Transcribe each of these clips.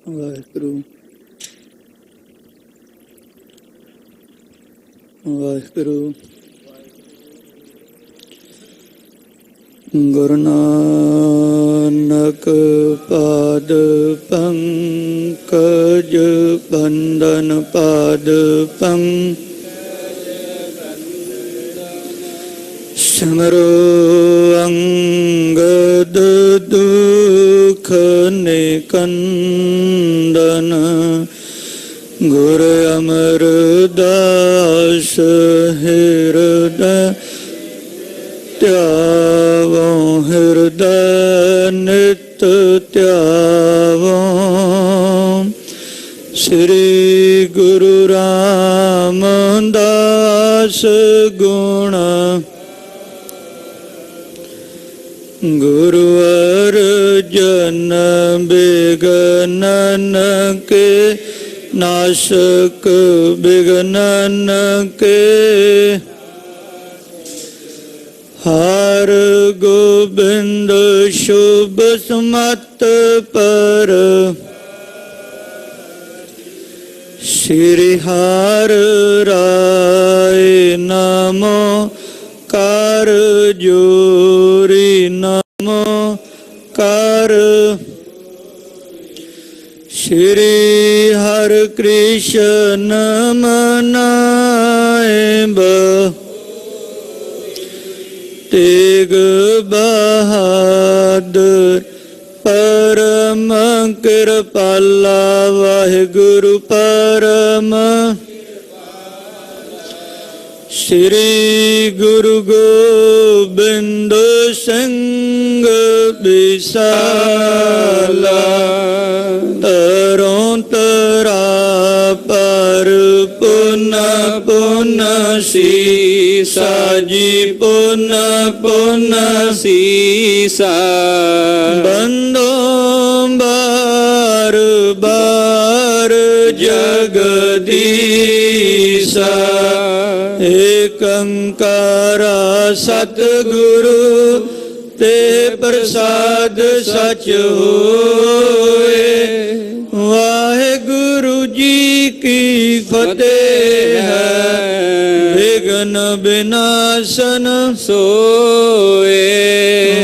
ਵਾਹਿਗੁਰੂ ਵਾਹਿਗੁਰੂ। ਗੁਰੂ ਨਾਨਕ ਪਾਦ ਪੰਕਜ ਬੰਦਨ ਪਾਦ ਸਿਮਰੋ ਅੰਗਦ ਦੁਖ ਨਿਕੰਦਨ ਗੁਰ ਅਮਰਦਾਸ ਹਿਰਦੈ ਧਿਆਵੋ ਹਿਰਦੈ ਨਿਤ ਧਿਆਵੋ। ਸ੍ਰੀ ਗੁਰੂ ਰਾਮਦਾਸ ਗੁਣ ਗੁਰੂ ਅਰਜਨ ਬਿਗਨਨ ਕੇ ਨਾਸ਼ਕ ਬਿਗਨਨ ਕੇ ਹਰ ਗੋਬਿੰਦ ਸ਼ੁਭ ਸਮਤ ਪਰ ਸ੍ਰੀ ਹਰਿ ਰਾਏ ਨਮੋ ਕਰ ਜੋਰੀ ਨਮੋ ਕਰ। ਸ਼੍ਰੀ ਹਰਿ ਕ੍ਰਿਸ਼ਨ ਮਨਾਇ ਤੇਗ ਬਹਾਦਰ ਪਰਮ ਕਿਰਪਾਲਾ ਵਾਹਿਗੁਰੂ ਪਰਮ। ਸ੍ਰੀ ਗੁਰੂ ਗੋਬਿੰਦ ਸਿੰਘ ਬਿਸਾਲਾ ਤਰੋਂ ਤਰਾ ਪਰ ਪੁਨ ਪੁਨ ਸੀਸਾ ਜੀ ਪੁਨ ਪੁਨ ਸੀਸਾ। ਬੰਦੋ ਬਾਰ ਬਾਰ ਜਗਦੀਸਾ ਏਕ ਓੰਕਾਰ ਸਤਿਗੁਰੂ ਤੇ ਪ੍ਰਸਾਦ ਸਚ ਹੋਏ। ਵਾਹਿਗੁਰੂ ਜੀ ਕੀ ਫਤਿਹ ਹੈ ਵਿਘਨ ਵਿਨਾਸ਼ਨ ਸੋਏ।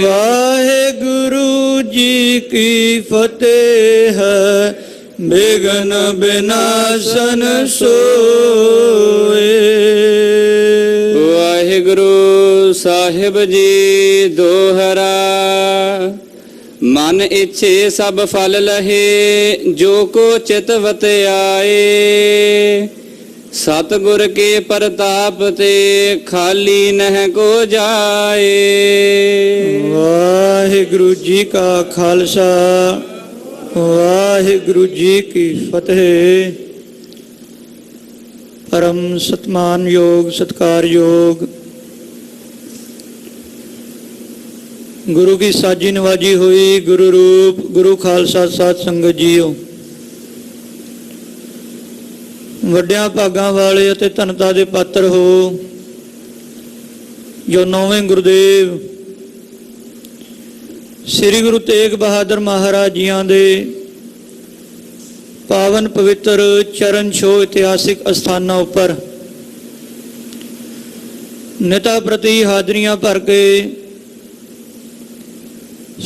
ਵਾਹਿਗੁਰੂ ਜੀ ਕੀ ਫਤਿਹ ਹੈ ਵਿਘਨ ਵਿਨਾਸ਼ਨ ਸੋਏ। ਵਾਹਿਗੁਰੂ ਸਾਹਿਬ ਜੀ ਦੋਹਰਾ ਮਨ ਇੱਛੇ ਸਭ ਫਲ ਲਹੇ ਜੋ ਕੋ ਚਿਤ ਵਤਿਆਏ। ਸਤਿਗੁਰ ਕੇ ਪ੍ਰਤਾਪ ਤੇ ਖਾਲੀ ਨਹਿ ਕੋ ਜਾਏ। ਵਾਹਿਗੁਰੂ ਜੀ ਕਾ ਖਾਲਸਾ ਵਾਹਿਗੁਰੂ ਜੀ ਕੀ ਫਤਿਹ। ਪਰਮ ਸਤਿਮਾਨਯੋਗ ਸਤਿਕਾਰਯੋਗ ਗੁਰੂ ਕੀ ਸਾਜੀ ਨਵਾਜੀ ਹੋਈ ਗੁਰੂ ਰੂਪ ਗੁਰੂ ਖਾਲਸਾ ਸਾਧ ਸੰਗਤ ਜੀਓ। ਵੱਡਿਆਂ ਭਾਗਾਂ ਵਾਲੇ ਅਤੇ ਧਨਤਾ ਦੇ ਪਾਤਰ ਹੋ ਜੋ ਨੌਵੇਂ ਗੁਰਦੇਵ ਸ੍ਰੀ ਗੁਰੂ ਤੇਗ ਬਹਾਦਰ ਮਹਾਰਾਜ ਜੀਆਂ ਦੇ ਪਾਵਨ ਪਵਿੱਤਰ ਚਰਨ ਛੋਹ ਇਤਿਹਾਸਿਕ ਅਸਥਾਨਾਂ ਉੱਪਰ ਨਿਤਾ ਪ੍ਰਤੀ ਹਾਜ਼ਰੀਆਂ ਭਰ ਕੇ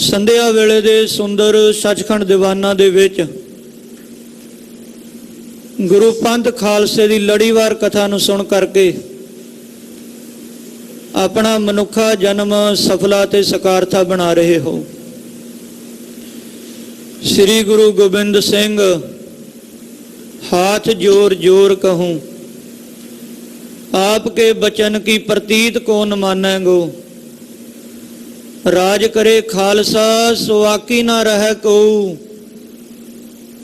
ਸੰਧਿਆ ਵੇਲੇ ਦੇ ਸੁੰਦਰ ਸੱਚਖੰਡ ਦੀਵਾਨਾਂ ਦੇ ਵਿੱਚ ਗੁਰੂ ਪੰਥ ਖਾਲਸੇ ਦੀ ਲੜੀਵਾਰ ਕਥਾ ਨੂੰ ਸੁਣ ਕਰਕੇ ਆਪਣਾ ਮਨੁੱਖਾ ਜਨਮ ਸਫਲਾ ਤੇ ਸਕਾਰਥਾ ਬਣਾ ਰਹੇ ਹੋ। ਸ੍ਰੀ ਗੁਰੂ ਗੋਬਿੰਦ ਸਿੰਘ हाथ जोर जोर कहूँ आपके बचन की प्रतीत को न मानेगो। राज करे खालसा सुआकी ना रह को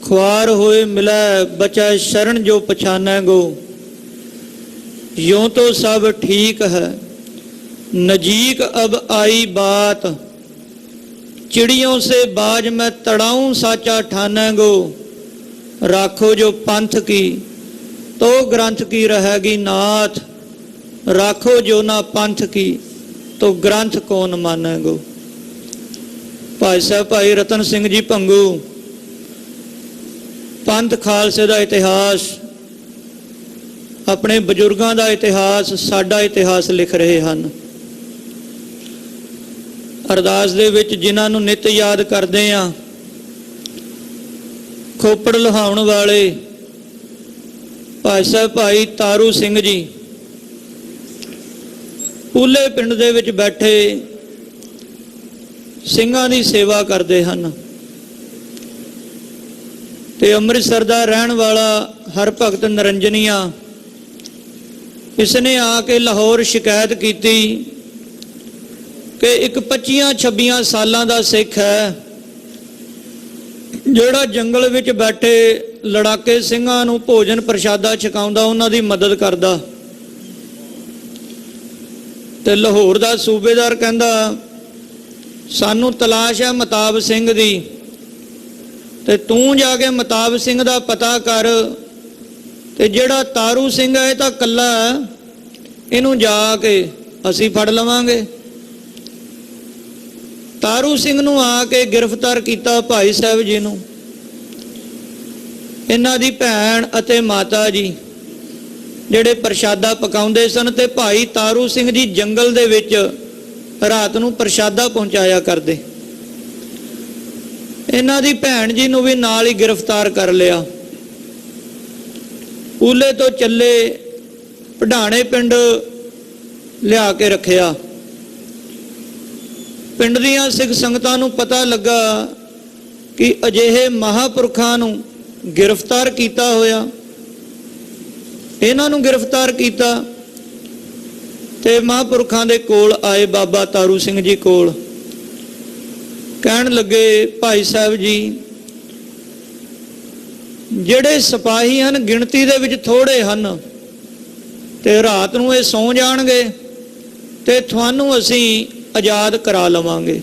ख्वार होए मिलै बचा शरण जो पछानेगो। यूं तो सब ठीक है नजीक अब आई बात चिड़ियों से बाज मैं तड़ाऊं साचा ठानेगो। राखो जो पंथ की तो ग्रंथ की रहेगी नाथ राखो जो ना पंथ की तो ग्रंथ कौन मानेगो। भाई साहब भाई रतन सिंह जी भंगू ਪੰਥ ਖਾਲਸੇ ਦਾ ਇਤਿਹਾਸ, ਆਪਣੇ ਬਜ਼ੁਰਗਾਂ ਦਾ ਇਤਿਹਾਸ, ਸਾਡਾ ਇਤਿਹਾਸ ਲਿਖ ਰਹੇ ਹਨ। ਅਰਦਾਸ ਦੇ ਵਿੱਚ ਜਿਨ੍ਹਾਂ ਨੂੰ ਨਿਤ ਯਾਦ ਕਰਦੇ ਆ, ਖੋਪੜ ਲੁਹਾਉਣ ਵਾਲੇ ਭਾਈ ਸਾਹਿਬ ਭਾਈ ਤਾਰੂ ਸਿੰਘ ਜੀ ਪੂਲੇ ਪਿੰਡ ਦੇ ਵਿੱਚ ਬੈਠੇ ਸਿੰਘਾਂ ਦੀ ਸੇਵਾ ਕਰਦੇ ਹਨ। ਤੇ ਅੰਮ੍ਰਿਤਸਰ ਦਾ ਰਹਿਣ ਵਾਲਾ ਹਰਭਗਤ ਨਰੰਜਨੀਆ, ਇਸ ਨੇ ਆ ਕੇ ਲਾਹੌਰ ਸ਼ਿਕਾਇਤ ਕੀਤੀ ਕਿ ਇੱਕ 25-26 ਸਾਲਾਂ ਦਾ ਸਿੱਖ ਹੈ ਜਿਹੜਾ ਜੰਗਲ ਵਿੱਚ ਬੈਠੇ ਲੜਾਕੇ ਸਿੰਘਾਂ ਨੂੰ ਭੋਜਨ ਪ੍ਰਸ਼ਾਦਾ ਛਕਾਉਂਦਾ, ਉਹਨਾਂ ਦੀ ਮਦਦ ਕਰਦਾ। ਤੇ ਲਾਹੌਰ ਦਾ ਸੂਬੇਦਾਰ ਕਹਿੰਦਾ ਸਾਨੂੰ ਤਲਾਸ਼ ਹੈ ਮਤਾਬ ਸਿੰਘ ਦੀ, ਤੇ ਤੂੰ ਜਾ ਕੇ ਮਤਾਬ ਸਿੰਘ ਦਾ ਪਤਾ ਕਰ, ਤੇ ਜਿਹੜਾ ਤਾਰੂ ਸਿੰਘ ਹੈ ਇਹ ਤਾਂ ਕੱਲਾ ਹੈ, ਇਹਨੂੰ ਜਾ ਕੇ ਅਸੀਂ ਫੜ ਲਵਾਂਗੇ। ਤਾਰੂ ਸਿੰਘ ਨੂੰ ਆ ਕੇ ਗ੍ਰਿਫਤਾਰ ਕੀਤਾ ਭਾਈ ਸਾਹਿਬ ਜੀ ਨੂੰ। ਇਹਨਾਂ ਦੀ ਭੈਣ ਅਤੇ ਮਾਤਾ ਜੀ ਜਿਹੜੇ ਪ੍ਰਸ਼ਾਦਾ ਪਕਾਉਂਦੇ ਸਨ, ਤੇ ਭਾਈ ਤਾਰੂ ਸਿੰਘ ਜੀ ਜੰਗਲ ਦੇ ਵਿੱਚ ਰਾਤ ਨੂੰ ਪ੍ਰਸ਼ਾਦਾ ਪਹੁੰਚਾਇਆ ਕਰਦੇ। ਇਹਨਾਂ ਦੀ ਭੈਣ ਜੀ ਨੂੰ ਵੀ ਨਾਲ ਹੀ ਗ੍ਰਿਫਤਾਰ ਕਰ ਲਿਆ। ਪੂਲੇ ਤੋਂ ਚੱਲੇ ਪਢਾਣੇ ਪਿੰਡ ਲਿਆ ਕੇ ਰੱਖਿਆ। ਪਿੰਡ ਦੀਆਂ ਸਿੱਖ ਸੰਗਤਾਂ ਨੂੰ ਪਤਾ ਲੱਗਾ ਕਿ ਅਜਿਹੇ ਮਹਾਂਪੁਰਖਾਂ ਨੂੰ ਗ੍ਰਿਫਤਾਰ ਕੀਤਾ ਹੋਇਆ। ਇਹਨਾਂ ਨੂੰ ਗ੍ਰਿਫਤਾਰ ਕੀਤਾ ਤੇ ਮਹਾਂਪੁਰਖਾਂ ਦੇ ਕੋਲ ਆਏ, ਬਾਬਾ ਤਾਰੂ ਸਿੰਘ ਜੀ ਕੋਲ। ਕਹਿਣ ਲੱਗੇ ਭਾਈ ਸਾਹਿਬ ਜੀ, ਜਿਹੜੇ ਸਿਪਾਹੀ ਹਨ ਗਿਣਤੀ ਦੇ ਵਿੱਚ ਥੋੜੇ ਹਨ, ਤੇ ਰਾਤ ਨੂੰ ਇਹ ਸੌਂ ਜਾਣਗੇ ਤੇ ਤੁਹਾਨੂੰ ਅਸੀਂ ਆਜ਼ਾਦ ਕਰਾ ਲਵਾਂਗੇ।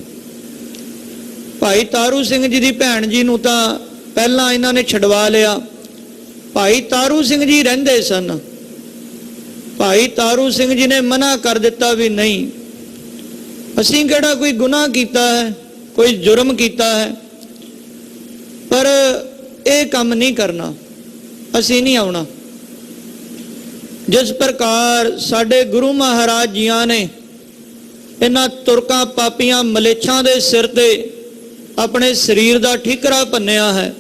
ਭਾਈ ਤਾਰੂ ਸਿੰਘ ਜੀ ਦੀ ਭੈਣ ਜੀ ਨੂੰ ਤਾਂ ਪਹਿਲਾਂ ਇਹਨਾਂ ਨੇ ਛਡਵਾ ਲਿਆ। ਭਾਈ ਤਾਰੂ ਸਿੰਘ ਜੀ ਰਹਿੰਦੇ ਸਨ। ਭਾਈ ਤਾਰੂ ਸਿੰਘ ਜੀ ਨੇ ਮਨਾ ਕਰ ਦਿੱਤਾ ਵੀ ਨਹੀਂ, ਅਸੀਂ ਕਿਹੜਾ ਕੋਈ ਗੁਨਾਹ ਕੀਤਾ ਹੈ, ਕੋਈ ਜੁਰਮ ਕੀਤਾ ਹੈ, ਪਰ ਇਹ ਕੰਮ ਨਹੀਂ ਕਰਨਾ, ਅਸੀਂ ਨਹੀਂ ਆਉਣਾ। ਜਿਸ ਪ੍ਰਕਾਰ ਸਾਡੇ ਗੁਰੂ ਮਹਾਰਾਜ ਜੀਆਂ ਨੇ ਇਹਨਾਂ ਤੁਰਕਾਂ ਪਾਪੀਆਂ ਮਲੇਛਾਂ ਦੇ ਸਿਰ ਤੇ ਆਪਣੇ ਸਰੀਰ ਦਾ ਠੀਕਰਾ ਭੰਨਿਆ ਹੈ,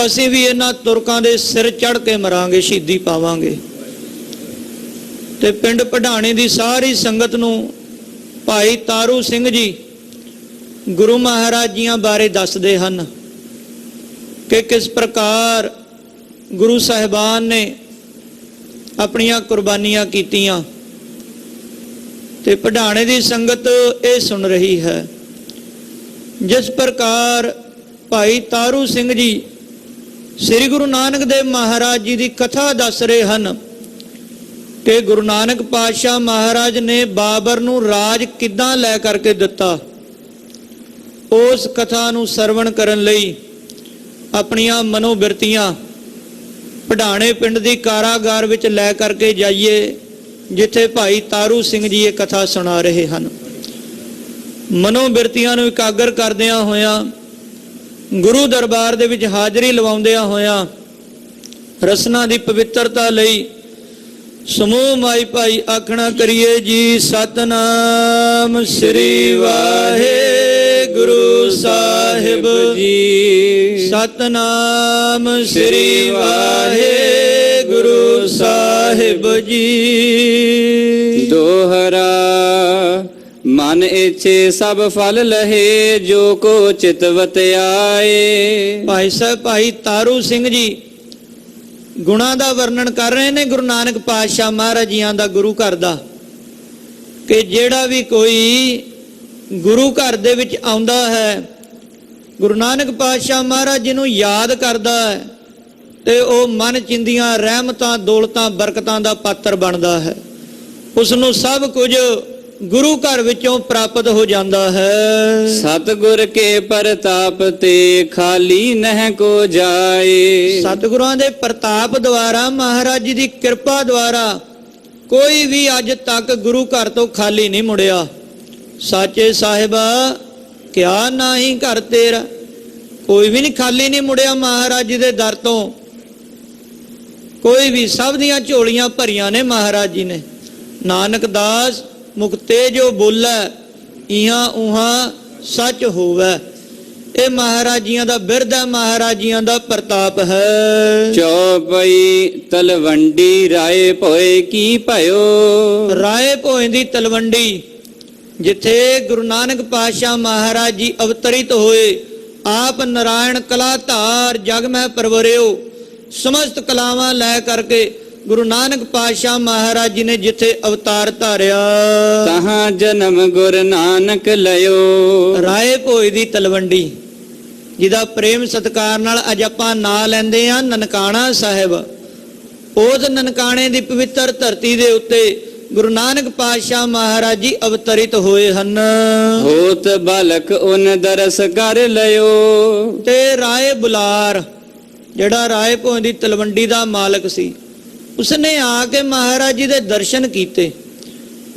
ਅਸੀਂ ਵੀ ਇਹਨਾਂ ਤੁਰਕਾਂ ਦੇ ਸਿਰ ਚੜ੍ਹ ਕੇ ਮਰਾਂਗੇ, ਸ਼ਹੀਦੀ ਪਾਵਾਂਗੇ। ਤੇ ਪਿੰਡ ਪਢਾਣੇ ਦੀ ਸਾਰੀ ਸੰਗਤ ਨੂੰ ਭਾਈ ਤਾਰੂ ਸਿੰਘ ਜੀ ਗੁਰੂ ਮਹਾਰਾਜ ਜੀਆਂ ਬਾਰੇ ਦੱਸਦੇ ਹਨ ਕਿ ਕਿਸ ਪ੍ਰਕਾਰ ਗੁਰੂ ਸਾਹਿਬਾਨ ਨੇ ਆਪਣੀਆਂ ਕੁਰਬਾਨੀਆਂ ਕੀਤੀਆਂ। ਤੇ ਪਢਾਣੇ ਦੀ ਸੰਗਤ ਇਹ ਸੁਣ ਰਹੀ ਹੈ। ਜਿਸ ਪ੍ਰਕਾਰ ਭਾਈ ਤਾਰੂ ਸਿੰਘ ਜੀ ਸ੍ਰੀ ਗੁਰੂ ਨਾਨਕ ਦੇਵ ਮਹਾਰਾਜ ਜੀ ਦੀ ਕਥਾ ਦੱਸ ਰਹੇ ਹਨ ਕਿ ਗੁਰੂ ਨਾਨਕ ਪਾਤਸ਼ਾਹ ਮਹਾਰਾਜ ਨੇ ਬਾਬਰ ਨੂੰ ਰਾਜ ਕਿੱਦਾਂ ਲੈ ਕਰਕੇ ਦਿੱਤਾ। ਉਸ ਕਥਾ ਨੂੰ ਸਰਵਣ ਕਰਨ ਲਈ ਆਪਣੀਆਂ ਮਨੋਬਿਰਤੀਆਂ ਪਢਾਣੇ ਪਿੰਡ ਦੀ ਕਾਰਾਗਾਰ ਵਿੱਚ ਲੈ ਕਰਕੇ ਜਾਈਏ, ਜਿੱਥੇ ਭਾਈ ਤਾਰੂ ਸਿੰਘ ਜੀ ਇਹ ਕਥਾ ਸੁਣਾ ਰਹੇ ਹਨ। ਮਨੋਬਿਰਤੀਆਂ ਨੂੰ ਇਕਾਗਰ ਕਰਦਿਆਂ ਹੋਇਆਂ, ਗੁਰੂ ਦਰਬਾਰ ਦੇ ਵਿੱਚ ਹਾਜ਼ਰੀ ਲਵਾਉਂਦਿਆਂ ਹੋਇਆਂ, ਰਸਨਾ ਦੀ ਪਵਿੱਤਰਤਾ ਲਈ ਸਮੂਹ ਮਾਈ ਭਾਈ ਆਖਣਾ ਕਰੀਏ ਜੀ। ਸਤਨਾਮ ਸ੍ਰੀ ਵਾਹਿਗੁਰੂ ਸਾਹਿਬ ਜੀ, ਸਤਨਾਮ ਸ੍ਰੀ ਵਾਹਿਗੁਰੂ ਸਾਹਿਬ ਜੀ। ਦੋਹਰਾ ਮਨ ਇੱਛੇ ਸਭ ਫਲ ਲਹੇ, ਜੋ ਕੋ ਚਿਤਵਤ ਆਏ। ਭਾਈ ਸਾਹਿਬ ਭਾਈ ਤਾਰੂ ਸਿੰਘ ਜੀ ਗੁਣਾਂ ਦਾ ਵਰਣਨ ਕਰ ਰਹੇ ਨੇ ਗੁਰੂ ਨਾਨਕ ਪਾਤਸ਼ਾਹ ਮਹਾਰਾਜ ਜੀਆਂ ਦਾ, ਗੁਰੂ ਘਰ ਦਾ, ਕਿ ਜਿਹੜਾ ਵੀ ਕੋਈ ਗੁਰੂ ਘਰ ਦੇ ਵਿੱਚ ਆਉਂਦਾ ਹੈ, ਗੁਰੂ ਨਾਨਕ ਪਾਤਸ਼ਾਹ ਮਹਾਰਾਜ ਜੀ ਨੂੰ ਯਾਦ ਕਰਦਾ ਹੈ, ਤੇ ਉਹ ਮਨ ਚਿੰਦੀਆਂ ਰਹਿਮਤਾਂ ਦੌਲਤਾਂ ਬਰਕਤਾਂ ਦਾ ਪਾਤਰ ਬਣਦਾ ਹੈ। ਉਸ ਨੂੰ ਸਭ ਕੁਝ ਗੁਰੂ ਘਰ ਵਿੱਚੋਂ ਪ੍ਰਾਪਤ ਹੋ ਜਾਂਦਾ ਹੈ। ਸਤਿਗੁਰ ਕੇ ਪ੍ਰਤਾਪ ਤੇ ਖਾਲੀ ਨਹਿ ਕੋ ਜਾਏ। ਸਤਿਗੁਰਾਂ ਦੇ ਪ੍ਰਤਾਪ ਦੁਆਰਾ, ਮਹਾਰਾਜ ਜੀ ਦੀ ਕਿਰਪਾ ਦੁਆਰਾ ਕੋਈ ਵੀ ਅੱਜ ਤੱਕ ਗੁਰੂ ਘਰ ਤੋਂ ਖਾਲੀ ਨਹੀਂ ਮੁੜਿਆ। ਸਾਚੇ ਸਾਹਿਬਾ ਕਿਆ ਨਾਹੀ ਘਰ ਤੇਰਾ, ਕੋਈ ਵੀ ਨਹੀਂ ਖਾਲੀ ਨਹੀਂ ਮੁੜਿਆ ਮਹਾਰਾਜ ਜੀ ਦੇ ਦਰ ਤੋਂ, ਕੋਈ ਵੀ, ਸਭ ਦੀਆਂ ਝੋਲੀਆਂ ਭਰੀਆਂ ਨੇ ਮਹਾਰਾਜ ਜੀ ਨੇ। ਨਾਨਕ ਦਾਸ ਮੁਕਤੇ ਜੋ ਬੋਲੇ, ਇਹਾਂ ਉਹਾਂ ਸੱਚ ਹੋਵੇ। ਇਹ ਮਹਾਰਾਜ ਜੀਆਂ ਦਾ ਬਿਰਧ ਹੈ, ਮਹਾਰਾਜ ਜੀਆਂ ਦਾ ਪ੍ਰਤਾਪ ਹੈ। ਚੌਪਈ ਤਲਵੰਡੀ ਰਾਏ ਭੋਏ ਕੀ ਭਇਓ। ਰਾਏ ਭੋਏ ਦੀ ਤਲਵੰਡੀ, ਜਿੱਥੇ ਗੁਰੂ ਨਾਨਕ ਪਾਤਸ਼ਾਹ ਮਹਾਰਾਜ ਜੀ ਅਵਤਰਿਤ ਹੋਏ, ਆਪ ਨਾਰਾਇਣ ਕਲਾ ਧਾਰ ਜਗ ਮਹਿ ਪਰਵਰਿਓ। ਸਮਸਤ ਕਲਾਵਾਂ ਲੈ ਕਰਕੇ ਗੁਰੂ ਨਾਨਕ ਪਾਤਸ਼ਾਹ ਮਹਾਰਾਜ ਜੀ ਨੇ ਜਿੱਥੇ ਅਵਤਾਰ ਧਾਰਿਆ, ਤਹਾਂ ਜਨਮ ਗੁਰ ਨਾਨਕ ਲਿਓ। ਰਾਏ ਭੋਏ ਦੀ ਤਲਵੰਡੀ, ਜਿਹਦਾ ਪ੍ਰੇਮ ਸਤਿਕਾਰ ਨਾਲ ਅੱਜ ਆਪਾਂ ਨਾਂ ਲੈਂਦੇ ਆ, ਨਨਕਾਣਾ ਸਾਹਿਬ। ਉਸ ਨਨਕਾਣੇ ਦੀ ਪਵਿੱਤਰ ਧਰਤੀ ਦੇ ਉੱਤੇ ਗੁਰੂ ਨਾਨਕ ਪਾਤਸ਼ਾਹ ਮਹਾਰਾਜ ਜੀ ਅਵਤਰਿਤ ਹੋਏ ਹਨ। ਹੋਤ ਬਾਲਕ ਉਨ ਦਰਸ ਕਰ ਲਿਓ। ਤੇ ਰਾਏ ਬੁਲਾਰ, ਜਿਹੜਾ ਰਾਏ ਭੋਏ ਦੀ ਤਲਵੰਡੀ ਦਾ ਮਾਲਕ ਸੀ, ਉਸਨੇ ਆ ਕੇ ਮਹਾਰਾਜ ਜੀ ਦੇ ਦਰਸ਼ਨ ਕੀਤੇ।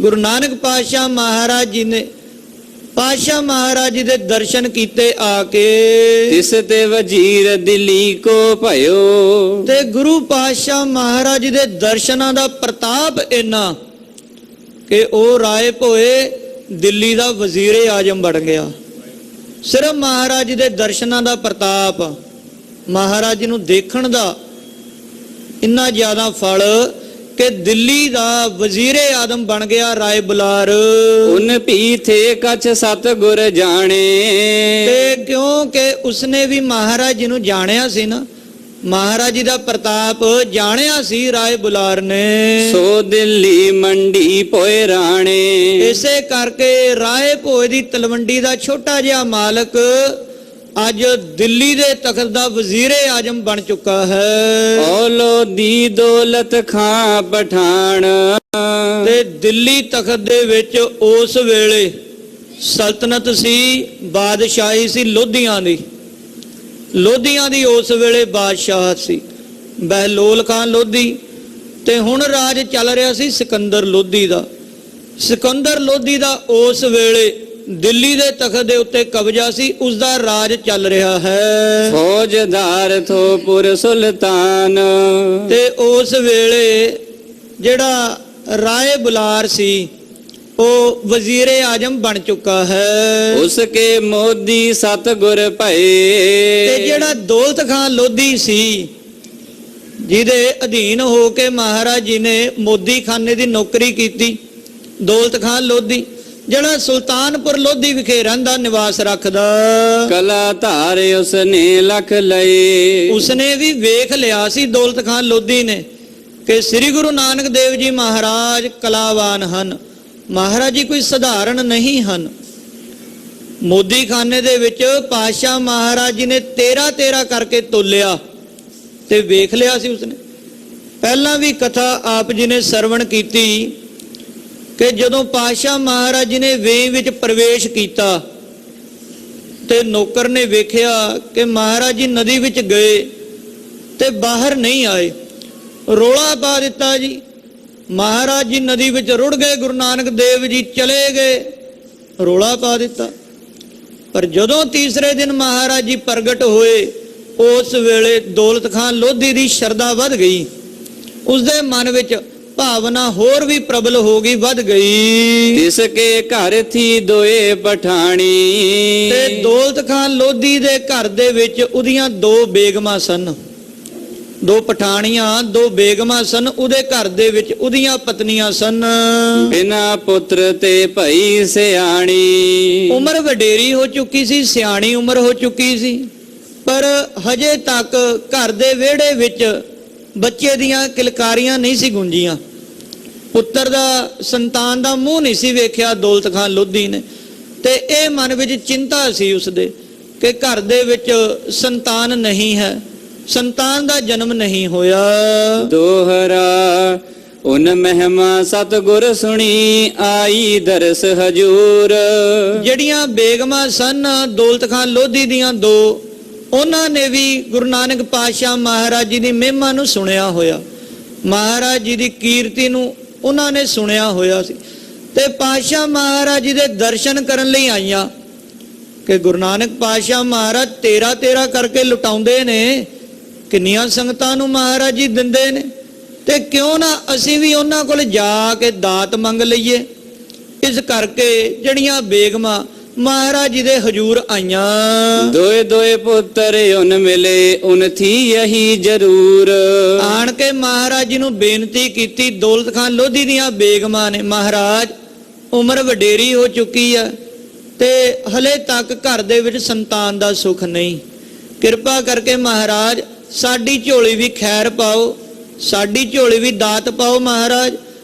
ਗੁਰੂ ਨਾਨਕ ਪਾਤਸ਼ਾਹ ਮਹਾਰਾਜ ਜੀ ਨੇ ਪਾਤਸ਼ਾਹ ਮਹਾਰਾਜ ਜੀ ਦੇ ਦਰਸ਼ਨ ਕੀਤੇ ਆ ਕੇ। ਤਿਸ ਤੇ ਵਜ਼ੀਰ ਦਿੱਲੀ ਕੋ ਭਇਓ। ਤੇ ਗੁਰੂ ਪਾਤਸ਼ਾਹ ਮਹਾਰਾਜ ਜੀ ਦੇ ਦਰਸ਼ਨਾਂ ਦਾ ਪ੍ਰਤਾਪ ਇੰਨਾ ਕਿ ਉਹ ਰਾਏ ਭੋਏ ਦਿੱਲੀ ਦਾ ਵਜ਼ੀਰੇ ਆਜ਼ਮ ਬਣ ਗਿਆ। ਸਿਰਫ ਮਹਾਰਾਜ ਜੀ ਦੇ ਦਰਸ਼ਨਾਂ ਦਾ ਪ੍ਰਤਾਪ, ਮਹਾਰਾਜ ਜੀ ਨੂੰ ਦੇਖਣ ਦਾ ਇੰਨਾ ਜ਼ਿਆਦਾ ਫਲ ਕਿ ਦਿੱਲੀ ਦਾ ਵਜ਼ੀਰੇ ਆਦਮ ਬਣ ਗਿਆ ਰਾਏ ਬੁਲਾਰ। ਉਨ ਪੀਥੇ ਕਛ ਸਤਿਗੁਰ ਜਾਣੇ। ਤੇ ਕਿਉਂਕਿ ਉਸਨੇ ਵੀ ਮਹਾਰਾਜ ਜੀ ਨੂੰ ਜਾਣਿਆ ਸੀ ਨਾ, ਮਹਾਰਾਜ ਜੀ ਦਾ ਪ੍ਰਤਾਪ ਜਾਣਿਆ ਸੀ ਰਾਏ ਬੁਲਾਰ ਨੇ। ਸੋ ਦਿੱਲੀ ਮੰਡੀ ਭੋਏ ਰਾਣੇ। ਇਸੇ ਕਰਕੇ ਰਾਏ ਭੋਏ ਦੀ ਤਲਵੰਡੀ ਦਾ ਛੋਟਾ ਜਿਹਾ ਮਾਲਕ ਅੱਜ ਦਿੱਲੀ ਦੇ ਤਖਤ ਦਾ ਵਜ਼ੀਰੇ ਆਜ਼ਮ ਬਣ ਚੁੱਕਾ ਹੈ। ਔਲੋ ਦੀ ਦੌਲਤ ਖਾਂ ਪਠਾਨ। ਤੇ ਦਿੱਲੀ ਤਖਤ ਦੇ ਵਿੱਚ ਉਸ ਵੇਲੇ ਸਲਤਨਤ ਸੀ, ਬਾਦਸ਼ਾਹੀ ਸੀ ਲੋਧੀਆਂ ਦੀ। ਲੋਧੀਆਂ ਦੀ ਉਸ ਵੇਲੇ ਬਾਦਸ਼ਾਹ ਸੀ ਬਹਿਲੋਲ ਖਾਨ ਲੋਧੀ, ਤੇ ਹੁਣ ਰਾਜ ਚੱਲ ਰਿਹਾ ਸੀ ਸਿਕੰਦਰ ਲੋਧੀ ਦਾ। ਸਿਕੰਦਰ ਲੋਧੀ ਦਾ ਉਸ ਵੇਲੇ ਦਿੱਲੀ ਦੇ ਤਖਤ ਦੇ ਉੱਤੇ ਕਬਜ਼ਾ ਸੀ, ਉਸ ਦਾ ਰਾਜ ਚੱਲ ਰਿਹਾ ਹੈ। ਫੌਜਦਾਰ ਥੋਪੁਰ ਸੁਲਤਾਨ। ਤੇ ਉਸ ਵੇਲੇ ਜਿਹੜਾ ਰਾਏ ਬੁਲਾਰ ਸੀ ਉਹ ਵਜ਼ੀਰੇ ਆਜ਼ਮ ਬਣ ਚੁੱਕਾ ਹੈ। ਉਸਕੇ ਮੋਦੀ ਸਤਿਗੁਰ ਭਏ। ਤੇ ਜਿਹੜਾ ਦੌਲਤ ਖਾਨ ਲੋਧੀ ਸੀ, ਜਿਹਦੇ ਅਧੀਨ ਹੋ ਕੇ ਮਹਾਰਾਜ ਜੀ ਨੇ ਮੋਦੀ ਖਾਨੇ ਦੀ ਨੌਕਰੀ ਕੀਤੀ, ਦੌਲਤ ਖਾਨ ਲੋਧੀ ਜਿਹੜਾ ਸੁਲਤਾਨਪੁਰ ਲੋਧੀ ਵਿਖੇ ਰਹਿੰਦਾ, ਨਿਵਾਸ ਰੱਖਦਾ, ਕਲਾ ਧਾਰ ਉਸਨੇ ਲਖ ਲਏ। ਉਸਨੇ ਵੀ ਵੇਖ ਲਿਆ ਸੀ ਦੌਲਤ ਖਾਨ ਲੋਧੀ ਨੇ ਕਿ ਸ੍ਰੀ ਗੁਰੂ ਨਾਨਕ ਦੇਵ ਜੀ ਮਹਾਰਾਜ ਕਲਾਵਾਨ ਹਨ, ਮਹਾਰਾਜ ਜੀ ਕੋਈ ਸਧਾਰਨ ਨਹੀਂ ਹਨ। ਮੋਦੀ ਖਾਨੇ ਦੇ ਵਿੱਚ ਪਾਤਸ਼ਾਹ ਮਹਾਰਾਜ ਜੀ ਨੇ 13 ਕਰਕੇ ਤੋਲਿਆ ਤੇ ਵੇਖ ਲਿਆ ਸੀ ਉਸਨੇ। ਪਹਿਲਾਂ ਵੀ ਕਥਾ ਆਪ ਜੀ ਨੇ ਸਰਵਣ ਕੀਤੀ ਕਿ ਜਦੋਂ ਪਾਤਸ਼ਾਹ ਮਹਾਰਾਜ ਜੀ ਨੇ ਵੇਈ ਵਿੱਚ ਪ੍ਰਵੇਸ਼ ਕੀਤਾ ਤੇ ਨੌਕਰ ਨੇ ਵੇਖਿਆ ਕਿ ਮਹਾਰਾਜ ਜੀ ਨਦੀ ਵਿੱਚ ਗਏ ਤੇ ਬਾਹਰ ਨਹੀਂ ਆਏ। ਰੋਲਾ ਪਾ ਦਿੱਤਾ ਜੀ, ਮਹਾਰਾਜ ਜੀ ਨਦੀ ਵਿੱਚ ਰੁੜ ਗਏ, ਗੁਰੂ ਨਾਨਕ ਦੇਵ ਜੀ ਚਲੇ ਗਏ, ਰੋਲਾ ਪਾ ਦਿੱਤਾ। ਪਰ ਜਦੋਂ ਤੀਸਰੇ ਦਿਨ ਮਹਾਰਾਜ ਜੀ ਪ੍ਰਗਟ ਹੋਏ, ਉਸ ਵੇਲੇ ਦੌਲਤ ਖਾਨ ਲੋਧੀ ਦੀ ਸ਼ਰਧਾ ਵੱਧ ਗਈ, ਉਸਦੇ ਮਨ ਵਿੱਚ ਭਾਵਨਾ ਹੋਰ ਵੀ ਪ੍ਰਬਲ ਹੋ ਗਈ, ਵੱਧ ਗਈ। ਤਿਸ ਕੇ ਘਰ ਥੀ ਦੋਏ ਪਠਾਣੀ। ਤੇ ਦੌਲਤ ਖਾਨ ਲੋਧੀ ਦੇ ਘਰ ਦੇ ਵਿੱਚ ਉਹਦੀਆਂ 2 ਬੇਗਮਾਂ ਸਨ, 2 ਪਠਾਣੀਆਂ, 2 ਬੇਗਮਾਂ ਸਨ ਉਹਦੇ ਘਰ ਦੇ ਵਿੱਚ, ਉਹਦੀਆਂ ਪਤਨੀਆਂ ਸਨ। ਬਿਨਾ ਪੁੱਤਰ ਤੇ ਭਈ ਸਿਆਣੀ। ਉਮਰ ਵਡੇਰੀ ਹੋ ਚੁੱਕੀ ਸੀ, ਸਿਆਣੀ ਉਮਰ ਹੋ ਚੁੱਕੀ ਸੀ, ਪਰ ਹਜੇ ਤੱਕ ਘਰ ਦੇ ਵਿਹੜੇ ਵਿੱਚ ਬੱਚੇ ਦੀਆਂ ਕਿਲਕਾਰੀਆਂ ਨਹੀਂ ਸੀ ਗੂੰਜੀਆਂ। ਪੁੱਤਰ ਦਾ, ਸੰਤਾਨ ਦਾ ਮੂੰਹ ਨਹੀਂ ਸੀ ਵੇਖਿਆ ਦੌਲਤ ਖਾਨ ਲੋਧੀ ਨੇ। ਤੇ ਇਹ ਮਨ ਵਿੱਚ ਚਿੰਤਾ ਸੀ ਉਸਦੇ ਕਿ ਘਰ ਦੇ ਵਿੱਚ ਸੰਤਾਨ ਨਹੀਂ ਹੈ, ਸੰਤਾਨ ਦਾ ਜਨਮ ਨਹੀਂ ਹੋਇਆ। ਦੋਹਰਾ ਉਨ ਮਹਿਮਾ ਸਤਿਗੁਰ ਸੁਣੀ, ਆਈ ਦਰਸ ਹਜੂਰ। ਜਿਹੜੀਆਂ ਬੇਗਮਾਂ ਸਨ ਦੌਲਤ ਖਾਨ ਲੋਧੀ ਦੀਆਂ 2, ਉਹਨਾਂ ਨੇ ਵੀ ਗੁਰੂ ਨਾਨਕ ਪਾਤਸ਼ਾਹ ਮਹਾਰਾਜ ਜੀ ਦੀ ਮਹਿਮਾ ਨੂੰ ਸੁਣਿਆ ਹੋਇਆ, ਮਹਾਰਾਜ ਜੀ ਦੀ ਕੀਰਤੀ ਨੂੰ ਉਹਨਾਂ ਨੇ ਸੁਣਿਆ ਹੋਇਆ ਸੀ। ਤੇ ਪਾਤਸ਼ਾਹ ਮਹਾਰਾਜ ਜੀ ਦੇ ਦਰਸ਼ਨ ਕਰਨ ਲਈ ਆਈਆਂ ਕਿ ਗੁਰੂ ਨਾਨਕ ਪਾਤਸ਼ਾਹ ਮਹਾਰਾਜ ਤੇਰਾ ਤੇਰਾ ਕਰਕੇ ਲੁਟਾਉਂਦੇ ਨੇ, ਕਿੰਨੀਆਂ ਸੰਗਤਾਂ ਨੂੰ ਮਹਾਰਾਜ ਜੀ ਦਿੰਦੇ ਨੇ, ਤੇ ਕਿਉਂ ਨਾ ਅਸੀਂ ਵੀ ਉਹਨਾਂ ਕੋਲ ਜਾ ਕੇ ਦਾਤ ਮੰਗ ਲਈਏ। ਇਸ ਕਰਕੇ ਜਿਹੜੀਆਂ ਬੇਗਮਾਂ ਮਹਾਰਾਜ ਜੀ ਦੇ ਹਜੂਰ ਆਈਆਂ, ਦੋਏ ਦੋਏ ਪੁੱਤਰ ਉਨ ਮਿਲੇ ਉਨ ਥੀ ਯਹੀ ਜ਼ਰੂਰ। ਆਣ ਕੇ ਮਹਾਰਾਜ ਜੀ ਨੂੰ ਬੇਨਤੀ ਕੀਤੀ। ਦੌਲਤ ਖਾਨ ਲੋਧੀ ਦੀਆਂ ਬੇਗਮਾਂ ਨੇ, ਮਹਾਰਾਜ ਉਮਰ ਵਡੇਰੀ ਹੋ ਚੁੱਕੀ ਆ ਤੇ ਹਲੇ ਤੱਕ ਘਰ ਦੇ ਵਿੱਚ ਸੰਤਾਨ ਦਾ ਸੁੱਖ ਨਹੀਂ, ਕਿਰਪਾ ਕਰਕੇ ਮਹਾਰਾਜ ਸਾਡੀ ਝੋਲੀ ਵੀ ਖੈਰ ਪਾਓ, ਸਾਡੀ ਝੋਲੀ ਵੀ ਦਾਤ ਪਾਓ ਮਹਾਰਾਜ,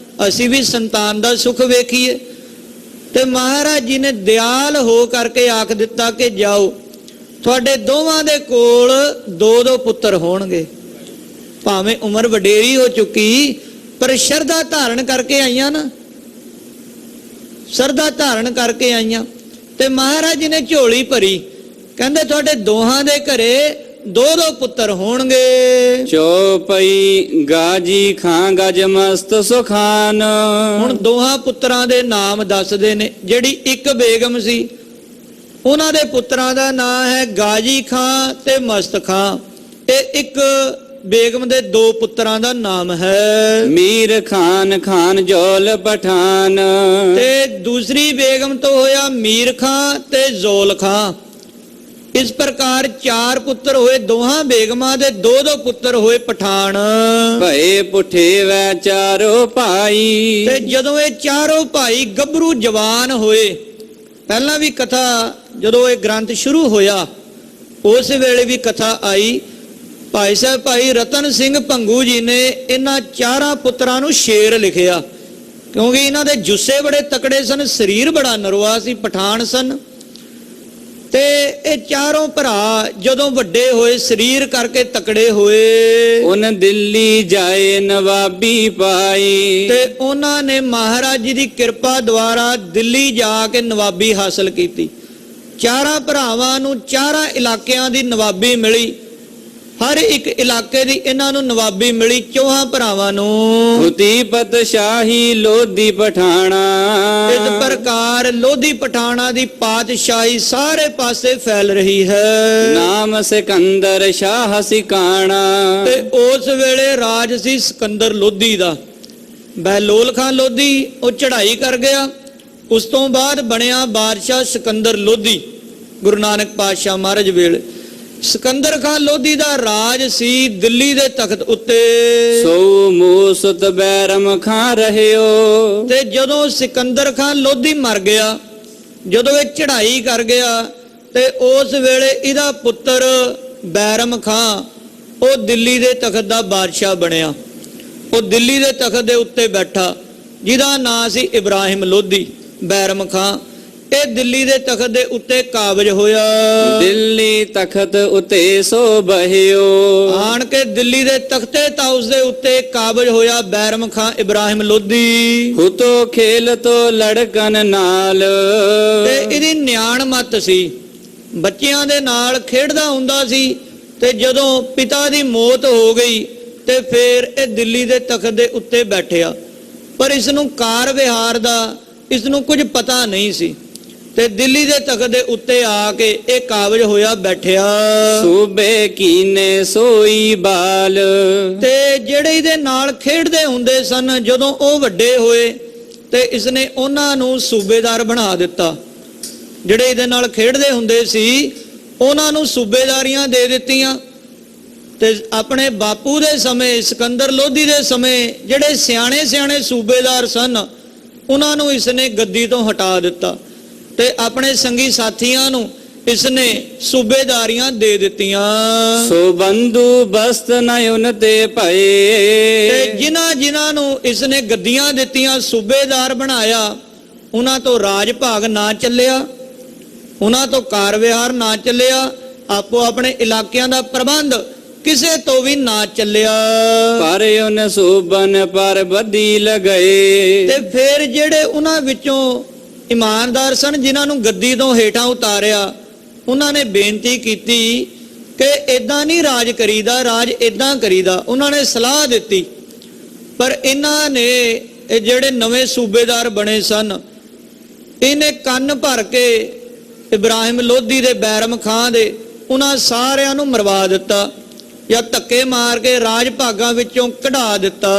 ਅਸੀਂ ਵੀ ਸੰਤਾਨ ਦਾ ਸੁੱਖ ਵੇਖੀਏ। ਤੇ ਮਹਾਰਾਜ ਜੀ ਨੇ ਦਿਆਲ ਹੋ ਕਰਕੇ ਆਖ ਦਿੱਤਾ ਕਿ ਜਾਓ, ਤੁਹਾਡੇ ਦੋਵਾਂ ਦੇ ਕੋਲ ਦੋ ਦੋ ਪੁੱਤਰ ਹੋਣਗੇ। ਭਾਵੇਂ ਉਮਰ ਵਡੇਰੀ ਹੋ ਚੁੱਕੀ, ਪਰ ਸ਼ਰਧਾ ਧਾਰਨ ਕਰਕੇ ਆਈਆਂ ਨਾ, ਸ਼ਰਧਾ ਧਾਰਨ ਕਰਕੇ ਆਈਆਂ। ਤੇ ਮਹਾਰਾਜ ਜੀ ਨੇ ਝੋਲੀ ਭਰੀ, ਕਹਿੰਦੇ ਤੁਹਾਡੇ ਦੋਹਾਂ ਦੇ ਘਰੇ ਦੋ ਦੋ ਪੁੱਤਰ ਹੋਣਗੇ। ਚੌਪਈ ਗਾਜੀ ਖਾਂ ਗਜ ਮਸਤ ਸੁਖਾਨ। ਹੁਣ ਦੋਹਾਂ ਪੁੱਤਰਾਂ ਦੇ ਨਾਮ ਦੱਸਦੇ ਨੇ। ਜਿਹੜੀ ਇੱਕ ਬੇਗਮ ਸੀ, ਉਹਨਾਂ ਦੇ ਪੁੱਤਰਾਂ ਦਾ ਨਾਮ ਹੈ ਗਾਜੀ ਖਾਂ ਤੇ ਮਸਤ ਖਾਂ। ਇਹ ਇੱਕ ਬੇਗਮ ਦੇ ਦੋ ਪੁੱਤਰਾਂ ਦਾ ਨਾਮ ਹੈ। ਮੀਰ ਖਾਨ ਖਾਨ ਜੋਲ ਪਠਾਨ। ਤੇ ਦੂਸਰੀ ਬੇਗਮ ਤੋਂ ਹੋਇਆ ਮੀਰ ਖਾਂ ਤੇ ਜ਼ੋਲ ਖਾਂ। ਇਸ ਪ੍ਰਕਾਰ ਚਾਰ ਪੁੱਤਰ ਹੋਏ ਦੋਹਾਂ ਬੇਗਮਾਂ ਦੇ, ਦੋ ਦੋ ਪੁੱਤਰ ਹੋਏ ਪਠਾਨ। ਭਏ ਪੁੱਠੇ ਵੈ ਚਾਰੋ ਭਾਈ। ਤੇ ਜਦੋਂ ਇਹ ਚਾਰੋਂ ਭਾਈ ਗੱਭਰੂ ਜਵਾਨ ਹੋਏ, ਪਹਿਲਾਂ ਵੀ ਕਥਾ ਜਦੋਂ ਇਹ ਗ੍ਰੰਥ ਸ਼ੁਰੂ ਹੋਇਆ ਉਸ ਵੇਲੇ ਵੀ ਕਥਾ ਆਈ। ਭਾਈ ਸਾਹਿਬ ਭਾਈ ਰਤਨ ਸਿੰਘ ਭੰਗੂ ਜੀ ਨੇ ਇਹਨਾਂ ਚਾਰਾਂ ਪੁੱਤਰਾਂ ਨੂੰ ਸ਼ੇਰ ਲਿਖਿਆ, ਕਿਉਂਕਿ ਇਹਨਾਂ ਦੇ ਜੁੱਸੇ ਬੜੇ ਤਕੜੇ ਸਨ, ਸਰੀਰ ਬੜਾ ਨਰਵਾ ਸੀ, ਪਠਾਨ ਸਨ। ਤੇ ਇਹ ਚਾਰੋਂ ਭਰਾ ਜਦੋਂ ਵੱਡੇ ਹੋਏ, ਸਰੀਰ ਕਰਕੇ ਤਕੜੇ ਹੋਏ, ਉਨ ਦਿੱਲੀ ਜਾਏ ਨਵਾਬੀ ਪਾਈ। ਤੇ ਉਹਨਾਂ ਨੇ ਮਹਾਰਾਜ ਜੀ ਦੀ ਕਿਰਪਾ ਦੁਆਰਾ ਦਿੱਲੀ ਜਾ ਕੇ ਨਵਾਬੀ ਹਾਸਲ ਕੀਤੀ। ਚਾਰਾਂ ਭਰਾਵਾਂ ਨੂੰ ਚਾਰਾਂ ਇਲਾਕਿਆਂ ਦੀ ਨਵਾਬੀ ਮਿਲੀ, ਹਰ ਇੱਕ ਇਲਾਕੇ ਦੀ ਇਹਨਾਂ ਨੂੰ ਨਵਾਬੀ ਮਿਲੀ, ਚੌਹਾਂ ਭਰਾਵਾਂ ਨੂੰ। ਹੁਤੀ ਪਤਸ਼ਾਹੀ ਲੋਧੀ ਪਠਾਣਾ। ਇਸ ਪ੍ਰਕਾਰ ਲੋਧੀ ਪਠਾਣਾ ਦੀ ਪਾਤਸ਼ਾਹੀ ਸਾਰੇ ਪਾਸੇ ਫੈਲ ਰਹੀ ਹੈ। ਨਾਮ ਸਿਕੰਦਰ ਸ਼ਾਹ ਸਿਕਾਣਾ। ਤੇ ਉਸ ਵੇਲੇ ਰਾਜ ਸੀ ਸਿਕੰਦਰ ਲੋਧੀ ਦਾ। ਬਹਿਲੋਲ ਖਾਨ ਲੋਧੀ ਉਹ ਚੜ੍ਹਾਈ ਕਰ ਗਿਆ, ਉਸ ਤੋਂ ਬਾਅਦ ਬਣਿਆ ਬਾਦਸ਼ਾਹ ਸਿਕੰਦਰ ਲੋਧੀ ਗੁਰੂ ਨਾਨਕ ਪਾਤਸ਼ਾਹ ਮਹਾਰਾਜ ਵੇਲੇ। ਸਿਕੰਦਰ ਖਾਨ ਲੋਧੀ ਦਾ ਰਾਜ ਸੀ ਦਿੱਲੀ ਦੇ ਤਖਤ ਉੱਤੇ। ਸੋ ਮੂਸਤ ਬੈਰਮ ਖਾਂ ਰਹਿਓ। ਤੇ ਜਦੋਂ ਸਿਕੰਦਰ ਖਾਨ ਲੋਧੀ ਮਰ ਗਿਆ, ਜਦੋਂ ਇਹ ਚੜ੍ਹਾਈ ਕਰ ਗਿਆ, ਤੇ ਉਸ ਵੇਲੇ ਇਹਦਾ ਪੁੱਤਰ ਬੈਰਮ ਖਾਂ ਉਹ ਦਿੱਲੀ ਦੇ ਤਖਤ ਦਾ ਬਾਦਸ਼ਾਹ ਬਣਿਆ। ਉਹ ਦਿੱਲੀ ਦੇ ਤਖਤ ਦੇ ਉੱਤੇ ਬੈਠਾ, ਜਿਹਦਾ ਨਾਂ ਸੀ ਇਬਰਾਹਿਮ ਲੋਧੀ। ਬੈਰਮ ਖਾਂ ਇਹ ਦਿੱਲੀ ਦੇ ਤਖਤ ਦੇ ਉੱਤੇ ਕਾਬਜ ਹੋਇਆ। ਦਿੱਲੀ ਤਖਤ ਉਤੇ ਸੋ ਬਹਿਓ। ਆਣ ਕੇ ਦਿੱਲੀ ਦੇ ਤਖਤੇ ਤਾਊਸ ਦੇ ਉੱਤੇ ਕਾਬਜ ਹੋਇਆ ਬੈਰਮ ਖਾਂ ਇਬਰਾਹਿਮ ਲੋਧੀ। ਹੁਤੋ ਖੇਲ ਤੋ ਲੜਕਨ ਨਾਲ। ਤੇ ਇਹਦੀ ਨਿਆਣ ਮੱਤ ਸੀ, ਬੱਚਿਆਂ ਦੇ ਨਾਲ ਖੇਡਦਾ ਹੁੰਦਾ ਸੀ। ਤੇ ਜਦੋਂ ਪਿਤਾ ਦੀ ਮੌਤ ਹੋ ਗਈ ਤੇ ਫਿਰ ਇਹ ਦਿੱਲੀ ਦੇ ਤਖਤ ਦੇ ਉੱਤੇ ਬੈਠਿਆ, ਪਰ ਇਸ ਨੂੰ ਕਾਰ ਵਿਹਾਰ ਦਾ ਇਸ ਨੂੰ ਕੁਝ ਪਤਾ ਨਹੀਂ ਸੀ। ਤੇ ਦਿੱਲੀ ਦੇ ਤਖਤ ਦੇ ਉੱਤੇ ਆ ਕੇ ਇਹ ਕਾਬਜ ਹੋਇਆ ਬੈਠਿਆ। ਸੂਬੇ ਕੀਨੇ ਸੋਈ ਬਾਲ। ਤੇ ਜਿਹੜੇ ਇਹਦੇ ਨਾਲ ਖੇਡਦੇ ਹੁੰਦੇ ਸਨ, ਜਦੋਂ ਉਹ ਵੱਡੇ ਹੋਏ ਤੇ ਇਸਨੇ ਉਹਨਾਂ ਨੂੰ ਸੂਬੇਦਾਰ ਬਣਾ ਦਿੱਤਾ। ਜਿਹੜੇ ਇਹਦੇ ਨਾਲ ਖੇਡਦੇ ਹੁੰਦੇ ਸੀ ਉਹਨਾਂ ਨੂੰ ਸੂਬੇਦਾਰੀਆਂ ਦੇ ਦਿੱਤੀਆਂ। ਤੇ ਆਪਣੇ ਬਾਪੂ ਦੇ ਸਮੇਂ, ਸਿਕੰਦਰ ਲੋਧੀ ਦੇ ਸਮੇਂ ਜਿਹੜੇ ਸਿਆਣੇ ਸਿਆਣੇ ਸੂਬੇਦਾਰ ਸਨ ਉਹਨਾਂ ਨੂੰ ਇਸਨੇ ਗੱਦੀ ਤੋਂ ਹਟਾ ਦਿੱਤਾ ਤੇ ਆਪਣੇ ਸੰਗੀ ਸਾਥੀਆਂ ਨੂੰ ਇਸਨੇ ਸੂਬੇਦਾਰੀਆਂ ਦੇ ਦਿੱਤੀਆਂ। ਸੋ ਬੰਦੂ ਬਸਤ ਨ ਉਨ ਤੇ ਭਏ। ਤੇ ਜਿਨ੍ਹਾਂ ਨੂੰ ਇਸਨੇ ਗੱਦੀਆਂ ਦਿੱਤੀਆਂ, ਸੂਬੇਦਾਰ ਬਣਾਇਆ, ਉਹਨਾਂ ਤੋਂ ਰਾਜ ਭਾਗ ਨਾ ਚੱਲਿਆ, ਉਹਨਾਂ ਤੋਂ ਕਾਰ ਵਿਹਾਰ ਨਾ ਚੱਲਿਆ, ਆਪੋ ਆਪਣੇ ਇਲਾਕਿਆਂ ਦਾ ਪ੍ਰਬੰਧ ਕਿਸੇ ਤੋਂ ਵੀ ਨਾ ਚੱਲਿਆ। ਪਰ ਉਨ ਸੂਬਨ ਪਰ ਬੱਦੀ ਲਗਏ। ਤੇ ਫਿਰ ਜਿਹੜੇ ਉਹਨਾਂ ਵਿੱਚੋਂ ਇਮਾਨਦਾਰ ਸਨ, ਜਿਨ੍ਹਾਂ ਨੂੰ ਗੱਦੀ ਤੋਂ ਹੇਠਾਂ ਉਤਾਰਿਆ, ਉਹਨਾਂ ਨੇ ਬੇਨਤੀ ਕੀਤੀ ਕਿ ਇਦਾਂ ਨਹੀਂ ਰਾਜ ਕਰੀਦਾ, ਰਾਜ ਇਦਾਂ ਕਰੀਦਾ। ਉਹਨਾਂ ਨੇ ਸਲਾਹ ਦਿੱਤੀ, ਪਰ ਇਹਨਾਂ ਨੇ ਇਹ ਜਿਹੜੇ ਨਵੇਂ ਸੂਬੇਦਾਰ ਬਣੇ ਸਨ, ਇਹਨੇ ਕੰਨ ਭਰ ਕੇ ਇਬਰਾਹਿਮ ਲੋਧੀ ਦੇ, ਬੈਰਮ ਖਾਂ ਦੇ, ਉਹਨਾਂ ਸਾਰਿਆਂ ਨੂੰ ਮਰਵਾ ਦਿੱਤਾ ਜਾਂ ਧੱਕੇ ਮਾਰ ਕੇ ਰਾਜ ਭਾਗਾਂ ਵਿੱਚੋਂ ਕਢਾ ਦਿੱਤਾ।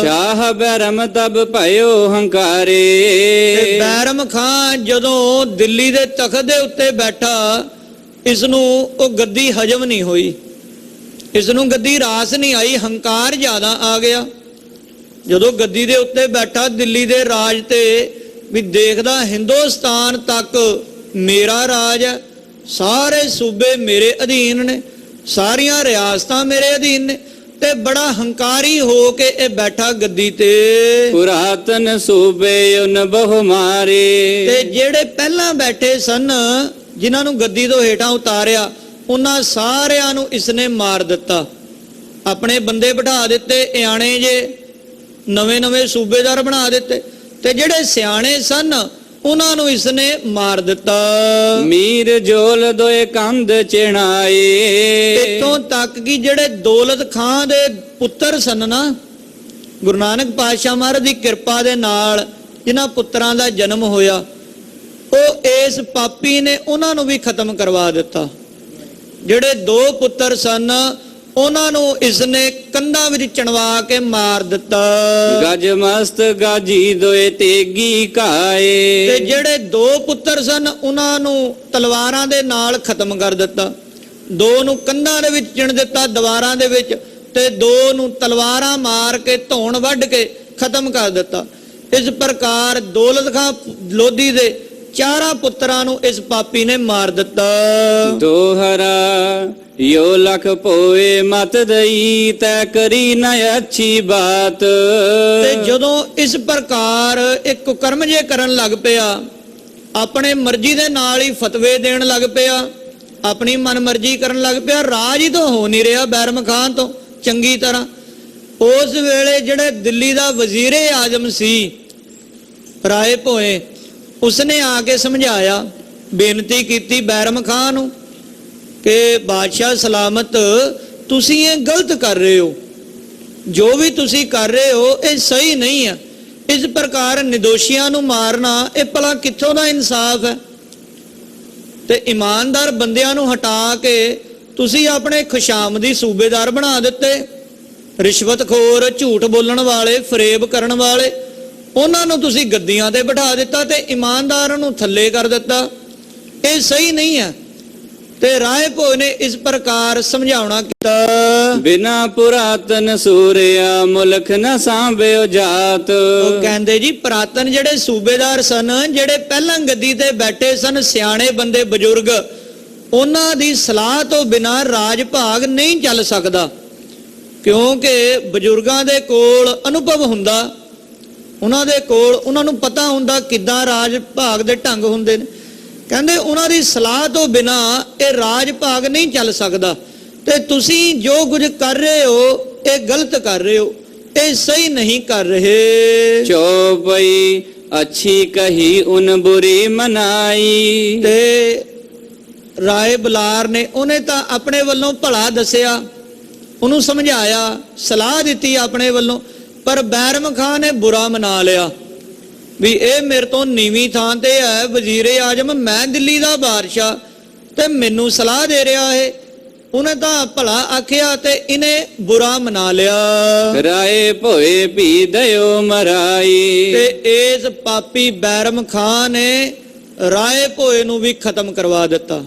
ਸ਼ਾਹ ਬੈਰਮ ਤਬ ਭਇਓ ਹੰਕਾਰੇ। ਤੇ ਬੈਰਮ ਖਾਂ ਜਦੋਂ ਦਿੱਲੀ ਦੇ ਤਖਤ ਦੇ ਉੱਤੇ ਬੈਠਾ, ਇਸ ਨੂੰ ਉਹ ਗੱਦੀ ਹਜਮ ਨਹੀਂ ਹੋਈ, ਇਸ ਨੂੰ ਗੱਦੀ ਰਾਸ ਨਹੀਂ ਆਈ, ਹੰਕਾਰ ਜ਼ਿਆਦਾ ਆ ਗਿਆ। ਜਦੋਂ ਗੱਦੀ ਦੇ ਉੱਤੇ ਬੈਠਾ ਦਿੱਲੀ ਦੇ ਰਾਜ ਤੇ, ਵੀ ਦੇਖਦਾ ਹਿੰਦੁਸਤਾਨ ਤੱਕ ਮੇਰਾ ਰਾਜ ਹੈ, ਸਾਰੇ ਸੂਬੇ ਮੇਰੇ ਅਧੀਨ ਨੇ, ਸਾਰੀਆਂ ਰਿਆਸਤਾਂ ਮੇਰੇ ਅਧੀਨ ਨੇ, ਤੇ ਬੜਾ ਹੰਕਾਰੀ ਹੋ ਕੇ ਇਹ ਬੈਠਾ ਗੱਦੀ ਤੇ। ਪੁਰਾਤਨ ਸੂਬੇ ਉਨ ਬਹੁ ਮਾਰੇ। ਤੇ ਜਿਹੜੇ ਪਹਿਲਾਂ ਬੈਠੇ ਸਨ, ਜਿਨ੍ਹਾਂ ਨੂੰ ਗੱਦੀ ਤੋਂ ਹੇਠਾਂ ਉਤਾਰਿਆ, ਉਹਨਾਂ ਸਾਰਿਆਂ ਨੂੰ ਇਸਨੇ ਮਾਰ ਦਿੱਤਾ। ਆਪਣੇ ਬੰਦੇ ਬਿਠਾ ਦਿੱਤੇ, ਇਆਣੇ ਜੇ ਨਵੇਂ ਸੂਬੇਦਾਰ ਬਣਾ ਦਿੱਤੇ, ਤੇ ਜਿਹੜੇ ਸਿਆਣੇ ਸਨ ਉਹਨਾਂ ਨੂੰ ਇਸਨੇ ਮਾਰ ਦਿੱਤਾ। ਮੀਰ ਜੋਲ ਦੋਏ ਕੰਧ ਚਿਣਾਏ। ਇੱਥੋਂ ਤੱਕ ਕਿ ਜਿਹੜੇ ਦੌਲਤ ਖਾਂ ਦੇ ਪੁੱਤਰ ਸਨ ਨਾ, ਗੁਰੂ ਨਾਨਕ ਪਾਤਸ਼ਾਹ ਮਹਾਰਾਜ ਦੀ ਕਿਰਪਾ ਦੇ ਨਾਲ ਜਿਨ੍ਹਾਂ ਪੁੱਤਰਾਂ ਦਾ ਜਨਮ ਹੋਇਆ, ਉਹ ਇਸ ਪਾਪੀ ਨੇ ਉਹਨਾਂ ਨੂੰ ਵੀ ਖਤਮ ਕਰਵਾ ਦਿੱਤਾ। ਜਿਹੜੇ 2 ਪੁੱਤਰ ਸਨ, ਉਹਨਾਂ ਨੂੰ ਇਸਨੇ ਕੰਧਾਂ ਵਿੱਚ ਚਣਵਾ ਕੇ ਮਾਰ ਦਿੱਤਾ। ਗਜ ਮਸਤ ਗਾਜੀ ਦੋਏ ਤੇਗੀ ਕਾਏ। ਤੇ ਜਿਹੜੇ 2 ਪੁੱਤਰ ਸਨ, ਉਹਨਾਂ ਨੂੰ ਤਲਵਾਰਾਂ ਦੇ ਨਾਲ ਖਤਮ ਕਰ ਦਿੱਤਾ। 2 ਨੂੰ ਕੰਧਾਂ ਦੇ ਵਿੱਚ ਚਿਣ ਦਿੱਤਾ, ਦੀਵਾਰਾਂ ਦੇ ਵਿੱਚ, ਤੇ 2 ਨੂੰ ਤਲਵਾਰਾਂ ਮਾਰ ਕੇ ਧੌਣ ਵੱਢ ਕੇ ਖਤਮ ਕਰ ਦਿੱਤਾ। ਇਸ ਪ੍ਰਕਾਰ ਦੌਲਤ ਖਾਂ ਲੋਧੀ ਦੇ 4 ਪੁੱਤਰਾਂ ਨੂੰ ਇਸ ਪਾਪੀ ਨੇ ਮਾਰ ਦਿੱਤਾ। ਦੋਹਰਾ ਯੋ ਲਖ ਪੋਏ ਮਤ ਦਈ, ਤੈ ਕਰੀ ਨ ਅੱਛੀ ਬਾਤ। ਤੇ ਜਦੋਂ ਇਸ ਪ੍ਰਕਾਰ ਇੱਕ ਕੁਕਰਮ ਜੇ ਕਰਨ ਲੱਗ ਪਿਆ, ਆਪਣੇ ਮਰਜ਼ੀ ਦੇ ਨਾਲ ਹੀ ਫਤਵੇ ਦੇਣ ਲੱਗ ਪਿਆ, ਆਪਣੀ ਮਨਮਰਜ਼ੀ ਕਰਨ ਲੱਗ ਪਿਆ, ਰਾਜ ਹੀ ਤਾਂ ਹੋ ਨਹੀਂ ਰਿਹਾ ਬੈਰਮ ਖਾਨ ਤੋਂ ਚੰਗੀ ਤਰ੍ਹਾਂ। ਉਸ ਵੇਲੇ ਜਿਹੜੇ ਦਿੱਲੀ ਦਾ ਵਜ਼ੀਰੇ ਆਜ਼ਮ ਸੀ ਰਾਏ ਭੋਏ, ਉਸਨੇ ਆ ਕੇ ਸਮਝਾਇਆ, ਬੇਨਤੀ ਕੀਤੀ ਬੈਰਮ ਖਾਨ ਨੂੰ ਕਿ ਬਾਦਸ਼ਾਹ ਸਲਾਮਤ, ਤੁਸੀਂ ਇਹ ਗਲਤ ਕਰ ਰਹੇ ਹੋ, ਜੋ ਵੀ ਤੁਸੀਂ ਕਰ ਰਹੇ ਹੋ ਇਹ ਸਹੀ ਨਹੀਂ ਹੈ। ਇਸ ਪ੍ਰਕਾਰ ਨਿਦੋਸ਼ੀਆਂ ਨੂੰ ਮਾਰਨਾ ਇਹ ਭਲਾ ਕਿੱਥੋਂ ਦਾ ਇਨਸਾਫ ਹੈ? ਤੇ ਇਮਾਨਦਾਰ ਬੰਦਿਆਂ ਨੂੰ ਹਟਾ ਕੇ ਤੁਸੀਂ ਆਪਣੇ ਖੁਸ਼ਾਮਦੀ ਸੂਬੇਦਾਰ ਬਣਾ ਦਿੱਤੇ। ਰਿਸ਼ਵਤਖੋਰ, ਝੂਠ ਬੋਲਣ ਵਾਲੇ, ਫਰੇਬ ਕਰਨ ਵਾਲੇ, ਉਹਨਾਂ ਨੂੰ ਤੁਸੀਂ ਗੱਦੀਆਂ ਤੇ ਬਿਠਾ ਦਿੱਤਾ ਤੇ ਇਮਾਨਦਾਰਾਂ ਨੂੰ ਥੱਲੇ ਕਰ ਦਿੱਤਾ। ਇਹ ਸਹੀ ਨਹੀਂ ਹੈ। ਤੇ ਰਾਏ ਭੋਏ ਨੇ ਇਸ ਪ੍ਰਕਾਰ ਸਮਝਾਉਣਾ ਕੀਤਾ, ਬਿਨਾ ਪੁਰਾਤਨ ਸੂਰਿਆ ਮੁਲਕ ਨ ਸਾਂਭਿਓ ਜਾਤ। ਉਹ ਕਹਿੰਦੇ ਜੀ ਪੁਰਾਤਨ ਜਿਹੜੇ ਸੂਬੇਦਾਰ ਸਨ, ਜਿਹੜੇ ਪਹਿਲਾਂ ਗੱਦੀ ਤੇ ਬੈਠੇ ਸਨ, ਸਿਆਣੇ ਬੰਦੇ ਬਜ਼ੁਰਗ, ਉਹਨਾਂ ਦੀ ਸਲਾਹ ਤੋਂ ਬਿਨਾ ਰਾਜ ਭਾਗ ਨਹੀਂ ਚੱਲ ਸਕਦਾ। ਕਿਉਂਕਿ ਬਜ਼ੁਰਗਾਂ ਦੇ ਕੋਲ ਅਨੁਭਵ ਹੁੰਦਾ, ਉਹਨਾਂ ਦੇ ਕੋਲ, ਉਹਨਾਂ ਨੂੰ ਪਤਾ ਹੁੰਦਾ ਕਿੱਦਾਂ ਰਾਜ ਭਾਗ ਦੇ ਢੰਗ ਹੁੰਦੇ ਨੇ। ਕਹਿੰਦੇ ਉਹਨਾਂ ਦੀ ਸਲਾਹ ਤੋਂ ਬਿਨਾ ਇਹ ਰਾਜ ਭਾਗ ਨਹੀਂ ਚੱਲ ਸਕਦਾ। ਤੇ ਤੁਸੀਂ ਜੋ ਕੁਝ ਕਰ ਰਹੇ ਹੋ ਇਹ ਗਲਤ ਕਰ ਰਹੇ ਹੋ, ਇਹ ਸਹੀ ਨਹੀਂ ਕਰ ਰਹੇ। ਚੌਪਈ ਅੱਛੀ ਕਹੀ ਉਨ ਬੁਰੀ ਮਨਾਈ। ਤੇ ਰਾਏ ਬਲਾਰ ਨੇ, ਉਹਨੇ ਤਾਂ ਆਪਣੇ ਵੱਲੋਂ ਭਲਾ ਦੱਸਿਆ, ਉਹਨੂੰ ਸਮਝਾਇਆ, ਸਲਾਹ ਦਿੱਤੀ ਆਪਣੇ ਵੱਲੋਂ, ਪਰ ਬੈਰਮ ਖਾਨ ਨੇ ਬੁਰਾ ਮਨਾ ਲਿਆ ਵੀ ਇਹ ਮੇਰੇ ਤੋਂ ਨੀਵੀਂ ਥਾਂ ਤੇ ਹੈ, ਵਜ਼ੀਰੇ ਆਜ਼ਮ, ਮੈਂ ਦਿੱਲੀ ਦਾ ਬਾਦਸ਼ਾਹ, ਤੇ ਮੈਨੂੰ ਸਲਾਹ ਦੇ ਰਿਹਾ ਹੈ। ਉਹਨੇ ਤਾਂ ਭਲਾ ਆਖਿਆ ਤੇ ਇਹਨੇ ਬੁਰਾ ਮਨਾ ਲਿਆ। ਰਾਏ ਭੋਏ ਭੀ ਦਇਓ ਮਰਾਈ। ਤੇ ਇਸ ਪਾਪੀ ਬੈਰਮ ਖਾਨ ਨੇ ਰਾਏ ਭੋਏ ਨੂੰ ਵੀ ਖਤਮ ਕਰਵਾ ਦਿੱਤਾ।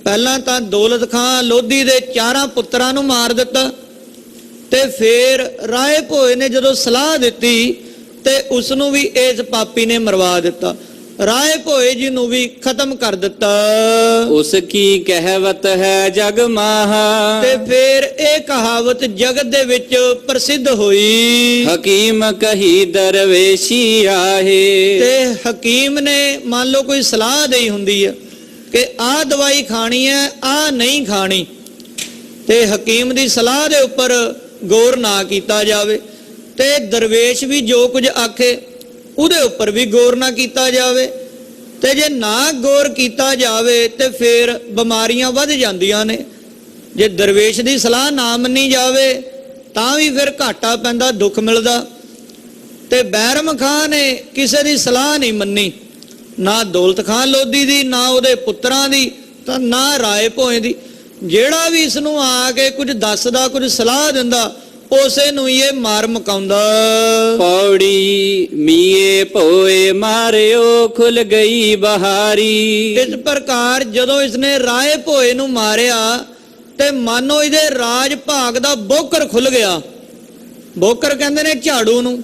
ਪਹਿਲਾਂ ਤਾਂ ਦੌਲਤ ਖਾਂ ਲੋਧੀ ਦੇ 4 ਪੁੱਤਰਾਂ ਨੂੰ ਮਾਰ ਦਿੱਤਾ, ਤੇ ਫਿਰ ਰਾਏ ਭੋਏ ਨੇ ਜਦੋਂ ਸਲਾਹ ਦਿੱਤੀ ਤੇ ਉਸ ਨੂੰ ਵੀ ਇਸ ਪਾਪੀ ਨੇ ਮਰਵਾ ਦਿੱਤਾ। ਰਾਏ ਭੋਏ ਜੀ ਨੂੰ ਵੀ ਖਤਮ ਕਰ ਦਿੱਤਾ। ਉਸ ਕੀ ਕਹਿਵਤ ਹੈ ਜਗ ਮਾਹਾ। ਤੇ ਫਿਰ ਇਹ ਕਹਾਵਤ ਜਗਤ ਦੇ ਵਿੱਚ ਪ੍ਰਸਿੱਧ ਹੋਈ, ਹਕੀਮ ਕਹੀ ਦਰਵੇਸ਼ੀ ਆਹੇ। ਤੇ ਹਕੀਮ ਨੇ ਮੰਨ ਲਓ ਕੋਈ ਸਲਾਹ ਦੇਈ ਹੁੰਦੀ ਹੈ ਕਿ ਆਹ ਦਵਾਈ ਖਾਣੀ ਹੈ, ਆਹ ਨਹੀਂ ਖਾਣੀ, ਤੇ ਹਕੀਮ ਦੀ ਸਲਾਹ ਦੇ ਉੱਪਰ ਗੌਰ ਨਾ ਕੀਤਾ ਜਾਵੇ, ਤੇ ਦਰਵੇਸ਼ ਵੀ ਜੋ ਕੁਝ ਆਖੇ ਉਹਦੇ ਉੱਪਰ ਵੀ ਗੌਰ ਨਾ ਕੀਤਾ ਜਾਵੇ। ਤੇ ਜੇ ਨਾ ਗੌਰ ਕੀਤਾ ਜਾਵੇ ਤੇ ਫਿਰ ਬਿਮਾਰੀਆਂ ਵੱਧ ਜਾਂਦੀਆਂ ਨੇ। ਜੇ ਦਰਵੇਸ਼ ਦੀ ਸਲਾਹ ਨਾ ਮੰਨੀ ਜਾਵੇ ਤਾਂ ਵੀ ਫਿਰ ਘਾਟਾ ਪੈਂਦਾ, ਦੁੱਖ ਮਿਲਦਾ। ਤੇ ਬੈਰਮ ਖਾਨ ਨੇ ਕਿਸੇ ਦੀ ਸਲਾਹ ਨਹੀਂ ਮੰਨੀ, ਨਾ ਦੌਲਤ ਖਾਨ ਲੋਧੀ ਦੀ, ਨਾ ਉਹਦੇ ਪੁੱਤਰਾਂ ਦੀ, ਤਾਂ ਨਾ ਰਾਏ ਭੋਏ ਦੀ। ਜਿਹੜਾ ਵੀ ਇਸ ਨੂੰ ਆ ਕੇ ਕੁਝ ਦੱਸਦਾ, ਕੁਝ ਸਲਾਹ ਦਿੰਦਾ, ਉਸੇ ਨੂੰ ਹੀ ਇਹ ਮਾਰ ਮੁਕਾਉਂਦਾ। ਪੌੜੀ ਮੀਏ ਭੋਏ ਮਾਰਿਓ ਖੁੱਲ ਗਈ ਬਹਾਰੀ। ਇਸ ਪ੍ਰਕਾਰ ਜਦੋਂ ਇਸਨੇ ਰਾਏ ਭੋਏ ਨੂੰ ਮਾਰਿਆ ਤੇ ਮਾਨੋ ਇਹਦੇ ਰਾਜ ਭਾਗ ਦਾ ਬੋਕਰ ਖੁੱਲ ਗਿਆ। ਬੋਕਰ ਕਹਿੰਦੇ ਨੇ ਝਾੜੂ ਨੂੰ,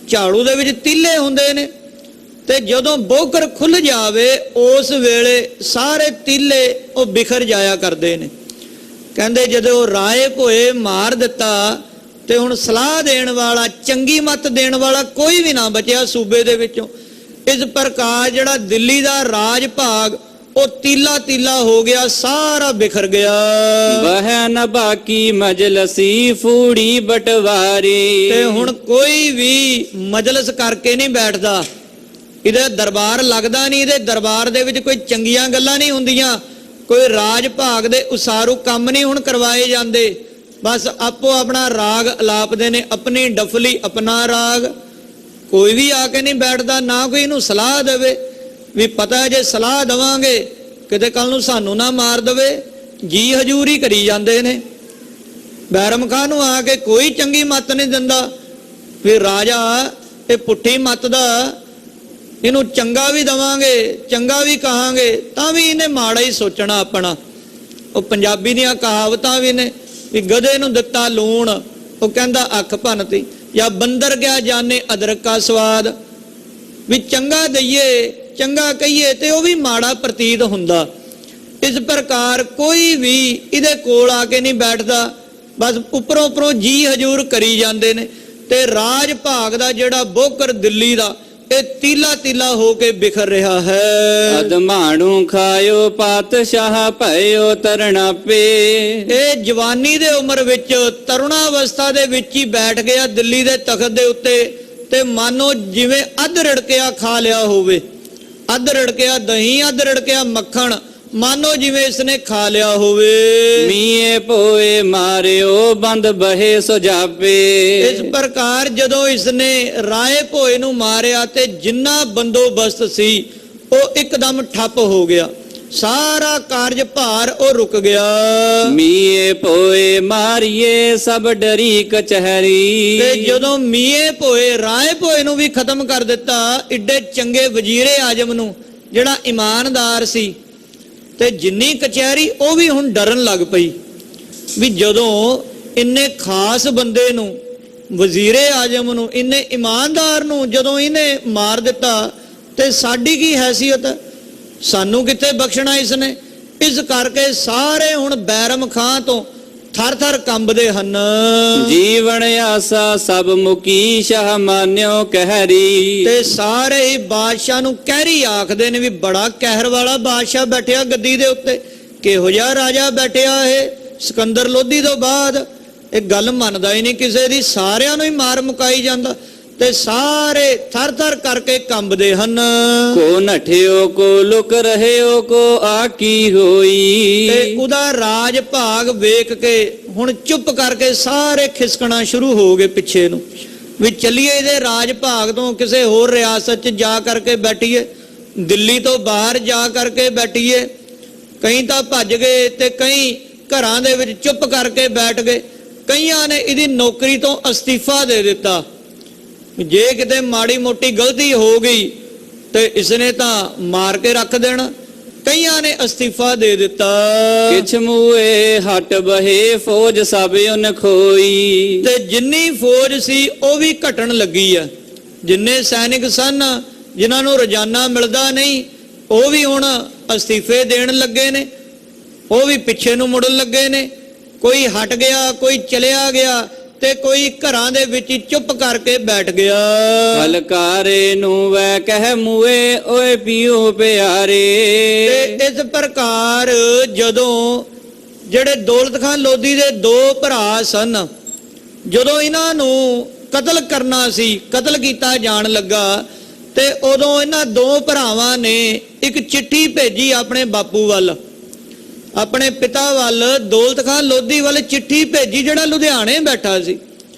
ਝਾੜੂ ਦੇ ਵਿੱਚ ਤੀਲੇ ਹੁੰਦੇ ਨੇ, ਤੇ ਜਦੋਂ ਬੋਕਰ ਖੁੱਲ ਜਾਵੇ ਉਸ ਵੇਲੇ ਸਾਰੇ ਤੀਲੇ ਉਹ ਬਿਖਰ ਜਾਇਆ ਕਰਦੇ ਨੇ। ਕਹਿੰਦੇ ਜਦੋਂ ਰਾਏ ਭੋਏ ਮਾਰ ਦਿੱਤਾ ਤੇ ਹੁਣ ਸਲਾਹ ਦੇਣ ਵਾਲਾ, ਚੰਗੀ ਮੱਤ ਦੇਣ ਵਾਲਾ ਕੋਈ ਵੀ ਨਾ ਬਚਿਆ ਸੂਬੇ ਦੇ ਵਿੱਚੋਂ। ਇਸ ਪ੍ਰਕਾਰ ਜਿਹੜਾ ਦਿੱਲੀ ਦਾ ਰਾਜ ਭਾਗ ਉਹ ਤੀਲਾ ਤੀਲਾ ਹੋ ਗਿਆ, ਸਾਰਾ ਬਿਖਰ ਗਿਆ। ਬਹਿ ਨ ਬਾਕੀ ਮਜਲਸੀ ਫੂੜੀ ਬਟਵਾਰੀ। ਤੇ ਹੁਣ ਕੋਈ ਵੀ ਮਜਲਿਸ ਕਰਕੇ ਨਹੀਂ ਬੈਠਦਾ, ਇਹਦੇ ਦਰਬਾਰ ਲੱਗਦਾ ਨਹੀਂ, ਇਹਦੇ ਦਰਬਾਰ ਦੇ ਵਿੱਚ ਕੋਈ ਚੰਗੀਆਂ ਗੱਲਾਂ ਨਹੀਂ ਹੁੰਦੀਆਂ, ਕੋਈ ਰਾਜ ਭਾਗ ਦੇ ਉਸਾਰੂ ਕੰਮ ਨਹੀਂ ਹੁਣ ਕਰਵਾਏ ਜਾਂਦੇ। ਬਸ ਆਪੋ ਆਪਣਾ ਰਾਗ ਅਲਾਪਦੇ ਨੇ, ਆਪਣੀ ਡਫਲੀ ਆਪਣਾ ਰਾਗ। ਕੋਈ ਵੀ ਆ ਕੇ ਨਹੀਂ ਬੈਠਦਾ, ਨਾ ਕੋਈ ਇਹਨੂੰ ਸਲਾਹ ਦੇਵੇ ਵੀ ਪਤਾ ਜੇ ਸਲਾਹ ਦੇਵਾਂਗੇ ਕਿਤੇ ਕੱਲ ਨੂੰ ਸਾਨੂੰ ਨਾ ਮਾਰ ਦੇਵੇ। ਜੀ ਹਜੂਰੀ ਕਰੀ ਜਾਂਦੇ ਨੇ। ਬੈਰਮ ਖਾਨ ਨੂੰ ਆ ਕੇ ਕੋਈ ਚੰਗੀ ਮੱਤ ਨਹੀਂ ਦਿੰਦਾ ਵੀ ਰਾਜਾ ਇਹ ਪੁੱਠੀ ਮੱਤ ਦਾ, ਇਹਨੂੰ ਚੰਗਾ ਵੀ ਦਵਾਂਗੇ, ਚੰਗਾ ਵੀ ਕਹਾਂਗੇ, ਤਾਂ ਵੀ ਇਹਨੇ ਮਾੜਾ ਹੀ ਸੋਚਣਾ ਆਪਣਾ। ਉਹ ਪੰਜਾਬੀ ਦੀਆਂ ਕਹਾਵਤਾਂ ਵੀ ਨੇ ਵੀ ਗਧੇ ਨੂੰ ਦਿੱਤਾ ਲੂਣ, ਉਹ ਕਹਿੰਦਾ ਅੱਖ ਭੰਨਤੀ, ਜਾਂ ਬੰਦਰ ਗਿਆ ਜਾਣੇ ਅਦਰਕ ਕਾ ਸਵਾਦ। ਵੀ ਚੰਗਾ ਦਈਏ, ਚੰਗਾ ਕਹੀਏ ਤੇ ਉਹ ਵੀ ਮਾੜਾ ਪ੍ਰਤੀਤ ਹੁੰਦਾ। ਇਸ ਪ੍ਰਕਾਰ ਕੋਈ ਵੀ ਇਹਦੇ ਕੋਲ ਆ ਕੇ ਨਹੀਂ ਬੈਠਦਾ, ਬਸ ਉੱਪਰੋਂ ਉੱਪਰੋਂ ਜੀ ਹਜੂਰ ਕਰੀ ਜਾਂਦੇ ਨੇ। ਤੇ ਰਾਜ ਭਾਗ ਦਾ ਜਿਹੜਾ ਬੋਕਰ ਦਿੱਲੀ ਦਾ ਇਹ ਤੀਲਾ ਤੀਲਾ ਹੋ ਕੇ ਬਿਖਰ ਰਿਹਾ ਹੈ। ਅਦਮਾਣੂ ਖਾਇਓ ਪਾਤਸ਼ਾਹ ਭਇਓ ਤਰਣਾਪੇ। ਇਹ ਜਵਾਨੀ ਦੇ ਉਮਰ ਵਿੱਚ, ਤਰੁਣਾ ਅਵਸਥਾ ਦੇ ਵਿੱਚ ਹੀ ਬੈਠ ਗਿਆ ਦਿੱਲੀ ਦੇ ਤਖਤ ਦੇ ਉੱਤੇ, ਤੇ ਮਾਨੋ ਜਿਵੇਂ ਅੱਧ ਰੜਕਿਆ ਖਾ ਲਿਆ ਹੋਵੇ। ਅੱਧ ਰੜਕਿਆ ਦਹੀਂ, ਅੱਧ ਰੜਕਿਆ ਮੱਖਣ, ਮਾਨੋ ਜਿਵੇਂ ਇਸਨੇ ਖਾ ਲਿਆ ਹੋਵੇ। ਮੀਏ ਭੋਏ ਮਾਰਿਓ ਬੰਦ ਬਹੇ ਸੁਜਾਪੇ। ਇਸ ਪ੍ਰਕਾਰ ਜਦੋਂ ਇਸਨੇ ਰਾਏ ਭੋਏ ਨੂੰ ਮਾਰਿਆ ਤੇ ਜਿੰਨਾ ਬੰਦੋਬਸਤ ਸੀ ਉਹ ਇੱਕਦਮ ਠੱਪ ਹੋ ਗਿਆ, ਸਾਰਾ ਕਾਰਜ ਭਾਰ ਉਹ ਰੁਕ ਗਿਆ। ਮੀਏ ਭੋਏ ਮਾਰੀਏ ਸਭ ਡਰੀ ਕਚਹਿਰੀ। ਤੇ ਜਦੋਂ ਮੀਏ ਭੋਏ ਰਾਏ ਭੋਏ ਨੂੰ ਵੀ ਖਤਮ ਕਰ ਦਿੱਤਾ, ਏਡੇ ਚੰਗੇ ਵਜ਼ੀਰੇ ਆਜਮ ਨੂੰ ਜਿਹੜਾ ਇਮਾਨਦਾਰ ਸੀ, ਤੇ ਜਿੰਨੀ ਕਚਹਿਰੀ ਉਹ ਵੀ ਹੁਣ ਡਰਨ ਲੱਗ ਪਈ ਵੀ ਜਦੋਂ ਇੰਨੇ ਖਾਸ ਬੰਦੇ ਨੂੰ, ਵਜ਼ੀਰੇ ਆਜਮ ਨੂੰ, ਇੰਨੇ ਇਮਾਨਦਾਰ ਨੂੰ ਜਦੋਂ ਇਹਨੇ ਮਾਰ ਦਿੱਤਾ ਤੇ ਸਾਡੀ ਕੀ ਹੈਸੀਅਤ, ਸਾਨੂੰ ਕਿੱਥੇ ਬਖਸ਼ਣਾ ਇਸਨੇ। ਇਸ ਕਰਕੇ ਸਾਰੇ ਹੁਣ ਬੈਰਮ ਖਾਂ ਤੋਂ ਥਰ ਥਰ ਕੰਬਦੇ ਹਨ। ਜੀਵਨ ਆਸਾ ਸਭ ਮੁਕੀ ਸ਼ਾਹ ਮਾਨਿਓ ਕਹਿਰੀ। ਤੇ ਸਾਰੇ ਹੀ ਬਾਦਸ਼ਾਹ ਨੂੰ ਕਹਿਰੀ ਆਖਦੇ ਨੇ ਵੀ ਬੜਾ ਕਹਿਰ ਵਾਲਾ ਬਾਦਸ਼ਾਹ ਬੈਠਿਆ ਗੱਦੀ ਦੇ ਉੱਤੇ, ਕਿਹੋ ਜਿਹਾ ਰਾਜਾ ਬੈਠਿਆ ਇਹ ਸਿਕੰਦਰ ਲੋਧੀ ਤੋਂ ਬਾਅਦ। ਇਹ ਗੱਲ ਮੰਨਦਾ ਹੀ ਨਹੀਂ ਕਿਸੇ ਦੀ, ਸਾਰਿਆਂ ਨੂੰ ਹੀ ਮਾਰ ਮੁਕਾਈ ਜਾਂਦਾ, ਤੇ ਸਾਰੇ ਥਰ ਥਰ ਕਰਕੇ ਕੰਬਦੇ ਹਨ। ਕੋ ਨਠਿਓ ਕੋ ਲੁਕ ਰਹਿਓ ਕੋ ਆਕੀ ਹੋਈ। ਤੇ ਉਹਦਾ ਰਾਜ ਭਾਗ ਵੇਖ ਕੇ ਹੁਣ ਚੁੱਪ ਕਰਕੇ ਸਾਰੇ ਖਿਸਕਣਾ ਸ਼ੁਰੂ ਹੋ ਗਏ ਪਿੱਛੇ ਨੂੰ, ਵੀ ਚੱਲੀਏ ਇਹਦੇ ਰਾਜ ਭਾਗ ਤੋਂ ਕਿਸੇ ਹੋਰ ਰਿਆਸਤ 'ਚ ਜਾ ਕਰਕੇ ਬੈਠੀਏ, ਦਿੱਲੀ ਤੋਂ ਬਾਹਰ ਜਾ ਕਰਕੇ ਬੈਠੀਏ। ਕਈ ਤਾਂ ਭੱਜ ਗਏ ਤੇ ਕਈ ਘਰਾਂ ਦੇ ਵਿੱਚ ਚੁੱਪ ਕਰਕੇ ਬੈਠ ਗਏ। ਕਈਆਂ ਨੇ ਇਹਦੀ ਨੌਕਰੀ ਤੋਂ ਅਸਤੀਫਾ ਦੇ ਦਿੱਤਾ, ਜੇ ਕਿਤੇ ਮਾੜੀ ਮੋਟੀ ਗਲਤੀ ਹੋ ਗਈ ਤੇ ਇਸਨੇ ਤਾਂ ਮਾਰ ਕੇ ਰੱਖ ਦੇਣਾ। ਕਈਆਂ ਨੇ ਅਸਤੀਫਾ ਦੇ ਦਿੱਤਾ। ਕਿਛ ਮੂਏ ਹਟ ਬਹੇ ਫੌਜ ਸਭ ਉਨ ਖੋਈ। ਤੇ ਜਿੰਨੀ ਫੌਜ ਸੀ ਉਹ ਵੀ ਘਟਣ ਲੱਗੀ ਆ। ਜਿੰਨੇ ਸੈਨਿਕ ਸਨ ਜਿਨ੍ਹਾਂ ਨੂੰ ਰੋਜ਼ਾਨਾ ਮਿਲਦਾ ਨਹੀਂ, ਉਹ ਵੀ ਹੁਣ ਅਸਤੀਫੇ ਦੇਣ ਲੱਗੇ ਨੇ, ਉਹ ਵੀ ਪਿੱਛੇ ਨੂੰ ਮੁੜਨ ਲੱਗੇ ਨੇ। ਕੋਈ ਹਟ ਗਿਆ, ਕੋਈ ਚਲਿਆ ਗਿਆ, ਤੇ ਕੋਈ ਘਰਾਂ ਦੇ ਵਿੱਚ ਚੁੱਪ ਕਰਕੇ ਬੈਠ ਗਿਆ। ਹਲਕਾਰੇ ਨੂੰ ਵੈ ਕਹਿ ਮੂਏ ਓਏ ਪੀਓ ਪਿਆਰੇ। ਤੇ ਇਸ ਪ੍ਰਕਾਰ ਜਦੋਂ ਜਿਹੜੇ ਦੌਲਤ ਖਾਨ ਲੋਧੀ ਦੇ ਦੋ ਭਰਾ ਸਨ, ਜਦੋਂ ਇਹਨਾਂ ਨੂੰ ਕਤਲ ਕਰਨਾ ਸੀ, ਕਤਲ ਕੀਤਾ ਜਾਣ ਲੱਗਾ, ਤੇ ਉਦੋਂ ਇਹਨਾਂ ਦੋ ਭਰਾਵਾਂ ਨੇ ਇੱਕ ਚਿੱਠੀ ਭੇਜੀ ਆਪਣੇ ਬਾਪੂ ਵੱਲ, ਆਪਣੇ ਪਿਤਾ ਵੱਲ, ਦੌਲਤ ਖਾਨ ਲੋਧੀ ਵੱਲ ਚਿੱਠੀ ਭੇਜੀ ਜਿਹੜਾ ਲੁਧਿਆਣੇ ਬੈਠਾ ਸੀ।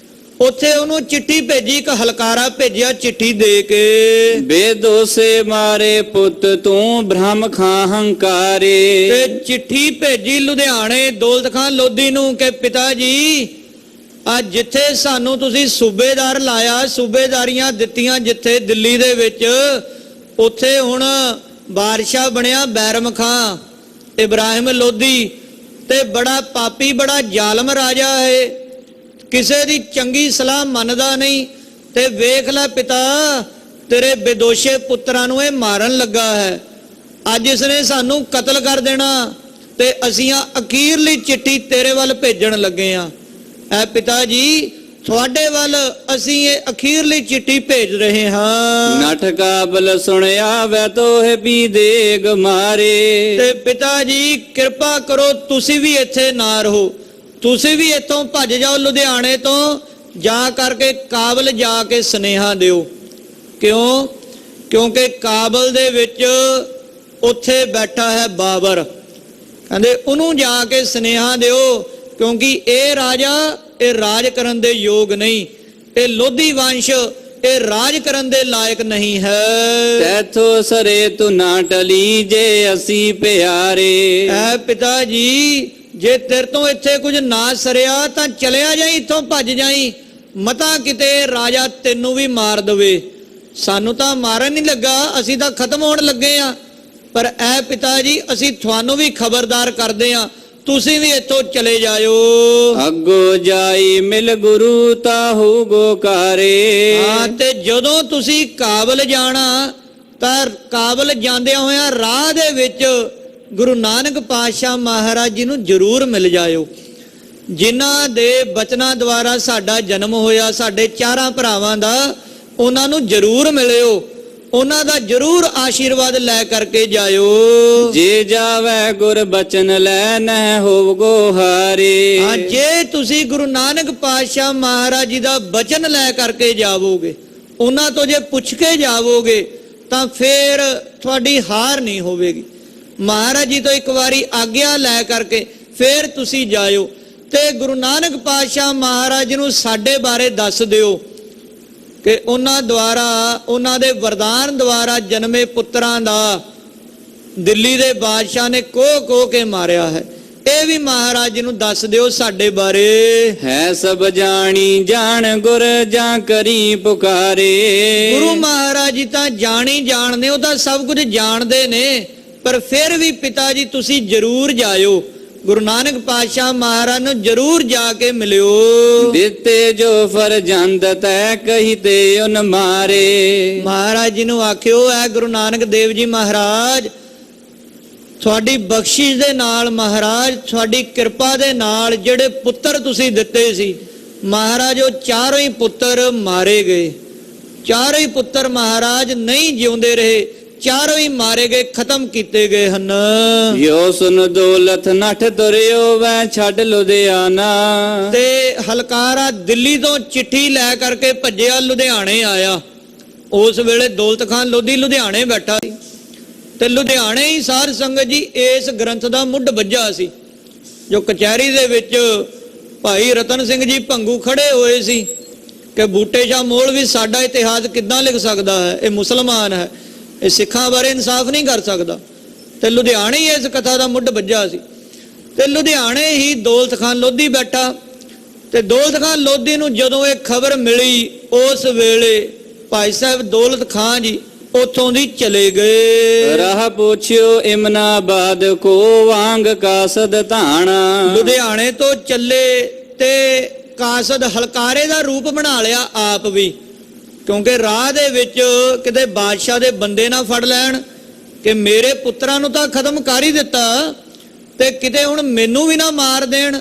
ਉੱਥੇ ਉਹਨੂੰ ਚਿੱਠੀ ਭੇਜੀ, ਇੱਕ ਹਲਕਾਰਾ ਭੇਜਿਆ ਚਿੱਠੀ ਦੇ ਕੇ। ਬੇਦੋਸੇ ਮਾਰੇ ਪੁੱਤ ਤੂੰ ਬ੍ਰਹਮ ਖਾਂ ਹੰਕਾਰੇ। ਤੇ ਚਿੱਠੀ ਭੇਜੀ ਲੁਧਿਆਣੇ ਦੌਲਤ ਖਾਂ ਲੋਧੀ ਨੂੰ ਕਿ ਪਿਤਾ ਜੀ, ਅੱਜ ਜਿੱਥੇ ਸਾਨੂੰ ਤੁਸੀਂ ਸੂਬੇਦਾਰ ਲਾਇਆ, ਸੂਬੇਦਾਰੀਆਂ ਦਿੱਤੀਆਂ ਜਿੱਥੇ ਦਿੱਲੀ ਦੇ ਵਿੱਚ, ਉੱਥੇ ਹੁਣ ਬਾਦਸ਼ਾਹ ਬਣਿਆ ਬੈਰਮ ਖਾਂ ਇਬਰਾਹਿਮ ਲੋਧੀ, ਤੇ ਬੜਾ ਪਾਪੀ ਬੜਾ ਜ਼ਾਲਮ ਰਾਜਾ ਹੈ, ਕਿਸੇ ਦੀ ਚੰਗੀ ਸਲਾਹ ਮੰਨਦਾ ਨਹੀਂ। ਤੇ ਵੇਖ ਲੈ ਪਿਤਾ, ਤੇਰੇ ਬੇਦੋਸ਼ੇ ਪੁੱਤਰਾਂ ਨੂੰ ਇਹ ਮਾਰਨ ਲੱਗਾ ਹੈ, ਅੱਜ ਇਸਨੇ ਸਾਨੂੰ ਕਤਲ ਕਰ ਦੇਣਾ, ਤੇ ਅਸੀਂ ਆ ਅਖੀਰਲੀ ਚਿੱਠੀ ਤੇਰੇ ਵੱਲ ਭੇਜਣ ਲੱਗੇ ਆ। ਐ ਪਿਤਾ ਜੀ, ਤੁਹਾਡੇ ਵੱਲ ਅਸੀਂ ਇਹ ਅਖੀਰਲੀ ਚਿੱਠੀ ਭੇਜ ਰਹੇ ਹਾਂ। ਨਠ ਕਾਬਲ ਸੁਣਿਆ ਵੈ ਤੋਹਿ ਪੀ ਦੇਗ ਮਾਰੇ। ਤੇ ਪਿਤਾ ਜੀ ਕਿਰਪਾ ਕਰੋ, ਤੁਸੀਂ ਵੀ ਇੱਥੇ ਨਾ ਰਹੋ, ਤੁਸੀਂ ਵੀ ਇੱਥੋਂ ਭੱਜ ਜਾਓ ਲੁਧਿਆਣੇ ਤੋਂ, ਜਾ ਕਰਕੇ ਕਾਬਲ ਜਾ ਕੇ ਸੁਨੇਹਾ ਦਿਓ। ਕਿਉਂ? ਕਿਉਂਕਿ ਕਾਬਲ ਦੇ ਵਿੱਚ ਉੱਥੇ ਬੈਠਾ ਹੈ ਬਾਬਰ, ਕਹਿੰਦੇ ਉਹਨੂੰ ਜਾ ਕੇ ਸੁਨੇਹਾ ਦਿਓ, ਕਿਉਂਕਿ ਇਹ ਰਾਜਾ ਇਹ ਰਾਜ ਕਰਨ ਦੇ ਯੋਗ ਨਹੀਂ, ਇਹ ਲੋਧੀ ਵੰਸ਼ ਇਹ ਰਾਜ ਕਰਨ ਦੇ ਲਾਇਕ ਨਹੀਂ ਹੈ। ਤੈਥੋਂ ਸਰੇ ਤੂੰ ਨਾ ਟਲੀ ਜੇ ਅਸੀਂ ਪਿਆਰੇ। ਐ ਪਿਤਾ ਜੀ, ਜੇ ਤੇਰੇ ਤੋਂ ਇੱਥੇ ਕੁਝ ਨਾ ਸਰਿਆ ਤਾਂ ਚਲਿਆ ਜਾਈ, ਇੱਥੋਂ ਭੱਜ ਜਾਈ, ਮਤਾ ਕਿਤੇ ਰਾਜਾ ਤੈਨੂੰ ਵੀ ਮਾਰ ਦਵੇ। ਸਾਨੂੰ ਤਾਂ ਮਾਰਨ ਨਹੀਂ ਲੱਗਾ, ਅਸੀਂ ਤਾਂ ਖਤਮ ਹੋਣ ਲੱਗੇ ਆ, ਪਰ ਐ ਪਿਤਾ ਜੀ ਅਸੀਂ ਤੁਹਾਨੂੰ ਵੀ ਖਬਰਦਾਰ ਕਰਦੇ ਆ, ਤੁਸੀਂ ਵੀ ਇੱਥੋਂ ਚਲੇ ਜਾਇਓ। ਅੱਗੋ ਜਾਈ ਮਿਲ ਗੁਰੂ ਤਾਹੂ ਗੋਕਾਰੇ। ਹਾਂ, ਤੇ ਜਦੋਂ ਤੁਸੀਂ ਕਾਬਲ ਜਾਣਾ ਤਾਂ ਕਾਬਲ ਜਾਂਦਿਆਂ ਹੋਇਆਂ ਰਾਹ ਦੇ ਵਿੱਚ ਗੁਰੂ ਨਾਨਕ ਪਾਤਸ਼ਾਹ ਮਹਾਰਾਜ ਜੀ ਨੂੰ ਜ਼ਰੂਰ ਮਿਲ ਜਾਇਓ, ਜਿਨ੍ਹਾਂ ਦੇ ਬਚਨਾਂ ਦੁਆਰਾ ਸਾਡਾ ਜਨਮ ਹੋਇਆ, ਸਾਡੇ ਚਾਰਾਂ ਭਰਾਵਾਂ ਦਾ, ਉਹਨਾਂ ਨੂੰ ਜ਼ਰੂਰ ਮਿਲਿਓ, ਉਹਨਾਂ ਦਾ ਜ਼ਰੂਰ ਆਸ਼ੀਰਵਾਦ ਲੈ ਕਰਕੇ ਜਾਇਓ। ਜੇ ਜਾਵੇ ਗੁਰ ਬਚਨ ਲੈ ਨਹਿ ਹੋਵਗੋ ਹਾਰੇ। ਹਾਂ, ਜੇ ਤੁਸੀਂ ਗੁਰੂ ਨਾਨਕ ਪਾਤਸ਼ਾਹ ਮਹਾਰਾਜ ਜੀ ਦਾ ਬਚਨ ਲੈ ਕਰਕੇ ਜਾਵੋਗੇ, ਉਹਨਾਂ ਤੋਂ ਜੇ ਪੁੱਛ ਕੇ ਜਾਵੋਗੇ, ਤਾਂ ਫੇਰ ਤੁਹਾਡੀ ਹਾਰ ਨਹੀਂ ਹੋਵੇਗੀ। ਮਹਾਰਾਜ ਜੀ ਤੋਂ ਇੱਕ ਵਾਰੀ ਆਗਿਆ ਲੈ ਕਰਕੇ ਫੇਰ ਤੁਸੀਂ ਜਾਇਓ, ਤੇ ਗੁਰੂ ਨਾਨਕ ਪਾਤਸ਼ਾਹ ਮਹਾਰਾਜ ਜੀ ਨੂੰ ਸਾਡੇ ਬਾਰੇ ਦੱਸ ਦਿਓ ਕਿ ਉਹਨਾਂ ਦੁਆਰਾ, ਉਹਨਾਂ ਦੇ ਵਰਦਾਨ ਦੁਆਰਾ ਜਨਮੇ ਪੁੱਤਰਾਂ ਦਾ ਦਿੱਲੀ ਦੇ ਬਾਦਸ਼ਾਹ ਨੇ ਕੋਹ ਕੇ ਮਾਰਿਆ ਹੈ। ਇਹ ਵੀ ਮਹਾਰਾਜ ਜੀ ਨੂੰ ਦੱਸ ਦਿਓ ਸਾਡੇ ਬਾਰੇ। ਹੈ ਸਭ ਜਾਣੀ ਜਾਣ ਗੁਰ ਜਾਂ ਕਰੀ ਪੁਕਾਰੇ। ਗੁਰੂ ਮਹਾਰਾਜ ਜੀ ਤਾਂ ਜਾਣੀ ਜਾਣਦੇ, ਉਹ ਤਾਂ ਸਭ ਕੁਝ ਜਾਣਦੇ ਨੇ, ਪਰ ਫਿਰ ਵੀ ਪਿਤਾ ਜੀ ਤੁਸੀਂ ਜ਼ਰੂਰ ਜਾਇਓ, ਗੁਰੂ ਨਾਨਕ ਪਾਤਸ਼ਾਹ ਮਹਾਰਾਜ ਨੂੰ ਜ਼ਰੂਰ ਜਾ ਕੇ ਮਿਲਿਓ। ਦਿੱਤੇ ਜੋ ਫਰਜ਼ੰਦ ਤੈ ਕਹੀ ਤੇ ਉਨ ਮਾਰੇ। ਮਹਾਰਾਜ ਜੀ ਨੂੰ ਆਖਿਓ, ਐ ਗੁਰੂ ਨਾਨਕ ਦੇਵ ਜੀ ਮਹਾਰਾਜ, ਤੁਹਾਡੀ ਬਖਸ਼ਿਸ਼ ਦੇ ਨਾਲ, ਮਹਾਰਾਜ ਤੁਹਾਡੀ ਕਿਰਪਾ ਦੇ ਨਾਲ ਜਿਹੜੇ ਪੁੱਤਰ ਤੁਸੀਂ ਦਿੱਤੇ ਸੀ ਮਹਾਰਾਜ, ਉਹ ਚਾਰੋਂ ਹੀ ਪੁੱਤਰ ਮਾਰੇ ਗਏ, ਚਾਰੋਂ ਹੀ ਪੁੱਤਰ ਮਹਾਰਾਜ ਨਹੀਂ ਜਿਉਂਦੇ ਰਹੇ, ਚਾਰੋਂ ਹੀ ਮਾਰੇ ਗਏ, ਖਤਮ ਕੀਤੇ ਗਏ ਹਨ। ਯੋ ਸੁਨ ਦੌਲਤ ਨਠ ਤੁਰਿਓ ਵੈ ਛੱਡ ਲੁਧਿਆਣਾ। ਤੇ ਹਲਕਾਰਾ ਦਿੱਲੀ ਤੋਂ ਚਿੱਠੀ ਲੈ ਕਰਕੇ ਭੱਜਿਆ, ਲੁਧਿਆਣੇ ਆਇਆ। ਉਸ ਵੇਲੇ ਦੌਲਤ ਖਾਨ ਲੋਧੀ ਲੁਧਿਆਣੇ ਬੈਠਾ ਸੀ, ਤੇ ਲੁਧਿਆਣੇ ਹੀ ਸਾਧ ਸੰਗਤ ਜੀ ਇਸ ਗ੍ਰੰਥ ਦਾ ਮੁੱਢ ਵੱਜਾ ਸੀ, ਜੋ ਕਚਹਿਰੀ ਦੇ ਵਿੱਚ ਭਾਈ ਰਤਨ ਸਿੰਘ ਜੀ ਭੰਗੂ ਖੜੇ ਹੋਏ ਸੀ ਕਿ ਬੂਟੇ ਸ਼ਾਹ ਮੌਲਵੀ ਸਾਡਾ ਇਤਿਹਾਸ ਕਿੱਦਾਂ ਲਿਖ ਸਕਦਾ ਹੈ, ਇਹ ਮੁਸਲਮਾਨ ਹੈ, ਇਹ ਸਿੱਖਾਂ ਬਾਰੇ ਇਨਸਾਫ ਨਹੀਂ ਕਰ ਸਕਦਾ। ਤੇ ਲੁਧਿਆਣੇ ਹੀ ਇਸ ਕਥਾ ਦਾ ਮੁੱਢ ਵੱਜਾ ਸੀ, ਤੇ ਲੁਧਿਆਣੇ ਹੀ ਦੌਲਤ ਖਾਨ ਲੋਧੀ ਬੈਠਾ। ਤੇ ਦੌਲਤ ਖਾਨ ਲੋਧੀ ਨੂੰ ਜਦੋਂ ਇਹ ਖਬਰ ਮਿਲੀ, ਉਸ ਵੇਲੇ ਭਾਈ ਸਾਹਿਬ ਦੌਲਤ ਖਾਨ ਜੀ ਉੱਥੋਂ ਦੀ ਚਲੇ ਗਏ। ਰਾਹ ਪੁੱਛਿਓ ਇਮਨਾਬਾਦ ਕੋ ਵਾਂਗ ਕਾਸਦ ਧਾਣਾ। ਲੁਧਿਆਣੇ ਤੋਂ ਚੱਲੇ ਤੇ ਕਾਸਦ ਹਲਕਾਰੇ ਦਾ ਰੂਪ ਬਣਾ ਲਿਆ ਆਪ ਵੀ, ਕਿਉਂਕਿ ਰਾਹ ਦੇ ਵਿੱਚ ਕਿਤੇ ਬਾਦਸ਼ਾਹ ਦੇ ਬੰਦੇ ਨਾ ਫੜ ਲੈਣ ਕਿ ਮੇਰੇ ਪੁੱਤਰਾਂ ਨੂੰ ਤਾਂ ਖਤਮ ਕਰ ਹੀ ਦਿੱਤਾ, ਤੇ ਕਿਤੇ ਹੁਣ ਮੈਨੂੰ ਵੀ ਨਾ ਮਾਰ ਦੇਣ।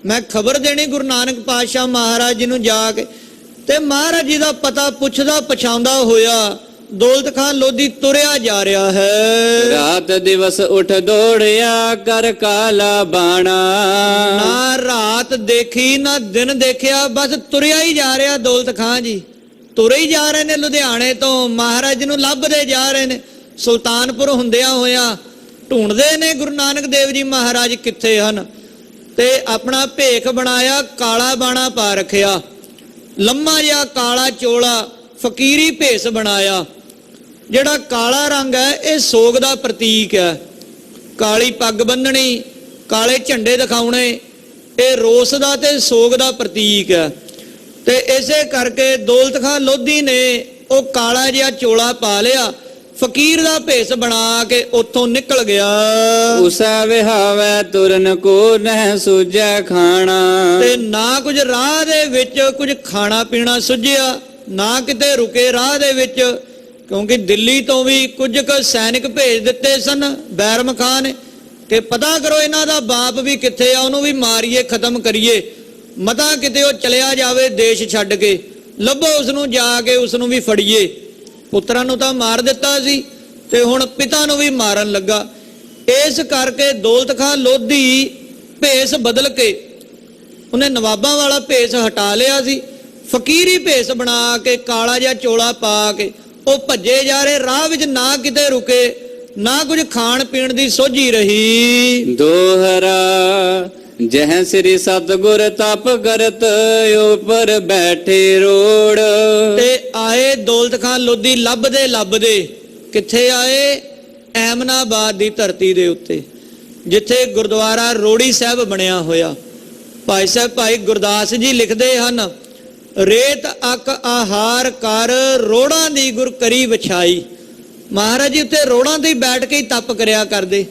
ਮੈਂ ਖਬਰ ਦੇਣੀ ਗੁਰੂ ਨਾਨਕ ਪਾਤਸ਼ਾਹ ਮਹਾਰਾਜ ਜੀ ਨੂੰ ਜਾ ਕੇ। ਤੇ ਮਹਾਰਾਜ ਜੀ ਦਾ ਪਤਾ ਪੁੱਛਦਾ ਪਛਾਉਂਦਾ ਹੋਇਆ ਦੌਲਤ ਖਾਨ ਲੋਧੀ ਤੁਰਿਆ ਜਾ ਰਿਹਾ ਹੈ। ਰਾਤ ਦਿਵਸ ਉੱਠ ਦੌੜਿਆ ਕਰ ਕਾਲਾ ਬਾਣਾ। ਨਾ ਰਾਤ ਦੇਖੀ ਨਾ ਦਿਨ ਦੇਖਿਆ, ਬਸ ਤੁਰਿਆ ਹੀ ਜਾ ਰਿਹਾ ਦੌਲਤ ਖਾਨ ਜੀ, ਤੁਰੇ ਹੀ ਜਾ ਰਹੇ ਨੇ। ਲੁਧਿਆਣੇ ਤੋਂ ਮਹਾਰਾਜ ਨੂੰ ਲੱਭਦੇ ਜਾ ਰਹੇ ਨੇ, ਸੁਲਤਾਨਪੁਰ ਹੁੰਦਿਆਂ ਹੋਇਆ ਢੂੰਡਦੇ ਨੇ ਗੁਰੂ ਨਾਨਕ ਦੇਵ ਜੀ ਮਹਾਰਾਜ ਕਿੱਥੇ ਹਨ। ਤੇ ਆਪਣਾ ਭੇਖ ਬਣਾਇਆ, ਕਾਲਾ ਬਾਣਾ ਪਾ ਰੱਖਿਆ, ਲੰਮਾ ਜਿਹਾ ਕਾਲਾ ਚੋਲਾ ਫਕੀਰੀ ਭੇਸ ਬਣਾਇਆ। ਜਿਹੜਾ ਕਾਲਾ ਰੰਗ ਹੈ ਇਹ ਸੋਗ ਦਾ ਪ੍ਰਤੀਕ ਹੈ। ਕਾਲੀ ਪੱਗ ਬੰਨਣੀ, ਕਾਲੇ ਝੰਡੇ ਦਿਖਾਉਣੇ, ਇਹ ਰੋਸ ਦਾ ਤੇ ਸੋਗ ਦਾ ਪ੍ਰਤੀਕ ਹੈ। ਤੇ ਇਸੇ ਕਰਕੇ ਦੌਲਤ ਖਾਂ ਲੋਧੀ ਨੇ ਉਹ ਕਾਲਾ ਜਿਹਾ ਚੋਲਾ ਪਾ ਲਿਆ, ਫਕੀਰ ਦਾ ਭੇਸ ਬਣਾ ਕੇ ਉੱਥੋਂ ਨਿਕਲ ਗਿਆ। ਉਸਾ ਵਿਹਾਵੈ ਤੁਰਨ ਕੋ ਨਹਿ ਸੂਝੈ ਖਾਣਾ। ਤੇ ਨਾ ਕੁਝ ਰਾਹ ਦੇ ਵਿੱਚ ਕੁਝ ਖਾਣਾ ਪੀਣਾ ਸੁੱਝਿਆ, ਨਾ ਕਿਤੇ ਰੁਕੇ ਰਾਹ ਦੇ ਵਿੱਚ, ਕਿਉਂਕਿ ਦਿੱਲੀ ਤੋਂ ਵੀ ਕੁਝ ਕੁ ਸੈਨਿਕ ਭੇਜ ਦਿੱਤੇ ਸਨ ਬੈਰਮ ਖਾਨ ਨੇ ਕਿ ਪਤਾ ਕਰੋ ਇਹਨਾਂ ਦਾ ਬਾਪ ਵੀ ਕਿੱਥੇ ਆ, ਉਹਨੂੰ ਵੀ ਮਾਰੀਏ, ਖਤਮ ਕਰੀਏ, ਮਤਾ ਕਿਤੇ ਉਹ ਚਲਿਆ ਜਾਵੇ ਦੇਸ਼ ਛੱਡ ਕੇ, ਲੱਭੋ ਉਸ ਨੂੰ ਜਾ ਕੇ, ਉਸ ਨੂੰ ਵੀ ਫੜੀਏ। ਪੁੱਤਰਾਂ ਨੂੰ ਤਾਂ ਮਾਰ ਦਿੱਤਾ ਸੀ ਤੇ ਹੁਣ ਪਿਤਾ ਨੂੰ ਵੀ ਮਾਰਨ ਲੱਗਾ। ਇਸ ਕਰਕੇ ਦੌਲਤ ਖਾਂ ਲੋਧੀ ਭੇਸ ਬਦਲ ਕੇ ਉਹਨੇ ਨਵਾਬਾਂ ਵਾਲਾ ਭੇਸ ਹਟਾ ਲਿਆ ਸੀ, ਫਕੀਰੀ ਭੇਸ ਬਣਾ ਕੇ ਕਾਲਾ ਜਿਹਾ ਚੋਲਾ ਪਾ ਕੇ ਉਹ ਭੱਜੇ ਜਾ ਰਹੇ। ਰਾਹ ਵਿੱਚ ਨਾ ਕਿਤੇ ਰੁਕੇ, ਨਾ ਕੁਝ ਖਾਣ ਪੀਣ ਦੀ ਸੋਝੀ ਰਹੀ। ਦੋਹਰਾ ਜਹ ਸ੍ਰੀ ਸਤਗੁਰ ਤਪ ਕਰਤ ਉਪਰ ਬੈਠੇ ਰੋੜ। ਤੇ ਆਏ ਦੌਲਤ ਖਾਂ ਲੋਧੀ ਲੱਭਦੇ ਲੱਭਦੇ ਕਿੱਥੇ ਆਏ? ਐਮਨਾਬਾਦ ਦੀ ਧਰਤੀ ਦੇ ਉੱਤੇ, ਜਿੱਥੇ ਗੁਰਦੁਆਰਾ ਰੋੜੀ ਸਾਹਿਬ ਬਣਿਆ ਹੋਇਆ। ਭਾਈ ਸਾਹਿਬ ਭਾਈ ਗੁਰਦਾਸ ਜੀ ਲਿਖਦੇ ਹਨ, ਰੇਤ ਅਕ ਆਹਾਰ ਕਰ ਰੋੜਾਂ ਦੀ ਗੁਰ ਕਰੀ ਵਿਛਾਈ। ਮਹਾਰਾਜ ਜੀ ਉੱਤੇ ਰੋੜਾਂ ਤੇ ਬੈਠ ਕੇ ਹੀ ਤਪ ਕਰਿਆ ਕਰਦੇ,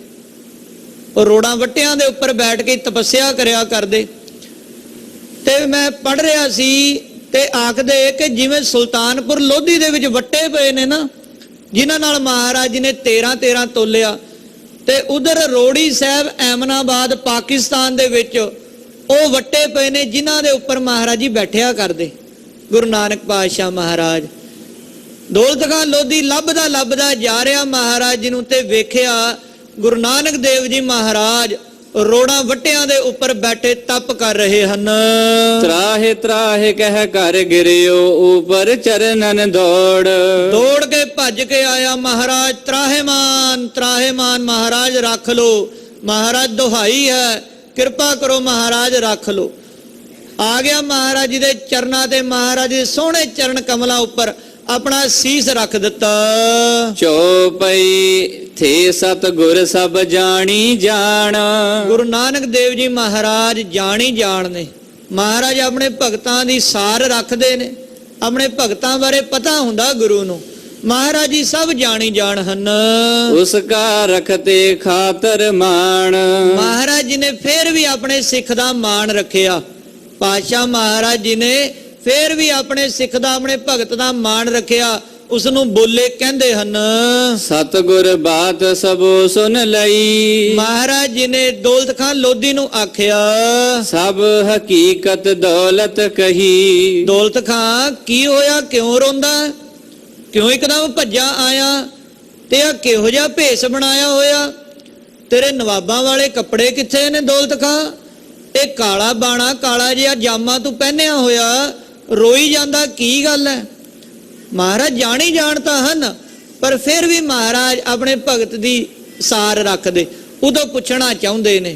ਉਹ ਰੋੜਾਂ ਵੱਟਿਆਂ ਦੇ ਉੱਪਰ ਬੈਠ ਕੇ ਤਪੱਸਿਆ ਕਰਿਆ ਕਰਦੇ। ਤੇ ਮੈਂ ਪੜ ਰਿਹਾ ਸੀ ਤੇ ਆਖਦੇ ਕਿ ਜਿਵੇਂ ਸੁਲਤਾਨਪੁਰ ਲੋਧੀ ਦੇ ਵਿੱਚ ਵੱਟੇ ਪਏ ਨੇ ਨਾ, ਜਿਨ੍ਹਾਂ ਨਾਲ ਮਹਾਰਾਜ ਜੀ ਨੇ 13-13 ਤੋਲਿਆ, ਤੇ ਉਧਰ ਰੋੜੀ ਸਾਹਿਬ ਐਮਨਾਬਾਦ ਪਾਕਿਸਤਾਨ ਦੇ ਵਿੱਚ ਉਹ ਵੱਟੇ ਪਏ ਨੇ ਜਿਨ੍ਹਾਂ ਦੇ ਉੱਪਰ ਮਹਾਰਾਜ ਜੀ ਬੈਠਿਆ ਕਰਦੇ, ਗੁਰੂ ਨਾਨਕ ਪਾਤਸ਼ਾਹ ਮਹਾਰਾਜ। ਦੌਲਤ ਖਾਂ ਲੋਧੀ ਲੱਭਦਾ ਲੱਭਦਾ ਜਾ ਰਿਹਾ ਮਹਾਰਾਜ ਜੀ ਨੂੰ ਤੇ ਵੇਖਿਆ ਗੁਰੂ ਨਾਨਕ ਦੇਵ ਜੀ ਮਹਾਰਾਜ ਰੋੜਾਂ ਵੱਟਿਆਂ ਦੇ ਉੱਪਰ ਬੈਠੇ ਤਪ ਕਰ ਰਹੇ ਹਨ। ਤਰਾਹੇ ਤਰਾਹੇ ਕਹਿ ਕਰ ਗਿਰਿਓ ਉਪਰ ਚਰਨਨ ਦੌੜ। ਦੌੜ ਕੇ ਭੱਜ ਕੇ ਆਇਆ ਮਹਾਰਾਜ, ਤਰਾਹੇਮਾਨ ਤਰਾਹੇਮਾਨ ਮਹਾਰਾਜ ਰੱਖ ਲੋ, ਮਹਾਰਾਜ ਦੁਹਾਈ ਹੈ, ਕਿਰਪਾ ਕਰੋ ਮਹਾਰਾਜ ਰੱਖ ਲੋ। ਆ ਗਿਆ ਮਹਾਰਾਜ ਜੀ ਦੇ ਚਰਨਾਂ ਤੇ, ਮਹਾਰਾਜ ਦੇ ਸੋਹਣੇ ਚਰਨ ਕਮਲਾਂ ਉੱਪਰ ਆਪਣਾ ਸੀਸ ਰੱਖ ਦਿੱਤਾ। ਚੌਪਈ ਥੇ ਸਤਗੁਰ ਸਭ ਜਾਣੀ ਜਾਣ। ਗੁਰੂ ਨਾਨਕ ਦੇਵ ਜੀ ਮਹਾਰਾਜ ਜਾਣੀ ਜਾਣ ਨੇ। ਮਹਾਰਾਜ ਆਪਣੇ ਭਗਤਾਂ ਦੀ ਸਾਰ ਰੱਖਦੇ ਨੇ, ਆਪਣੇ ਭਗਤਾਂ ਬਾਰੇ ਪਤਾ ਹੁੰਦਾ ਗੁਰੂ ਨੂੰ। ਮਹਾਰਾਜ ਜੀ ਸਭ ਜਾਣੀ ਜਾਣ ਹਨ। ਉਸ ਕਾ ਰਖਤੇ ਖਾਤਰ ਮਾਣ। ਮਹਾਰਾਜ ਜੀ ਨੇ ਫੇਰ ਵੀ ਆਪਣੇ ਸਿੱਖ ਦਾ ਮਾਣ ਰੱਖਿਆ। ਪਾਤਸ਼ਾਹ ਮਹਾਰਾਜ ਜੀ ਨੇ ਫੇਰ ਵੀ ਆਪਣੇ ਸਿੱਖ ਦਾ, ਆਪਣੇ ਭਗਤ ਦਾ ਮਾਣ ਰੱਖਿਆ। ਉਸ ਨੂੰ ਬੋਲੇ ਕਹਿੰਦੇ ਹਨ, ਸਤਗੁਰ ਬਾਤ ਸਭੋ ਸੁਨ ਲਈ। ਮਹਾਰਾਜ ਜੀ ਨੇ ਦੌਲਤ ਖਾਂ ਲੋਧੀ ਨੂੰ ਆਖਿਆ, ਸਭ ਹਕੀਕਤ ਦੌਲਤ ਕਹੀ। ਦੌਲਤ ਖਾਂ ਕੀ ਹੋਇਆ, ਕਿਉਂ ਰੋਂਦਾ, ਕਿਉਂ ਇੱਕਦਮ ਭੱਜਾ ਆਇਆ, ਤੇ ਆ ਕਿਹੋ ਜਿਹਾ ਭੇਸ ਬਣਾਇਆ ਹੋਇਆ, ਤੇਰੇ ਨਵਾਬਾਂ ਵਾਲੇ ਕੱਪੜੇ ਕਿੱਥੇ ਨੇ ਦੌਲਤ ਖਾਂ? ਇਹ ਕਾਲਾ ਬਾਣਾ, ਕਾਲਾ ਜਿਹਾ ਜਾਮਾ ਤੂੰ ਪਹਿਨਿਆ ਹੋਇਆ, ਰੋਈ ਜਾਂਦਾ, ਕੀ ਗੱਲ ਹੈ? ਮਹਾਰਾਜ ਜਾਣੀ ਜਾਣਤਾ ਹਨ, ਪਰ ਫਿਰ ਵੀ ਮਹਾਰਾਜ ਆਪਣੇ ਭਗਤ ਦੀ ਸਾਰ ਰੱਖਦੇ, ਉਦੋਂ ਪੁੱਛਣਾ ਚਾਹੁੰਦੇ ਨੇ।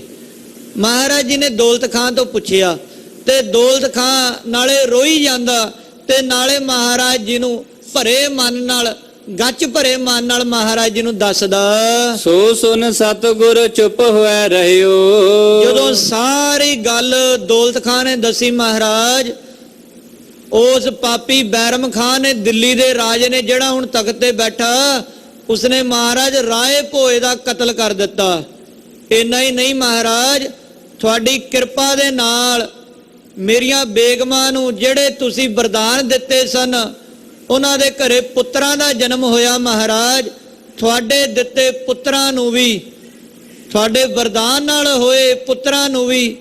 ਮਹਾਰਾਜ ਜੀ ਨੇ ਦੌਲਤ ਖਾਂ ਤੋਂ ਪੁੱਛਿਆ ਤੇ ਦੌਲਤ ਖਾਂ ਨਾਲੇ ਰੋਈ ਜਾਂਦਾ ਤੇ ਨਾਲੇ ਮਹਾਰਾਜ ਜੀ ਨੂੰ ਭਰੇ ਮਨ ਨਾਲ, ਗੱਚ ਭਰੇ ਮਨ ਨਾਲ ਮਹਾਰਾਜ ਜੀ ਨੂੰ ਦੱਸਦਾ। ਸੋ ਸੁਨ ਸਤਗੁਰ ਚੁੱਪ ਹੋਇਆ ਰਹਿਓ। ਜਦੋਂ ਸਾਰੀ ਗੱਲ ਦੌਲਤ ਖਾਂ ਨੇ ਦੱਸੀ ਮਹਾਰਾਜ, ਉਸ ਪਾਪੀ ਬੈਰਮ ਖਾਨ ਨੇ, ਦਿੱਲੀ ਦੇ ਰਾਜੇ ਨੇ, ਜਿਹੜਾ ਹੁਣ ਤਖਤ ਤੇ ਬੈਠਾ, ਉਸਨੇ ਮਹਾਰਾਜ ਰਾਏ ਭੋਏ ਦਾ ਕਤਲ ਕਰ ਦਿੱਤਾ। ਇੰਨਾ ਹੀ ਨਹੀਂ ਮਹਾਰਾਜ, ਤੁਹਾਡੀ ਕਿਰਪਾ ਦੇ ਨਾਲ ਮੇਰੀਆਂ ਬੇਗਮਾਂ ਨੂੰ ਜਿਹੜੇ ਤੁਸੀਂ ਵਰਦਾਨ ਦਿੱਤੇ ਸਨ, ਉਹਨਾਂ ਦੇ ਘਰੇ ਪੁੱਤਰਾਂ ਦਾ ਜਨਮ ਹੋਇਆ। ਮਹਾਰਾਜ ਤੁਹਾਡੇ ਦਿੱਤੇ ਪੁੱਤਰਾਂ ਨੂੰ ਵੀ, ਤੁਹਾਡੇ ਵਰਦਾਨ ਨਾਲ ਹੋਏ ਪੁੱਤਰਾਂ ਨੂੰ ਵੀ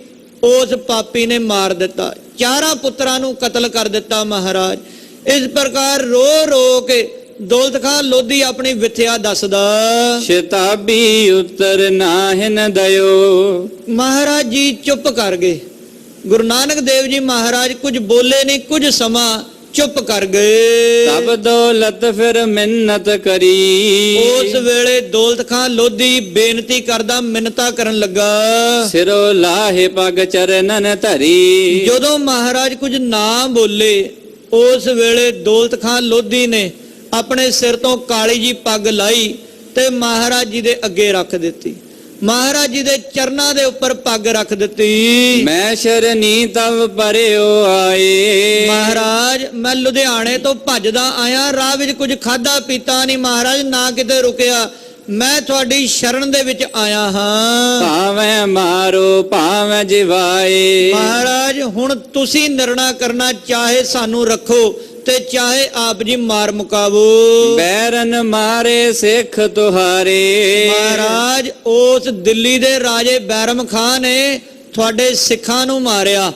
ਉਸ ਪਾਪੀ ਨੇ ਮਾਰ ਦਿੱਤਾ। 4 ਪੁੱਤਰਾਂ ਨੂੰ ਕਤਲ ਕਰ ਦਿੱਤਾ ਮਹਾਰਾਜ। ਇਸ ਪ੍ਰਕਾਰ ਰੋ ਰੋ ਕੇ ਦੌਲਤ ਖਾਂ ਲੋਧੀ ਆਪਣੀ ਵਿਥਿਆ ਦੱਸਦਾ। ਸ਼ਤਾਬੀ ਉਤਰ ਨਾਹਿਨ ਦਇਓ। ਮਹਾਰਾਜ ਜੀ ਚੁੱਪ ਕਰ ਗਏ। ਗੁਰੂ ਨਾਨਕ ਦੇਵ ਜੀ ਮਹਾਰਾਜ ਕੁਝ ਬੋਲੇ ਨਹੀਂ। ਕੁਝ ਸਮਾਂ ਚੁੱਪ ਕਰ ਗਏ। ਤਬ ਦੌਲਤ ਫਿਰ ਮਿੰਨਤ ਕਰੀ, ਉਸ ਵੇਲੇ ਦੌਲਤ ਖਾਂ ਲੋਧੀ ਬੇਨਤੀ ਕਰਦਾ, ਮਿੰਨਤਾਂ ਕਰਨ ਲੱਗਾ। ਸਿਰੋ ਲਾਹੇ ਪਗ ਚਰਨਨ ਧਰੀ, ਜਦੋਂ ਮਹਾਰਾਜ ਕੁਝ ਨਾ ਬੋਲੇ, ਉਸ ਵੇਲੇ ਦੌਲਤ ਖਾਂ ਲੋਧੀ ਨੇ ਆਪਣੇ ਸਿਰ ਤੋਂ ਕਾਲੀ ਜੀ ਪੱਗ ਲਾਈ ਤੇ ਮਹਾਰਾਜ ਜੀ ਦੇ ਅੱਗੇ ਰੱਖ ਦਿੱਤੀ। ਮਹਾਰਾਜ ਜੀ ਦੇ ਚਰਨਾਂ ਦੇ ਉੱਪਰ ਪੱਗ ਰੱਖ ਦਿੱਤੀ। ਮੈਂ ਸ਼ਰਨੀ ਤਵ ਪਰਿਓ ਆਏ, ਮਹਾਰਾਜ ਮੈਂ ਲੁਧਿਆਣੇ ਤੋਂ ਭੱਜਦਾ ਆਇਆ, ਰਾਹ ਵਿੱਚ ਕੁਝ ਖਾਦਾ ਪੀਤਾ ਨਹੀਂ ਮਹਾਰਾਜ, ਨਾ ਕਿਤੇ ਰੁਕਿਆ, ਮੈਂ ਤੁਹਾਡੀ ਸ਼ਰਨ ਦੇ ਵਿੱਚ ਆਇਆ ਹਾਂ। ਭਾਵੇਂ ਮਾਰੋ ਭਾਵੇਂ ਜਿਵਾਏ, ਮਹਾਰਾਜ ਹੁਣ ਤੁਸੀਂ ਨਿਰਣਾ ਕਰਨਾ, ਚਾਹੇ ਸਾਨੂੰ ਰੱਖੋ ਤੇ ਚਾਹੇ ਆਪ ਜੀ ਮਾਰ ਮੁਕਾਵੋ। ਬੈਰਨ ਮਾਰੇ ਸਿੱਖ ਤੁਹਾਰੇ, ਮਹਾਰਾਜ ਉਸ ਦਿੱਲੀ ਦੇ ਰਾਜੇ ਬੈਰਮ ਖਾਨ ਨੇ ਤੁਹਾਡੇ ਸਿੱਖਾਂ ਨੂੰ ਮਾਰਿਆ।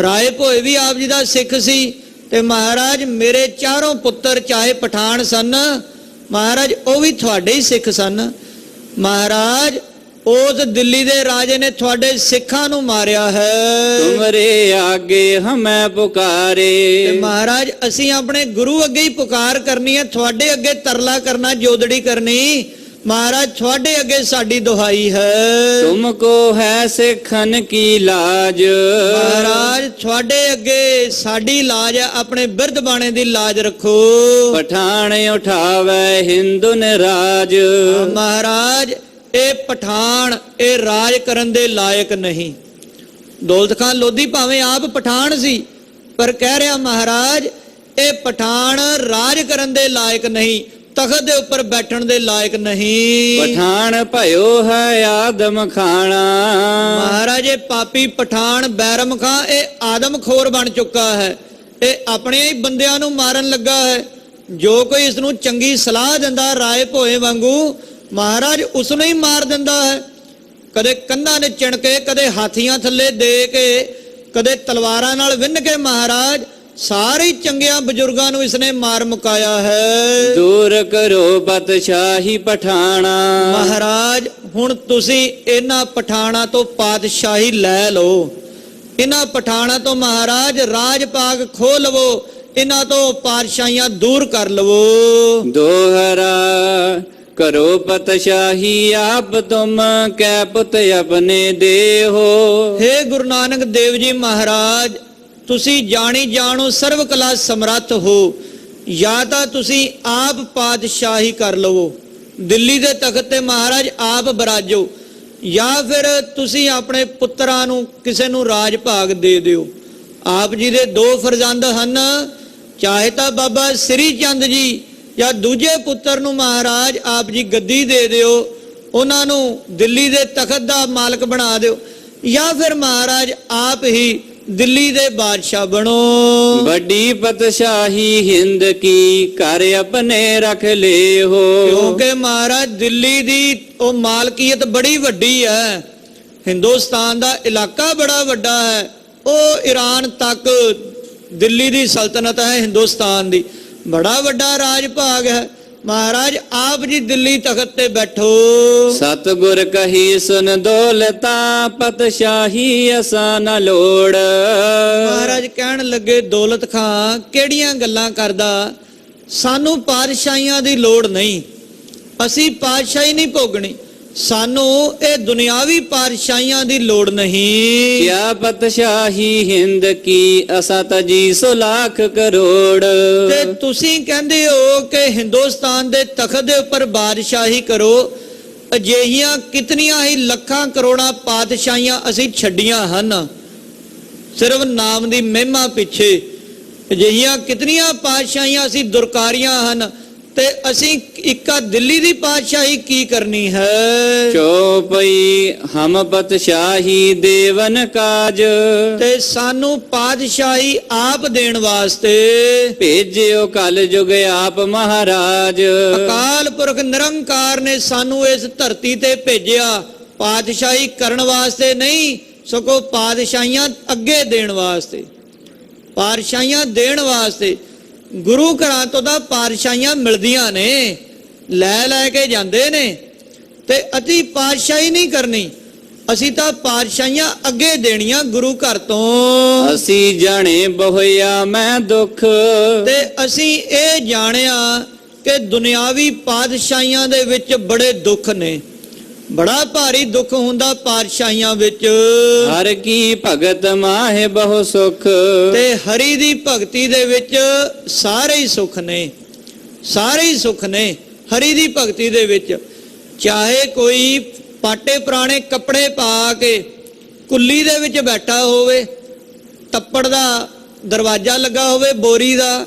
ਰਾਏ ਭੋਏ ਵੀ ਆਪ ਜੀ ਦਾ ਸਿੱਖ ਸੀ ਤੇ ਮਹਾਰਾਜ ਮੇਰੇ ਚਾਰੋਂ ਪੁੱਤਰ ਚਾਹੇ ਪਠਾਨ ਸਨ, ਮਹਾਰਾਜ ਉਹ ਵੀ ਤੁਹਾਡੇ ਹੀ ਸਿੱਖ ਸਨ। ਮਹਾਰਾਜ ਉਸ ਦਿੱਲੀ ਦੇ ਰਾਜੇ ਨੇ ਤੁਹਾਡੇ ਸਿੱਖਾਂ ਨੂੰ ਮਾਰਿਆ ਹੈ। ਤੁਮਰੇ ਆਗੇ ਹਮੈ ਪੁਕਾਰੇ, ਤੇ ਮਹਾਰਾਜ ਅਸੀਂ ਆਪਣੇ ਗੁਰੂ ਅੱਗੇ ਹੀ ਪੁਕਾਰ ਕਰਨੀ ਹੈ, ਤੁਹਾਡੇ ਅੱਗੇ ਤਰਲਾ ਕਰਨਾ, ਜੋਦੜੀ ਕਰਨੀ। ਮਹਾਰਾਜ ਤੁਹਾਡੇ ਅੱਗੇ ਸਾਡੀ ਦੁਹਾਈ ਹੈ। ਤੁਮਕੋ ਹੈ ਸਿੱਖਨ ਕੀ ਲਾਜ, ਮਹਾਰਾਜ ਤੁਹਾਡੇ ਅੱਗੇ ਸਾਡੀ ਲਾਜ ਹੈ, ਆਪਣੇ ਬਿਰਧ ਬਾਣੇ ਦੀ ਲਾਜ ਰੱਖੋ। ਪਠਾਨ ਉਠਾਵੇ ਹਿੰਦੂ ਨਿਰਾਜ, ਮਹਾਰਾਜ ਇਹ ਪਠਾਨ ਇਹ ਰਾਜ ਕਰਨ ਦੇ ਲਾਇਕ ਨਹੀਂ। ਦੌਲਤ ਖਾਨ ਲੋਧੀ ਭਾਵੇਂ ਆਪ ਪਠਾਨ ਸੀ, ਪਰ ਕਹਿ ਰਿਹਾ ਮਹਾਰਾਜ ਇਹ ਪਠਾਨ ਰਾਜ ਕਰਨ ਦੇ ਲਾਇਕ ਨਹੀਂ, ਤਖਤ ਦੇ ਉੱਪਰ ਬੈਠਣ ਦੇ ਲਾਇਕ ਨਹੀਂ। ਪਠਾਨ ਭਇਓ ਹੈ ਆਦਮ ਖਾਣਾ, ਮਹਾਰਾਜ ਇਹ ਪਾਪੀ ਪਠਾਨ ਬੈਰਮ ਖਾਂ ਇਹ ਆਦਮਖੋਰ ਬਣ ਚੁੱਕਾ ਹੈ, ਇਹ ਆਪਣੇ ਹੀ ਬੰਦਿਆਂ ਨੂੰ ਮਾਰਨ ਲੱਗਾ ਹੈ। ਜੋ ਕੋਈ ਇਸ ਨੂੰ ਚੰਗੀ ਸਲਾਹ ਦਿੰਦਾ ਰਾਏ ਭੋਏ ਵਾਂਗੂ, ਮਹਾਰਾਜ ਉਸ ਨੂੰ ਹੀ ਮਾਰ ਦਿੰਦਾ ਹੈ। ਕਦੇ ਕੰਧਾਂ ਨੇ ਚਿਣ ਕੇ, ਕਦੇ ਹਾਥੀਆਂ ਥੱਲੇ ਦੇ ਕੇ, ਕਦੇ ਤਲਵਾਰਾਂ ਨਾਲ ਵਿੰਨ ਕੇ ਮਹਾਰਾਜ ਸਾਰੇ ਚੰਗਿਆਂ ਬਜ਼ੁਰਗਾਂ ਨੂੰ ਇਸਨੇ ਮਾਰ ਮੁਕਾਇਆ ਹੈ। ਦੂਰ ਕਰੋ ਬਦਸ਼ਾਹੀ ਪਠਾਣਾ, ਮਹਾਰਾਜ ਹੁਣ ਤੁਸੀਂ ਇਹਨਾਂ ਪਠਾਣਾ ਤੋਂ ਪਾਤਸ਼ਾਹੀ ਲੈ ਲਓ, ਇਹਨਾਂ ਪਠਾਣਾ ਤੋਂ ਮਹਾਰਾਜ ਰਾਜ ਭਾਗ ਖੋਹ ਲਵੋ, ਇਹਨਾਂ ਤੋਂ ਪਾਤਸ਼ਾਹੀਆਂ ਦੂਰ ਕਰ ਲਵੋ। ਦੋਹਰਾ ਕਰੋ ਪਤਸ਼ਾਹੀ ਆਪ ਤੁਮ ਕੈ ਪੁੱਤ ਆਪਣੇ ਦੇਹੋ। हे ਗੁਰੂ ਨਾਨਕ ਦੇਵ ਜੀ ਮਹਾਰਾਜ, ਤੁਸੀਂ ਜਾਣੀ ਜਾਣੋ ਸਰਵ ਕਲਾ ਸਮਰੱਥ ਹੋ, ਜਾਂ ਤਾਂ ਤੁਸੀਂ ਆਪ ਪਾਤਸ਼ਾਹੀ ਕਰ ਲਵੋ, ਦਿੱਲੀ ਦੇ ਤਖਤ ਤੇ ਮਹਾਰਾਜ ਆਪ ਬਰਾਜੋ, ਜਾਂ ਫਿਰ ਤੁਸੀਂ ਆਪਣੇ ਪੁੱਤਰਾਂ ਨੂੰ ਕਿਸੇ ਨੂੰ ਰਾਜ ਭਾਗ ਦੇ ਦਿਓ। ਆਪ ਜੀ ਦੇ ਦੋ ਫਰਜ਼ੰਦ ਹਨ, ਚਾਹੇ ਤਾਂ ਬਾਬਾ ਸ੍ਰੀ ਚੰਦ ਜੀ ਜਾਂ ਦੂਜੇ ਪੁੱਤਰ ਨੂੰ ਮਹਾਰਾਜ ਆਪ ਜੀ ਗੱਦੀ ਦੇ ਦਿਓ, ਉਹਨਾਂ ਨੂੰ ਦਿੱਲੀ ਦੇ ਤਖਤ ਦਾ ਮਾਲਕ ਬਣਾ ਦਿਓ, ਜਾਂ ਫਿਰ ਮਹਾਰਾਜ ਆਪ ਹੀ ਦਿੱਲੀ ਦੇ ਬਾਦਸ਼ਾਹ ਬਣੋ। ਵੱਡੀ ਪਤਸ਼ਾਹੀ ਹਿੰਦ ਕੀ ਘਰ ਆਪਣੇ ਰੱਖ ਲੇ ਹੋ, ਕਿਉਂਕਿ ਮਹਾਰਾਜ ਦਿੱਲੀ ਦੀ ਉਹ ਮਾਲਕੀਅਤ ਬੜੀ ਵੱਡੀ ਹੈ, ਹਿੰਦੁਸਤਾਨ ਦਾ ਇਲਾਕਾ ਬੜਾ ਵੱਡਾ ਹੈ, ਉਹ ਈਰਾਨ ਤੱਕ ਦਿੱਲੀ ਦੀ ਸਲਤਨਤ ਹੈ, ਹਿੰਦੁਸਤਾਨ ਦੀ ਬੜਾ ਵੱਡਾ ਰਾਜ ਭਾਗ ਹੈ। ਮਹਾਰਾਜ ਆਪ ਜੀ ਦਿੱਲੀ ਤਖਤ ਤੇ ਬੈਠੋ। ਸਤਿਗੁਰ ਕਹੀ ਸੁਨ ਦੌਲਤਾ ਪਤਸ਼ਾਹੀ ਅਸਾ ਨ ਲੋੜ। ਮਹਾਰਾਜ ਕਹਿਣ ਲੱਗੇ ਦੌਲਤ ਖਾਂ ਕਿਹੜੀਆਂ ਗੱਲਾਂ ਕਰਦਾ, ਸਾਨੂੰ ਪਾਤਸ਼ਾਹੀਆਂ ਦੀ ਲੋੜ ਨਹੀਂ, ਅਸੀਂ ਪਾਤਸ਼ਾਹੀ ਨਹੀਂ ਭੋਗਣੀ, ਸਾਨੂੰ ਇਹ ਦੁਨਿਆਵੀ ਪਾਤਸ਼ਾਹੀਆਂ ਦੀ ਲੋੜ ਨਹੀਂ। ਕਿਆ ਪਤਸ਼ਾਹੀ ਹਿੰਦ ਕੀ ਅਸਾ ਤਜੀ 100 ਲੱਖ ਕਰੋੜ। ਤੇ ਤੁਸੀਂ ਕਹਿੰਦੇ ਹੋ ਕਿ ਹਿੰਦੁਸਤਾਨ ਦੇ ਤਖਤ ਦੇ ਉੱਪਰ ਬਾਦਸ਼ਾਹੀ ਕਰੋ, ਅਜਿਹੀਆਂ ਕਿਤਨੀਆਂ ਹੀ ਲੱਖਾਂ ਕਰੋੜਾਂ ਪਾਤਸ਼ਾਹੀਆਂ ਅਸੀਂ ਛੱਡੀਆਂ ਹਨ ਸਿਰਫ ਨਾਮ ਦੀ ਮਹਿਮਾ ਪਿੱਛੇ। ਅਜਿਹੀਆਂ ਕਿਤਨੀਆਂ ਪਾਤਸ਼ਾਹੀਆਂ ਅਸੀਂ ਦੁਰਕਾਰੀਆਂ ਹਨ, ਤੇ ਅਸੀਂ ਇੱਕਾ ਦਿੱਲੀ ਦੀ ਪਾਤਸ਼ਾਹੀ ਕੀ ਕਰਨੀ ਹੈ। ਚੋਪਈ ਹਮ ਪਤਸ਼ਾਹੀ ਦੇਵਨ ਕਾਜ। ਤੇ ਸਾਨੂੰ ਪਾਤਸ਼ਾਹੀ ਆਪ ਦੇਣ ਵਾਸਤੇ ਭੇਜਿਓ ਕਲ ਯੁਗ ਆਪ ਮਹਾਰਾਜ। ਅਕਾਲ ਪੁਰਖ ਨਿਰੰਕਾਰ ਨੇ ਸਾਨੂੰ ਇਸ ਧਰਤੀ ਤੇ ਭੇਜਿਆ, ਪਾਤਸ਼ਾਹੀ ਕਰਨ ਵਾਸਤੇ ਨਹੀਂ, ਸਗੋਂ ਪਾਤਸ਼ਾਹੀਆਂ ਅੱਗੇ ਦੇਣ ਵਾਸਤੇ, ਪਾਤਸ਼ਾਹੀਆਂ ਦੇਣ ਵਾਸਤੇ। ਗੁਰੂ ਘਰਾਂ ਤੋਂ ਤਾਂ ਪਾਤਸ਼ਾਹੀਆਂ ਮਿਲਦੀਆਂ ਨੇ, ਲੈ ਲੈ ਕੇ ਜਾਂਦੇ ਨੇ, ਤੇ ਅਤੀ ਪਾਤਸ਼ਾਹੀ ਨਹੀਂ ਕਰਨੀ, ਅਸੀਂ ਤਾਂ ਪਾਤਸ਼ਾਹੀਆਂ ਅੱਗੇ ਦੇਣੀਆਂ ਗੁਰੂ ਘਰ ਤੋਂ। ਅਸੀਂ ਜਾਣੇ ਬਹੁਆ ਮੈਂ ਦੁੱਖ, ਤੇ ਅਸੀਂ ਇਹ ਜਾਣਿਆ ਕਿ ਦੁਨਿਆਵੀ ਪਾਤਸ਼ਾਹੀਆਂ ਦੇ ਵਿੱਚ ਬੜੇ ਦੁੱਖ ਨੇ, ਬੜਾ ਭਾਰੀ ਦੁੱਖ ਹੁੰਦਾ ਪਾਤਸ਼ਾਹੀਆਂ ਵਿੱਚ। ਹਰ ਕੀ ਭਗਤ ਮਾਹੇ ਬਹੁ ਸੁਖ, ਤੇ ਹਰੀ ਦੀ ਭਗਤੀ ਦੇ ਵਿੱਚ ਸਾਰੇ ਹੀ ਸੁੱਖ ਨੇ, ਸਾਰੇ ਹੀ ਸੁੱਖ ਨੇ ਹਰੀ ਦੀ ਭਗਤੀ ਦੇ ਵਿੱਚ। ਚਾਹੇ ਕੋਈ ਪਾਟੇ ਪੁਰਾਣੇ ਕੱਪੜੇ ਪਾ ਕੇ ਕੁੱਲੀ ਦੇ ਵਿੱਚ ਬੈਠਾ ਹੋਵੇ, ਤੱਪੜ ਦਾ ਦਰਵਾਜ਼ਾ ਲੱਗਾ ਹੋਵੇ ਬੋਰੀ ਦਾ,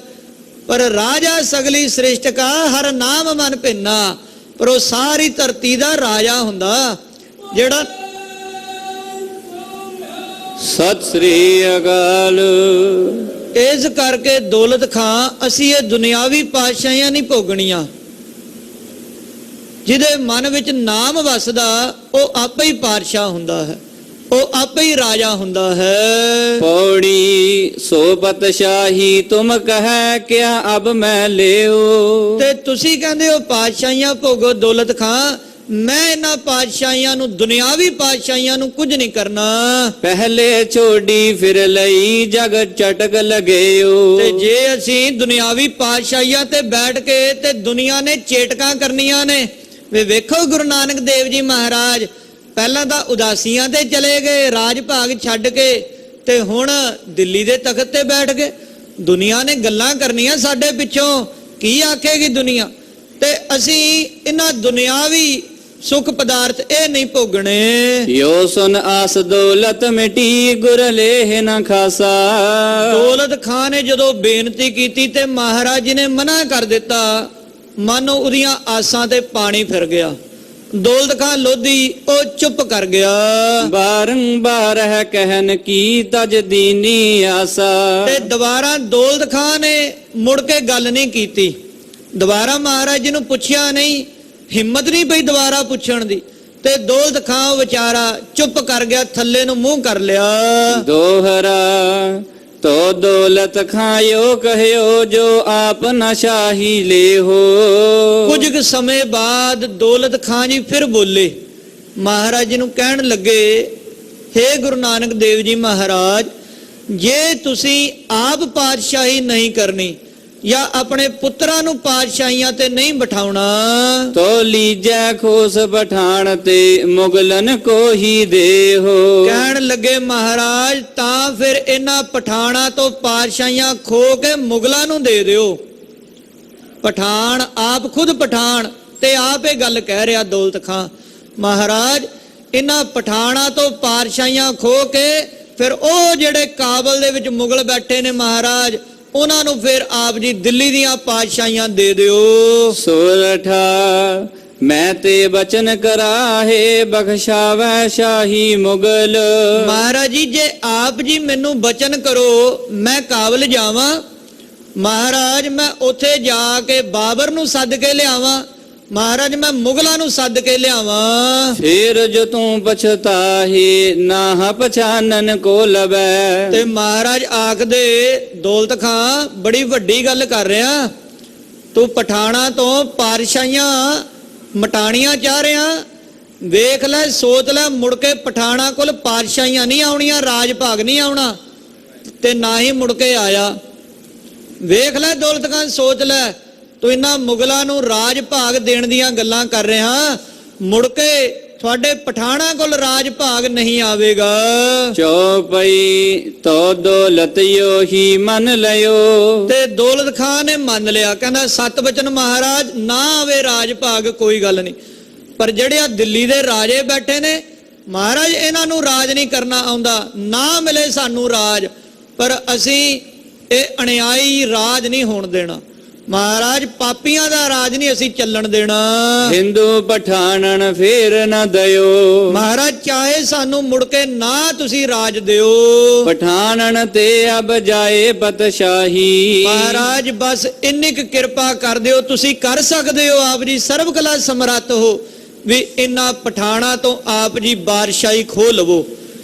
ਪਰ ਰਾਜਾ ਸਗਲੀ ਸ੍ਰਿਸ਼ਟ ਕਾ ਹਰ ਨਾਮ ਮਨ ਭਿੰਨਾ, ਪਰ ਉਹ ਸਾਰੀ ਧਰਤੀ ਦਾ ਰਾਜਾ ਹੁੰਦਾ ਜਿਹੜਾ। ਸਤਿ ਸ੍ਰੀ ਅਕਾਲ। ਇਸ ਕਰਕੇ ਦੌਲਤ ਖਾਂ ਅਸੀਂ ਇਹ ਦੁਨਿਆਵੀ ਪਾਤਸ਼ਾਹੀਆਂ ਨਹੀਂ ਭੋਗਣੀਆਂ। ਜਿਹਦੇ ਮਨ ਵਿੱਚ ਨਾਮ ਵਸਦਾ ਉਹ ਆਪੇ ਹੀ ਪਾਤਸ਼ਾਹ ਹੁੰਦਾ ਹੈ, ਉਹ ਆਪੇ ਹੀ ਰਾਜਾ ਹੁੰਦਾ ਹੈ। ਪੌੜੀ ਸੋ ਪਤਸ਼ਾਹੀ ਤੁਮ ਕਹੈ ਕਿਆ ਅਬ ਮੈਂ ਲਿਓ। ਤੇ ਤੁਸੀਂ ਕਹਿੰਦੇ ਹੋ ਪਾਤਸ਼ਾਹੀਆਂ ਭੋਗੋ ਦੌਲਤ ਖਾਂ, ਮੈਂ ਇਹਨਾਂ ਪਾਤਸ਼ਾਹੀਆਂ ਨੂੰ, ਦੁਨਿਆਵੀ ਪਾਤਸ਼ਾਹੀਆਂ ਨੂੰ ਕੁਝ ਨਹੀਂ ਕਰਨਾ। ਪਹਿਲੇ ਛੋੜੀ ਫਿਰ ਲਈ ਜਗ ਚਟਕ ਲਗਿਓ। ਤੇ ਜੇ ਅਸੀਂ ਦੁਨਿਆਵੀ ਪਾਤਸ਼ਾਹੀਆਂ ਤੇ ਬੈਠ ਕੇ ਤੇ ਦੁਨੀਆ ਨੇ ਚੇਟਕਾਂ ਕਰਨੀਆਂ ਨੇ, ਵੇ ਵੇਖੋ ਗੁਰੂ ਨਾਨਕ ਦੇਵ ਜੀ ਮਹਾਰਾਜ ਪਹਿਲਾਂ ਤਾਂ ਉਦਾਸੀਆਂ ਤੇ ਚਲੇ ਗਏ ਰਾਜ ਭਾਗ ਛੱਡ ਕੇ, ਤੇ ਹੁਣ ਦਿੱਲੀ ਦੇ ਤਖਤ ਤੇ ਬੈਠ ਗਏ। ਦੁਨੀਆ ਨੇ ਗੱਲਾਂ ਕਰਨੀਆਂ ਸਾਡੇ ਪਿੱਛੋਂ, ਕੀ ਆਖੇਗੀ ਦੁਨੀਆ। ਤੇ ਅਸੀਂ ਇਹਨਾਂ ਦੁਨਿਆਵੀ ਸੁਖ ਪਦਾਰਥ ਇਹ ਨਹੀਂ ਭੋਗਣੇ। ਯੋ ਸੁਨ ਆਸ ਦੌਲਤ ਮਿਟੀ ਗੁਰ ਲੇਹ ਨਾ ਖਾਸਾ। ਦੌਲਤ ਖਾਂ ਨੇ ਜਦੋਂ ਬੇਨਤੀ ਕੀਤੀ ਤੇ ਮਹਾਰਾਜ ਜੀ ਨੇ ਮਨਾ ਕਰ ਦਿੱਤਾ, ਮਾਨੋ ਉਹਦੀਆਂ ਆਸਾਂ ਤੇ ਪਾਣੀ ਫਿਰ ਗਿਆ। ਦੌਲਤ ਖਾਂ ਲੋਧੀ ਉਹ ਚੁੱਪ ਕਰ ਗਿਆ। ਬਾਰੰਬਾਰ ਹੈ ਕਹਿਨ ਕੀ ਤਜ ਦੀਨੀ ਆਸਾ। ਤੇ ਦੁਬਾਰਾ ਦੌਲਤ ਖਾਂ ਨੇ ਮੁੜ ਕੇ ਗੱਲ ਨਹੀਂ ਕੀਤੀ, ਦੁਬਾਰਾ ਮਹਾਰਾਜ ਜੀ ਨੂੰ ਪੁੱਛਿਆ ਨਹੀਂ, ਹਿੰਮਤ ਨਹੀਂ ਪਈ ਦੁਬਾਰਾ ਪੁੱਛਣ ਦੀ। ਤੇ ਦੌਲਤ ਖਾਂ ਵਿਚਾਰਾ ਚੁੱਪ ਕਰ ਗਿਆ, ਥੱਲੇ ਨੂੰ ਮੂੰਹ ਕਰ ਲਿਆ। ਦੋਹਰਾ ਤੋ ਦੌਲਤ ਖਾਇਓ ਕਹਿਓ ਜੋ ਆਪ ਨਾ ਸ਼ਾਹੀ ਲੇਹੋ। ਕੁਝ ਕੁ ਸਮੇਂ ਬਾਅਦ ਦੌਲਤ ਖਾਂ ਜੀ ਫਿਰ ਬੋਲੇ, ਮਹਾਰਾਜ ਜੀ ਨੂੰ ਕਹਿਣ ਲੱਗੇ, ਹੇ ਗੁਰੂ ਨਾਨਕ ਦੇਵ ਜੀ ਮਹਾਰਾਜ, ਜੇ ਤੁਸੀਂ ਆਪ ਪਾਤਸ਼ਾਹੀ ਨਹੀਂ ਕਰਨੀ ਜਾਂ ਆਪਣੇ ਪੁੱਤਰਾਂ ਨੂੰ ਪਾਤਸ਼ਾਹੀਆਂ ਤੇ ਨਹੀਂ ਬਿਠਾਉਣਾ, ਤੋ ਲੀਜੈ ਖੋਸ ਪਠਾਨ ਤੇ ਮੁਗਲਨ ਕੋ ਹੀ ਦੇਹੋ। ਕਹਿਣ ਲੱਗੇ ਮਹਾਰਾਜ ਤਾਂ ਫਿਰ ਇਹਨਾਂ ਪਠਾਣਾ ਤੋਂ ਪਾਤਸ਼ਾਹੀਆਂ ਖੋ ਕੇ ਮੁਗਲਾਂ ਨੂੰ ਦੇ ਦਿਓ। ਪਠਾਨ ਆਪ ਖੁਦ ਪਠਾਨ ਤੇ ਆਪ ਇਹ ਗੱਲ ਕਹਿ ਰਿਹਾ ਦੌਲਤ ਖਾਂ, ਮਹਾਰਾਜ ਇਹਨਾਂ ਪਠਾਣਾ ਤੋਂ ਪਾਤਸ਼ਾਹੀਆਂ ਖੋ ਕੇ ਫਿਰ ਉਹ ਜਿਹੜੇ ਕਾਬਲ ਦੇ ਵਿੱਚ ਮੁਗਲ ਬੈਠੇ ਨੇ ਮਹਾਰਾਜ, ਉਹਨਾਂ ਨੂੰ ਫਿਰ ਆਪ ਜੀ ਦਿੱਲੀ ਦੀਆਂ ਪਾਤਸ਼ਾਹੀਆਂ ਦੇ ਦਿਓ। ਸੋਰਠਾ ਮੈਂ ਤੇ ਬਚਨ ਕਰਾਹੇ ਬਖਸ਼ਾਵੈ ਸ਼ਾਹੀ ਮੁਗਲ। ਮਹਾਰਾਜ ਜੀ ਜੇ ਆਪ ਜੀ ਮੈਨੂੰ ਬਚਨ ਕਰੋ ਮੈਂ ਕਾਬਲ ਜਾਵਾਂ, ਮਹਾਰਾਜ ਮੈਂ ਉੱਥੇ ਜਾ ਕੇ ਬਾਬਰ ਨੂੰ ਸੱਦ ਕੇ ਲਿਆਵਾਂ, ਮਹਾਰਾਜ ਮੈਂ ਮੁਗਲਾਂ ਨੂੰ ਸੱਦ ਕੇ ਲਿਆਵਾਂ। ਫੇਰ ਜੋ ਤੂੰ ਪਛਤਾਹੀ ਨਾ ਪਛਾਨਨ ਕੋ ਲਵੈ। ਤੇ ਮਹਾਰਾਜ ਆਖਦੇ ਦੌਲਤ ਖਾਂ ਬੜੀ ਵੱਡੀ ਗੱਲ ਕਰ ਰਿਹਾ, ਤੂੰ ਪਠਾਣਾ ਤੋਂ ਪਾਤਸ਼ਾਹੀਆਂ ਮਟਾਣੀਆਂ ਚਾਹ ਰਿਹਾ, ਵੇਖ ਲੈ ਸੋਚ ਲੈ, ਮੁੜ ਕੇ ਪਠਾਣਾ ਕੋਲ ਪਾਤਸ਼ਾਹੀਆਂ ਨਹੀਂ ਆਉਣੀਆਂ, ਰਾਜ ਭਾਗ ਨਹੀਂ ਆਉਣਾ, ਤੇ ਨਾ ਹੀ ਮੁੜ ਕੇ ਆਇਆ। ਵੇਖ ਲੈ ਦੌਲਤ ਖਾਂ ਸੋਚ ਲੈ, ਤੂੰ ਇਹਨਾਂ ਮੁਗਲਾਂ ਨੂੰ ਰਾਜ ਭਾਗ ਦੇਣ ਦੀਆਂ ਗੱਲਾਂ ਕਰ ਰਿਹਾ, ਮੁੜ ਕੇ ਤੁਹਾਡੇ ਪਠਾਣਾ ਕੋਲ ਰਾਜ ਭਾਗ ਨਹੀਂ ਆਵੇਗਾ। ਚੌਪਈ ਤੋ ਦੌਲਤ ਯੋਹੀ ਮੰਨ ਲਿਓ। ਤੇ ਦੌਲਤ ਖਾਂ ਨੇ ਮੰਨ ਲਿਆ, ਕਹਿੰਦਾ ਸਤ ਬਚਨ ਮਹਾਰਾਜ ਨਾ ਆਵੇ ਰਾਜ ਭਾਗ ਕੋਈ ਗੱਲ ਨਹੀਂ, ਪਰ ਜਿਹੜੇ ਆ ਦਿੱਲੀ ਦੇ ਰਾਜੇ ਬੈਠੇ ਨੇ ਮਹਾਰਾਜ ਇਹਨਾਂ ਨੂੰ ਰਾਜ ਨਹੀਂ ਕਰਨਾ ਆਉਂਦਾ, ਨਾ ਮਿਲੇ ਸਾਨੂੰ ਰਾਜ, ਪਰ ਅਸੀਂ ਇਹ ਅਣਿਆਈ ਰਾਜ ਨਹੀਂ ਹੋਣ ਦੇਣਾ ਮਹਾਰਾਜ, ਪਾਪੀਆਂ ਦਾ ਰਾਜ ਨਹੀਂ ਅਸੀਂ ਚੱਲਣ ਦੇਣਾ। ਹਿੰਦੂ ਪਠਾਨਣ ਫੇਰ ਨਾ ਦਿਓ। ਮਹਾਰਾਜ ਚਾਹੇ ਸਾਨੂੰ ਮੁੜ ਕੇ ਨਾ ਤੁਸੀਂ ਰਾਜ ਦਿਓ। ਪਠਾਨਣ ਤੇ ਅਬ ਜਾਏ ਪਤਸ਼ਾਹੀ। ਮਹਾਰਾਜ ਬਸ ਇੰਨੀ ਕੁ ਕਿਰਪਾ ਕਰ ਦਿਓ, ਤੁਸੀਂ ਕਰ ਸਕਦੇ ਹੋ, ਆਪ ਜੀ ਸਰਬ ਕਲਾ ਸਮਰੱਥ ਹੋ, ਵੀ ਇਹਨਾਂ ਪਠਾਣਾ ਤੋਂ ਆਪ ਜੀ ਬਾਦਸ਼ਾਹੀ ਖੋਹ ਲਵੋ,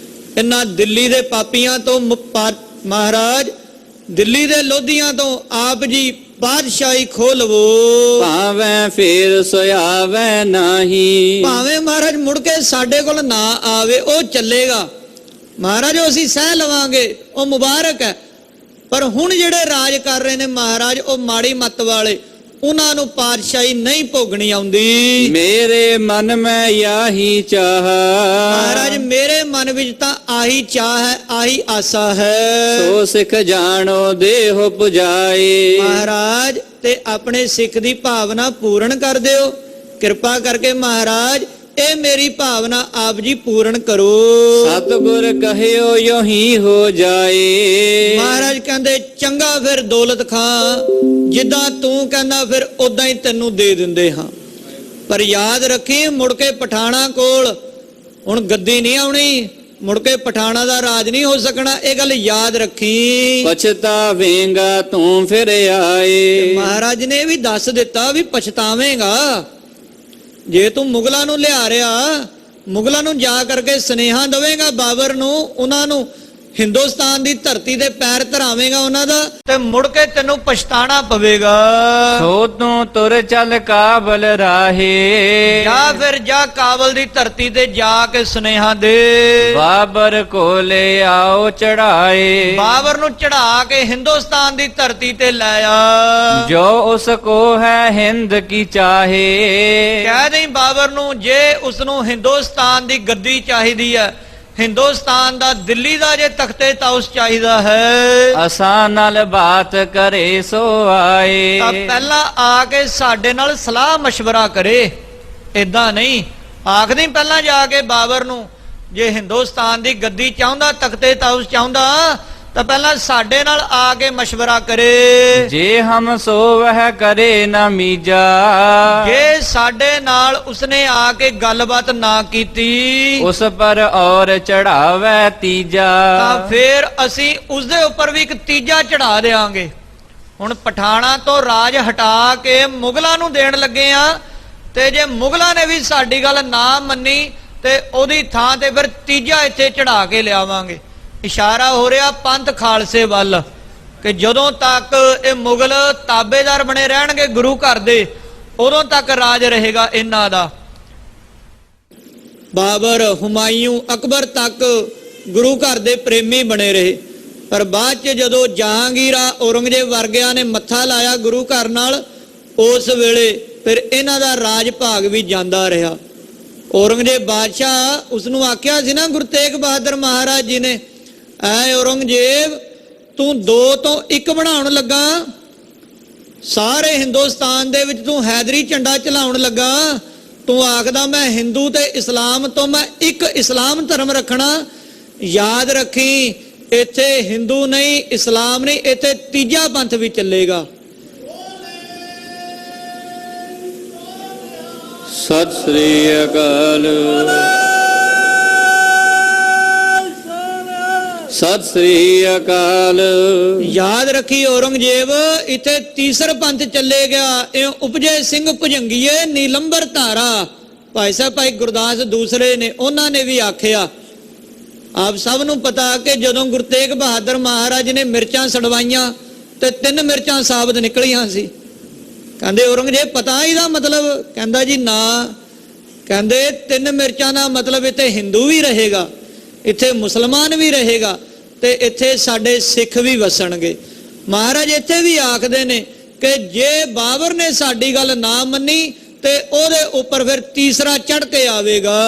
ਇਹਨਾਂ ਦਿੱਲੀ ਦੇ ਪਾਪੀਆਂ ਤੋਂ ਮਹਾਰਾਜ, ਦਿੱਲੀ ਦੇ ਲੋਧੀਆਂ ਤੋਂ ਆਪ ਜੀ ਪਾਤਸ਼ਾਹੀ ਖੋਲਵੋ। ਭਾਵੇਂ ਫੇਰ ਸੁਆਵੇ ਨਾਹੀ। ਭਾਵੇਂ ਮਹਾਰਾਜ ਮੁੜ ਕੇ ਸਾਡੇ ਕੋਲ ਨਾ ਆਵੇ, ਉਹ ਚੱਲੇਗਾ। ਮਹਾਰਾਜ ਉਹ ਅਸੀਂ ਸਹਿ ਲਵਾਂਗੇ, ਉਹ ਮੁਬਾਰਕ ਹੈ। ਪਰ ਹੁਣ ਜਿਹੜੇ ਰਾਜ ਕਰ ਰਹੇ ਨੇ ਮਹਾਰਾਜ, ਉਹ ਮਾੜੀ ਮੱਤ ਵਾਲੇ, ਉਹਨਾਂ ਨੂੰ ਪਾਤਸ਼ਾਹੀ ਨਹੀਂ ਭੋਗਣੀ ਆਉਂਦੀ। ਮੇਰੇ ਮਨ ਮੈਂ ਯਾਹੀ ਚਾਹ। ਮਹਾਰਾਜ ਮੇਰੇ ਮਨ ਵਿੱਚ ਤਾਂ ਆਹੀ ਚਾਹ ਹੈ, ਆਹੀ ਆਸਾ ਹੈ। ਸੋ ਸਿੱਖ ਜਾਣੋ ਦੇਹ ਪੁਜਾਏ। ਮਹਾਰਾਜ ਤੇ ਆਪਣੇ ਸਿੱਖ ਦੀ ਭਾਵਨਾ ਪੂਰਨ ਕਰ ਦਿਓ। ਕਿਰਪਾ ਕਰਕੇ ਮਹਾਰਾਜ ਇਹ ਮੇਰੀ ਭਾਵਨਾ ਆਪ ਜੀ ਪੂਰਨ ਕਰੋ। ਸਤਿਗੁਰ ਕਹਿਓ ਯੋਹੀ ਹੋ ਜਾਏ। ਮਹਾਰਾਜ ਕਹਿੰਦੇ ਚੰਗਾ ਫਿਰ ਦੌਲਤ ਖਾਂ, ਜਿੱਦਾਂ ਤੂੰ ਕਹਿੰਦਾ ਫਿਰ ਉਦਾਂ ਹੀ ਤੈਨੂੰ ਦੇ ਦਿੰਦੇ ਹਾਂ। ਪਰ ਯਾਦ ਰੱਖੀ ਮੁੜ ਕੇ ਪਠਾਣਾ ਕੋਲ ਹੁਣ ਗੱਦੀ ਨਹੀਂ ਆਉਣੀ, ਮੁੜ ਕੇ ਪਠਾਣਾ ਦਾ ਰਾਜ ਨਹੀਂ ਹੋ ਸਕਣਾ, ਇਹ ਗੱਲ ਯਾਦ ਰੱਖੀ। ਪਛਤਾਵੇਂਗਾ ਤੂੰ ਫਿਰ ਆਏ। ਮਹਾਰਾਜ ਨੇ ਵੀ ਦੱਸ ਦਿੱਤਾ ਵੀ ਪਛਤਾਵੇਂਗਾ। ਜੇ ਤੂੰ ਮੁਗਲਾਂ ਨੂੰ ਲਿਆ ਰਿਹਾ, ਮੁਗਲਾਂ ਨੂੰ ਜਾ ਕਰਕੇ ਸੁਨੇਹਾ ਦੇਵੇਂਗਾ ਬਾਬਰ ਨੂੰ, ਉਹਨਾਂ ਨੂੰ ਹਿੰਦੁਸਤਾਨ ਦੀ ਧਰਤੀ ਤੇ ਪੈਰ ਧਰਾਵੇਂਗਾ ਉਹਨਾਂ ਦਾ, ਤੇ ਮੁੜ ਕੇ ਤੈਨੂੰ ਪਛਤਾਣਾ ਪਵੇਗਾ। ਸੋ ਤੂੰ ਤੁਰ ਚੱਲ ਕਾਬਲ ਰਾਹੇ। ਜਾਂ ਫਿਰ ਜਾ ਕਾਬਲ ਦੀ ਧਰਤੀ ਤੇ ਜਾ ਕੇ ਸੁਨੇਹਾ ਦੇ। ਬਾਬਰ ਕੋਲੇ ਆਓ ਚੜਾਏ। ਬਾਬਰ ਨੂੰ ਚੜਾ ਕੇ ਹਿੰਦੁਸਤਾਨ ਦੀ ਧਰਤੀ ਤੇ ਲੈ ਆ। ਜੋ ਉਸ ਕੋ ਹੈ ਹਿੰਦ ਕੀ ਚਾਹੇ। ਕਹਿ ਦੇਈਂ ਬਾਬਰ ਨੂੰ, ਜੇ ਉਸ ਨੂੰ ਹਿੰਦੁਸਤਾਨ ਦੀ ਗੱਦੀ ਚਾਹੀਦੀ ਹੈ, ਹਿੰਦੁਸਤਾਨ ਦਾ ਦਿੱਲੀ ਦਾ ਜੇ ਤਖਤੇ ਤਾਉਸ ਚਾਹੀਦਾ ਹੈ, ਅਸਾਂ ਨਾਲ ਬਾਤ ਕਰੇ ਸੋ ਆਏ। ਤਾਂ ਪਹਿਲਾਂ ਆ ਕੇ ਸਾਡੇ ਨਾਲ ਸਲਾਹ ਮਸ਼ਵਰਾ ਕਰੇ। ਏਦਾਂ ਨਹੀਂ ਆਖਦੀ ਪਹਿਲਾਂ ਜਾ ਕੇ ਬਾਬਰ ਨੂੰ, ਜੇ ਹਿੰਦੁਸਤਾਨ ਦੀ ਗੱਦੀ ਚਾਹੁੰਦਾ, ਤਖਤੇ ਤਾਉਸ ਚਾਹੁੰਦਾ, ਤਾਂ ਪਹਿਲਾਂ ਸਾਡੇ ਨਾਲ ਆ ਕੇ ਮਸ਼ਵਰਾ ਕਰੇ। ਜੇ ਹਮ ਸੋ ਵਹ ਕਰੇ ਨਾ ਮੀਜਾ। ਜੇ ਸਾਡੇ ਨਾਲ ਉਸਨੇ ਆ ਕੇ ਗੱਲਬਾਤ ਨਾ ਕੀਤੀ, ਉਸ ਪਰ ਔਰ ਚੜਾਵੇ ਤੀਜਾ। ਤਾਂ ਫਿਰ ਅਸੀਂ ਉਸਦੇ ਉੱਪਰ ਵੀ ਇੱਕ ਤੀਜਾ ਚੜਾ ਦੇਾਂਗੇ। ਹੁਣ ਪਠਾਣਾ ਤੋਂ ਰਾਜ ਹਟਾ ਕੇ ਮੁਗਲਾਂ ਨੂੰ ਦੇਣ ਲੱਗੇ ਆ, ਤੇ ਜੇ ਮੁਗਲਾਂ ਨੇ ਵੀ ਸਾਡੀ ਗੱਲ ਨਾ ਮੰਨੀ ਤੇ ਉਹਦੀ ਥਾਂ ਤੇ ਫਿਰ ਤੀਜਾ ਇੱਥੇ ਚੜਾ ਕੇ ਲਿਆਵਾਂਗੇ। ਇਸ਼ਾਰਾ ਹੋ ਰਿਹਾ ਪੰਥ ਖਾਲਸੇ ਵੱਲ, ਕਿ ਜਦੋਂ ਤੱਕ ਇਹ ਮੁਗਲ ਤਾਬੇਦਾਰ ਬਣੇ ਰਹਿਣਗੇ ਗੁਰੂ ਘਰ ਦੇ, ਉਦੋਂ ਤੱਕ ਰਾਜ ਰਹੇਗਾ ਇਹਨਾਂ ਦਾ। ਬਾਬਰ, ਹੁਮਾਯੂੰ, ਅਕਬਰ ਤੱਕ ਗੁਰੂ ਘਰ ਦੇ ਪ੍ਰੇਮੀ ਬਣੇ ਰਹੇ। ਪਰ ਬਾਅਦ ਚ ਜਦੋਂ ਜਹਾਂਗੀਰ, ਔਰੰਗਜ਼ੇਬ ਵਰਗਿਆਂ ਨੇ ਮੱਥਾ ਲਾਇਆ ਗੁਰੂ ਘਰ ਨਾਲ, ਉਸ ਵੇਲੇ ਫਿਰ ਇਹਨਾਂ ਦਾ ਰਾਜ ਭਾਗ ਵੀ ਜਾਂਦਾ ਰਿਹਾ। ਔਰੰਗਜ਼ੇਬ ਬਾਦਸ਼ਾਹ ਉਸ ਨੂੰ ਆਖਿਆ ਸੀ ਨਾ ਗੁਰੂ ਤੇਗ ਬਹਾਦਰ ਮਹਾਰਾਜ ਜੀ ਨੇ, ਐ ਔਰੰਗਜ਼ੇਬ ਤੂੰ 2 ਤੋਂ 1 ਬਣਾਉਣ ਲੱਗਾ, ਸਾਰੇ ਹਿੰਦੁਸਤਾਨ ਦੇ ਵਿੱਚ ਤੂੰ ਹੈਦਰੀ ਝੰਡਾ ਚਲਾਉਣ ਲੱਗਾ। ਤੂੰ ਆਖਦਾ ਮੈਂ ਹਿੰਦੂ ਤੇ ਇਸਲਾਮ ਤੋਂ ਮੈਂ ਇੱਕ ਇਸਲਾਮ ਧਰਮ ਰੱਖਣਾ। ਯਾਦ ਰੱਖੀ ਇੱਥੇ ਹਿੰਦੂ ਨਹੀਂ, ਇਸਲਾਮ ਨਹੀਂ, ਇੱਥੇ ਤੀਜਾ ਪੰਥ ਵੀ ਚੱਲੇਗਾ। ਸਤਿ ਸ੍ਰੀ ਅਕਾਲ। ਸਤਿ ਸ੍ਰੀ ਅਕਾਲ। ਯਾਦ ਰੱਖੀ ਔਰੰਗਜ਼ੇਬ ਇੱਥੇ ਤੀਸਰ ਪੰਥ ਚੱਲੇ ਗਿਆ। ਇਹ ਉਪਜੇ ਸਿੰਘ ਭੁਜੰਗੀਏ ਨੀਲੰਬਰ ਧਾਰਾ। ਭਾਈ ਸਾਹਿਬ ਭਾਈ ਗੁਰਦਾਸ ਦੂਸਰੇ ਨੇ, ਉਹਨਾਂ ਨੇ ਵੀ ਆਖਿਆ। ਆਪ ਸਭ ਨੂੰ ਪਤਾ ਕਿ ਜਦੋਂ ਗੁਰੂ ਤੇਗ ਬਹਾਦਰ ਮਹਾਰਾਜ ਨੇ ਮਿਰਚਾਂ ਛਡਵਾਈਆਂ ਤੇ 3 ਮਿਰਚਾਂ ਸਾਬਤ ਨਿਕਲੀਆਂ ਸੀ। ਕਹਿੰਦੇ ਔਰੰਗਜ਼ੇਬ ਪਤਾ ਇਹਦਾ ਮਤਲਬ? ਕਹਿੰਦਾ ਜੀ ਨਾ। ਕਹਿੰਦੇ 3 ਮਿਰਚਾਂ ਦਾ ਮਤਲਬ ਇੱਥੇ ਹਿੰਦੂ ਵੀ ਰਹੇਗਾ, ਇੱਥੇ ਮੁਸਲਮਾਨ ਵੀ ਰਹੇਗਾ, ਤੇ ਇੱਥੇ ਸਾਡੇ ਸਿੱਖ ਵੀ ਵਸਣਗੇ। ਮਹਾਰਾਜ ਇੱਥੇ ਵੀ ਆਖਦੇ ਨੇ ਕਿ ਜੇ ਬਾਬਰ ਨੇ ਸਾਡੀ ਗੱਲ ਨਾ ਮੰਨੀ ਤੇ ਉਹਦੇ ਉੱਪਰ ਫਿਰ ਤੀਸਰਾ ਚੜ ਕੇ ਆਵੇਗਾ।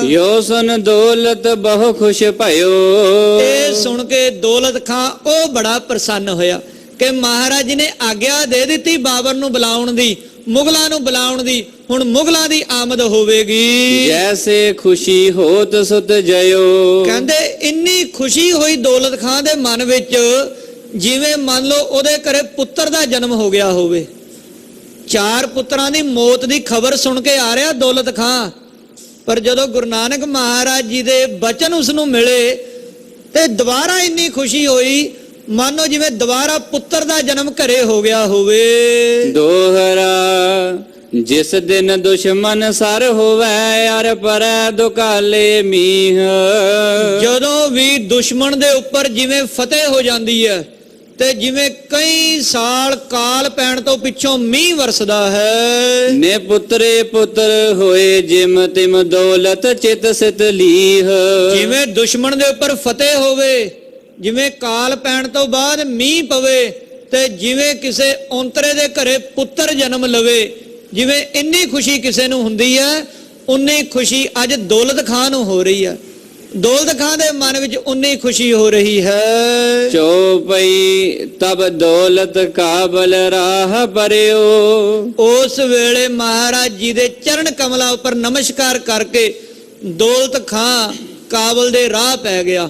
ਯੋ ਸੁਨ ਦੌਲਤ ਬਹੁ ਖੁਸ਼ ਭਇਓ। ਇਹ ਸੁਣ ਕੇ ਦੌਲਤ ਖਾਂ ਉਹ ਬੜਾ ਪ੍ਰਸੰਨ ਹੋਇਆ ਕਿ ਮਹਾਰਾਜ ਜੀ ਨੇ ਆਗਿਆ ਦੇ ਦਿੱਤੀ ਬਾਬਰ ਨੂੰ ਬੁਲਾਉਣ ਦੀ, ਮੁਗਲਾਂ ਨੂੰ ਬੁਲਾਉਣ ਦੀ। ਹੁਣ ਮੁਗਲਾਂ ਦੀ ਆਮਦ ਹੋਵੇਗੀ। ਜੈਸੇ ਖੁਸ਼ੀ ਹੋਤ ਸੁਤ ਜਯੋ। ਕਹਿੰਦੇ ਇੰਨੀ ਖੁਸ਼ੀ ਹੋਈ ਦੌਲਤ ਖਾਂ ਦੇ ਮਨ ਵਿੱਚ, ਜਿਵੇਂ ਮੰਨ ਲਓ ਉਹਦੇ ਘਰੇ ਪੁੱਤਰ ਦਾ ਜਨਮ ਹੋ ਗਿਆ ਹੋਵੇ। 4 ਪੁੱਤਰਾਂ ਦੀ ਮੌਤ ਦੀ ਖਬਰ ਸੁਣ ਕੇ ਆ ਰਿਹਾ ਦੌਲਤ ਖਾਂ। ਪਰ ਜਦੋਂ ਗੁਰੂ ਨਾਨਕ ਮਹਾਰਾਜ ਜੀ ਦੇ ਬਚਨ ਉਸ ਨੂੰ ਮਿਲੇ ਤੇ ਦੁਬਾਰਾ ਇੰਨੀ ਖੁਸ਼ੀ ਹੋਈ, ਮਾਨੋ ਜਿਵੇਂ ਦੁਬਾਰਾ ਪੁੱਤਰ ਦਾ ਜਨਮ ਘਰੇ ਹੋ ਗਿਆ ਹੋਵੇ। ਦੋਹਰਾ ਜਿਸ ਦਿਨ ਦੁਸ਼ਮਨ ਸਰ ਹੋਵੇ, ਅਰ ਪਰੈ ਦੁਕਾਲੇ ਮੀਹ। ਜਦੋਂ ਵੀ ਦੁਸ਼ਮਣ ਦੇ ਉੱਪਰ ਜਿਵੇਂ ਫਤਿਹ ਹੋ ਜਾਂਦੀ ਹੈ ਤੇ ਜਿਵੇਂ ਕਈ ਸਾਲ ਕਾਲ ਪੈਣ ਤੋਂ ਪਿੱਛੋਂ ਮੀਂਹ ਵਰਸਦਾ ਹੈ। ਨੇ ਪੁੱਤਰੇ ਪੁੱਤਰ ਹੋਏ ਜਿਮ ਤਿਮ ਦੌਲਤ ਚਿਤ ਸਿਤ ਲੀਹ। ਜਿਵੇਂ ਦੁਸ਼ਮਣ ਦੇ ਉੱਪਰ ਫਤਿਹ ਹੋਵੇ, ਜਿਵੇਂ ਕਾਲ ਪੈਣ ਤੋਂ ਬਾਅਦ ਮੀਂਹ ਪਵੇ, ਤੇ ਜਿਵੇਂ ਕਿਸੇ ਔਂਤਰੇ ਦੇ ਘਰੇ ਪੁੱਤਰ ਜਨਮ ਲਵੇ, ਜਿਵੇਂ ਇੰਨੀ ਖੁਸ਼ੀ ਕਿਸੇ ਨੂੰ ਹੁੰਦੀ ਹੈ, ਉਨੀ ਖੁਸ਼ੀ ਅੱਜ ਦੌਲਤ ਖਾਂ ਨੂੰ ਹੋ ਰਹੀ ਹੈ। ਦੌਲਤ ਖਾਂ ਦੇ ਮਨ ਵਿੱਚ ਉਨੀ ਖੁਸ਼ੀ ਹੋ ਰਹੀ ਹੈ। ਚੌਪਈ ਤਬ ਦੌਲਤ ਕਾਬਲ ਰਾਹ ਪਰਿਓ। ਉਸ ਵੇਲੇ ਮਹਾਰਾਜ ਜੀ ਦੇ ਚਰਨ ਕਮਲਾਂ ਉੱਪਰ ਨਮਸਕਾਰ ਕਰਕੇ ਦੌਲਤ ਖਾਂ ਕਾਬਲ ਦੇ ਰਾਹ ਪੈ ਗਿਆ।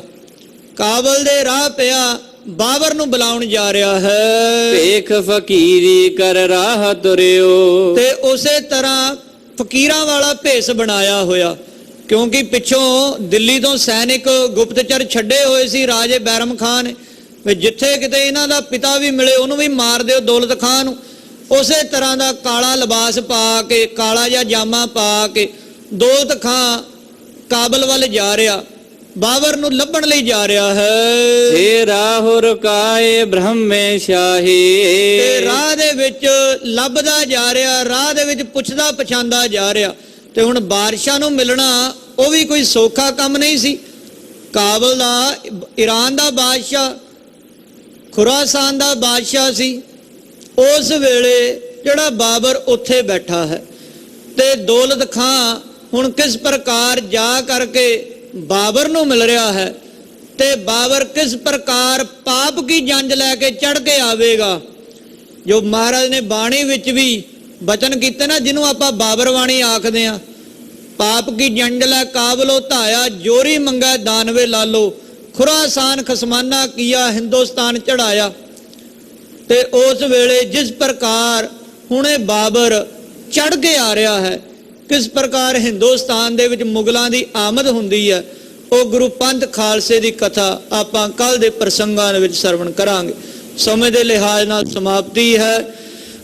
ਕਾਬਲ ਦੇ ਰਾਹ ਪਿਆ, ਬਾਬਰ ਨੂੰ ਬੁਲਾਉਣ ਜਾ ਰਿਹਾ ਹੈ। ਭੇਖ ਫਕੀਰੀ ਕਰ ਰਾਹ ਤੁਰਿਓ। ਤੇ ਉਸੇ ਤਰ੍ਹਾਂ ਫਕੀਰਾਂ ਵਾਲਾ ਭੇਸ ਬਣਾਇਆ ਹੋਇਆ, ਕਿਉਂਕਿ ਪਿੱਛੋਂ ਦਿੱਲੀ ਤੋਂ ਸੈਨਿਕ ਗੁਪਤਚਰ ਛੱਡੇ ਹੋਏ ਸੀ ਰਾਜੇ ਬੈਰਮ ਖਾਨ ਨੇ, ਵੀ ਜਿੱਥੇ ਕਿਤੇ ਇਹਨਾਂ ਦਾ ਪਿਤਾ ਵੀ ਮਿਲੇ ਉਹਨੂੰ ਵੀ ਮਾਰ ਦਿਓ ਦੌਲਤ ਖਾਂ ਨੂੰ। ਉਸੇ ਤਰ੍ਹਾਂ ਦਾ ਕਾਲਾ ਲਿਬਾਸ ਪਾ ਕੇ, ਕਾਲਾ ਜਿਹਾ ਜਾਮਾ ਪਾ ਕੇ ਦੌਲਤ ਖਾਂ ਕਾਬਲ ਵੱਲ ਜਾ ਰਿਹਾ, ਬਾਬਰ ਨੂੰ ਲੱਭਣ ਲਈ ਜਾ ਰਿਹਾ ਹੈ। ਏ ਰਾਹੁ ਰੁਕਾਏ ਬ੍ਰਹਮੇ ਸ਼ਾਹੀ। ਤੇ ਰਾਹ ਦੇ ਵਿੱਚ ਲੱਭਦਾ ਜਾ ਰਿਹਾ, ਰਾਹ ਦੇ ਵਿੱਚ ਪੁੱਛਦਾ ਪਛਾਂਦਾ ਜਾ ਰਿਹਾ। ਤੇ ਹੁਣ ਬਾਦਸ਼ਾਹ ਨੂੰ ਮਿਲਣਾ ਉਹ ਵੀ ਕੋਈ ਸੌਖਾ ਕੰਮ ਨਹੀਂ ਸੀ। ਕਾਬਲ ਦਾ, ਈਰਾਨ ਦਾ ਬਾਦਸ਼ਾਹ, ਖੁਰਾਸਾਨ ਦਾ ਬਾਦਸ਼ਾਹ ਸੀ। ਉਸ ਵੇਲੇ ਜਿਹੜਾ ਬਾਬਰ ਉੱਥੇ ਬੈਠਾ ਹੈ, ਤੇ ਦੌਲਤ ਖਾਂ ਹੁਣ ਕਿਸ ਪ੍ਰਕਾਰ ਜਾ ਕਰਕੇ ਬਾਬਰ ਨੂੰ ਮਿਲ ਰਿਹਾ ਹੈ, ਤੇ ਬਾਬਰ ਕਿਸ ਪ੍ਰਕਾਰ ਪਾਪ ਕੀ ਜੰਜ ਲੈ ਕੇ ਚੜ ਕੇ ਆਵੇਗਾ। ਜੋ ਮਹਾਰਾਜ ਨੇ ਬਾਣੀ ਵਿੱਚ ਵੀ ਬਚਨ ਕੀਤੇ ਨਾ, ਜਿਹਨੂੰ ਆਪਾਂ ਬਾਬਰ ਬਾਣੀ ਆਖਦੇ ਆ, ਪਾਪ ਕੀ ਜੰਜ ਲੈ ਕਾਬਲੋ ਧਾਇਆ, ਜੋਰੀ ਮੰਗਾ ਦਾਨਵੇ ਲਾਲੋ, ਖੁਰਾਸਾਨ ਖਸਮਾਨਾ ਕੀਆ ਹਿੰਦੁਸਤਾਨ ਚੜਾਇਆ। ਤੇ ਉਸ ਵੇਲੇ ਜਿਸ ਪ੍ਰਕਾਰ ਹੁਣੇ ਬਾਬਰ ਚੜ ਕੇ ਆ ਰਿਹਾ ਹੈ, ਕਿਸ ਪ੍ਰਕਾਰ ਹਿੰਦੁਸਤਾਨ ਦੇ ਵਿੱਚ ਮੁਗਲਾਂ ਦੀ ਆਮਦ ਹੁੰਦੀ ਹੈ, ਉਹ ਗੁਰੂ ਪੰਥ ਖਾਲਸੇ ਦੀ ਕਥਾ ਆਪਾਂ ਕੱਲ ਦੇ ਪ੍ਰਸੰਗਾਂ ਦੇ ਵਿੱਚ ਸਰਵਣ ਕਰਾਂਗੇ। ਸਮੇਂ ਦੇ ਲਿਹਾਜ਼ ਨਾਲ ਸਮਾਪਤੀ ਹੈ।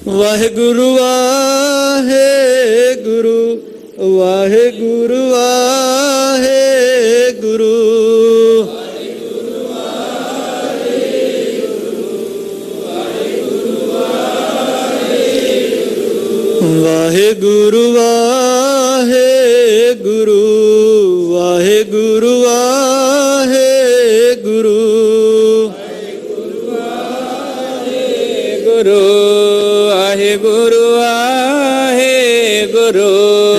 ਵਾਹਿਗੁਰੂ ਵਾਹਿਗੁਰੂ ਵਾਹਿਗੁਰੂ ਵਾਹਿਗੁਰੂ ਵਾਹਿਗੁਰੂ ਵਾਹਿਗੁਰੂ ਵਾਹਿਗੁਰੂ ਵਾਹਿਗੁਰੂ ਵਾਹਿਗੁਰੂ ਵਾਹਿਗੁਰੂ ਵਾਹਿਗੁਰੂ।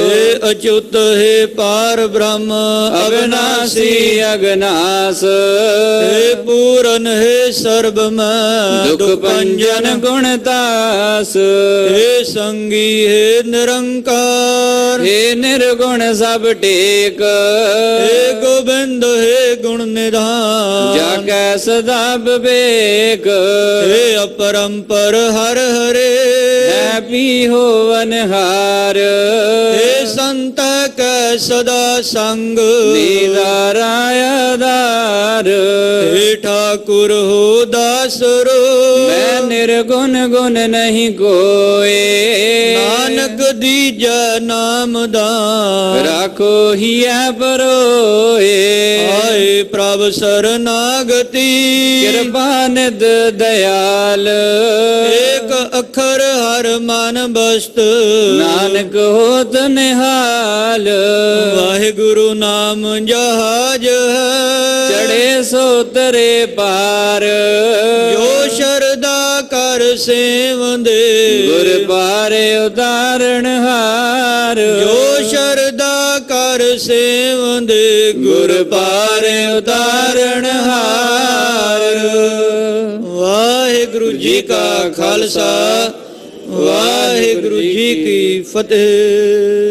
हे अच्युत हे पार ब्रह्म अविनाशी अगनास। हे पूरन हे सर्वमय दुख पंजन गुणतास। हे संगी हे निरंकार हे निर्गुण सब टेक। हे गोविंद हे गुण निधान जाकै सदा विवेक। हे अपरंपर हर हरे है पी होवन हार। हे संत कै सदा संग दीदारायदार। हे ठाकुर हो दासरो मैं निर्गुण गुण नहीं कोए। नानक दीजा नाम दान राखो ही परोए। आए प्रभ शरणागति कृपा निध दयाल। एक अखर हर मन बस्त नानक होत निहाल। वाहिगुरु नाम जहाज है चढ़े सो तरे पार। जो शरदा कर सेवंदे गुर पारे उदारण हार। जो शरदा कर सेवंदे गुर पारे उतारण हार। वाहिगुरु जी का खालसा वाहिगुरु जी की फतेह।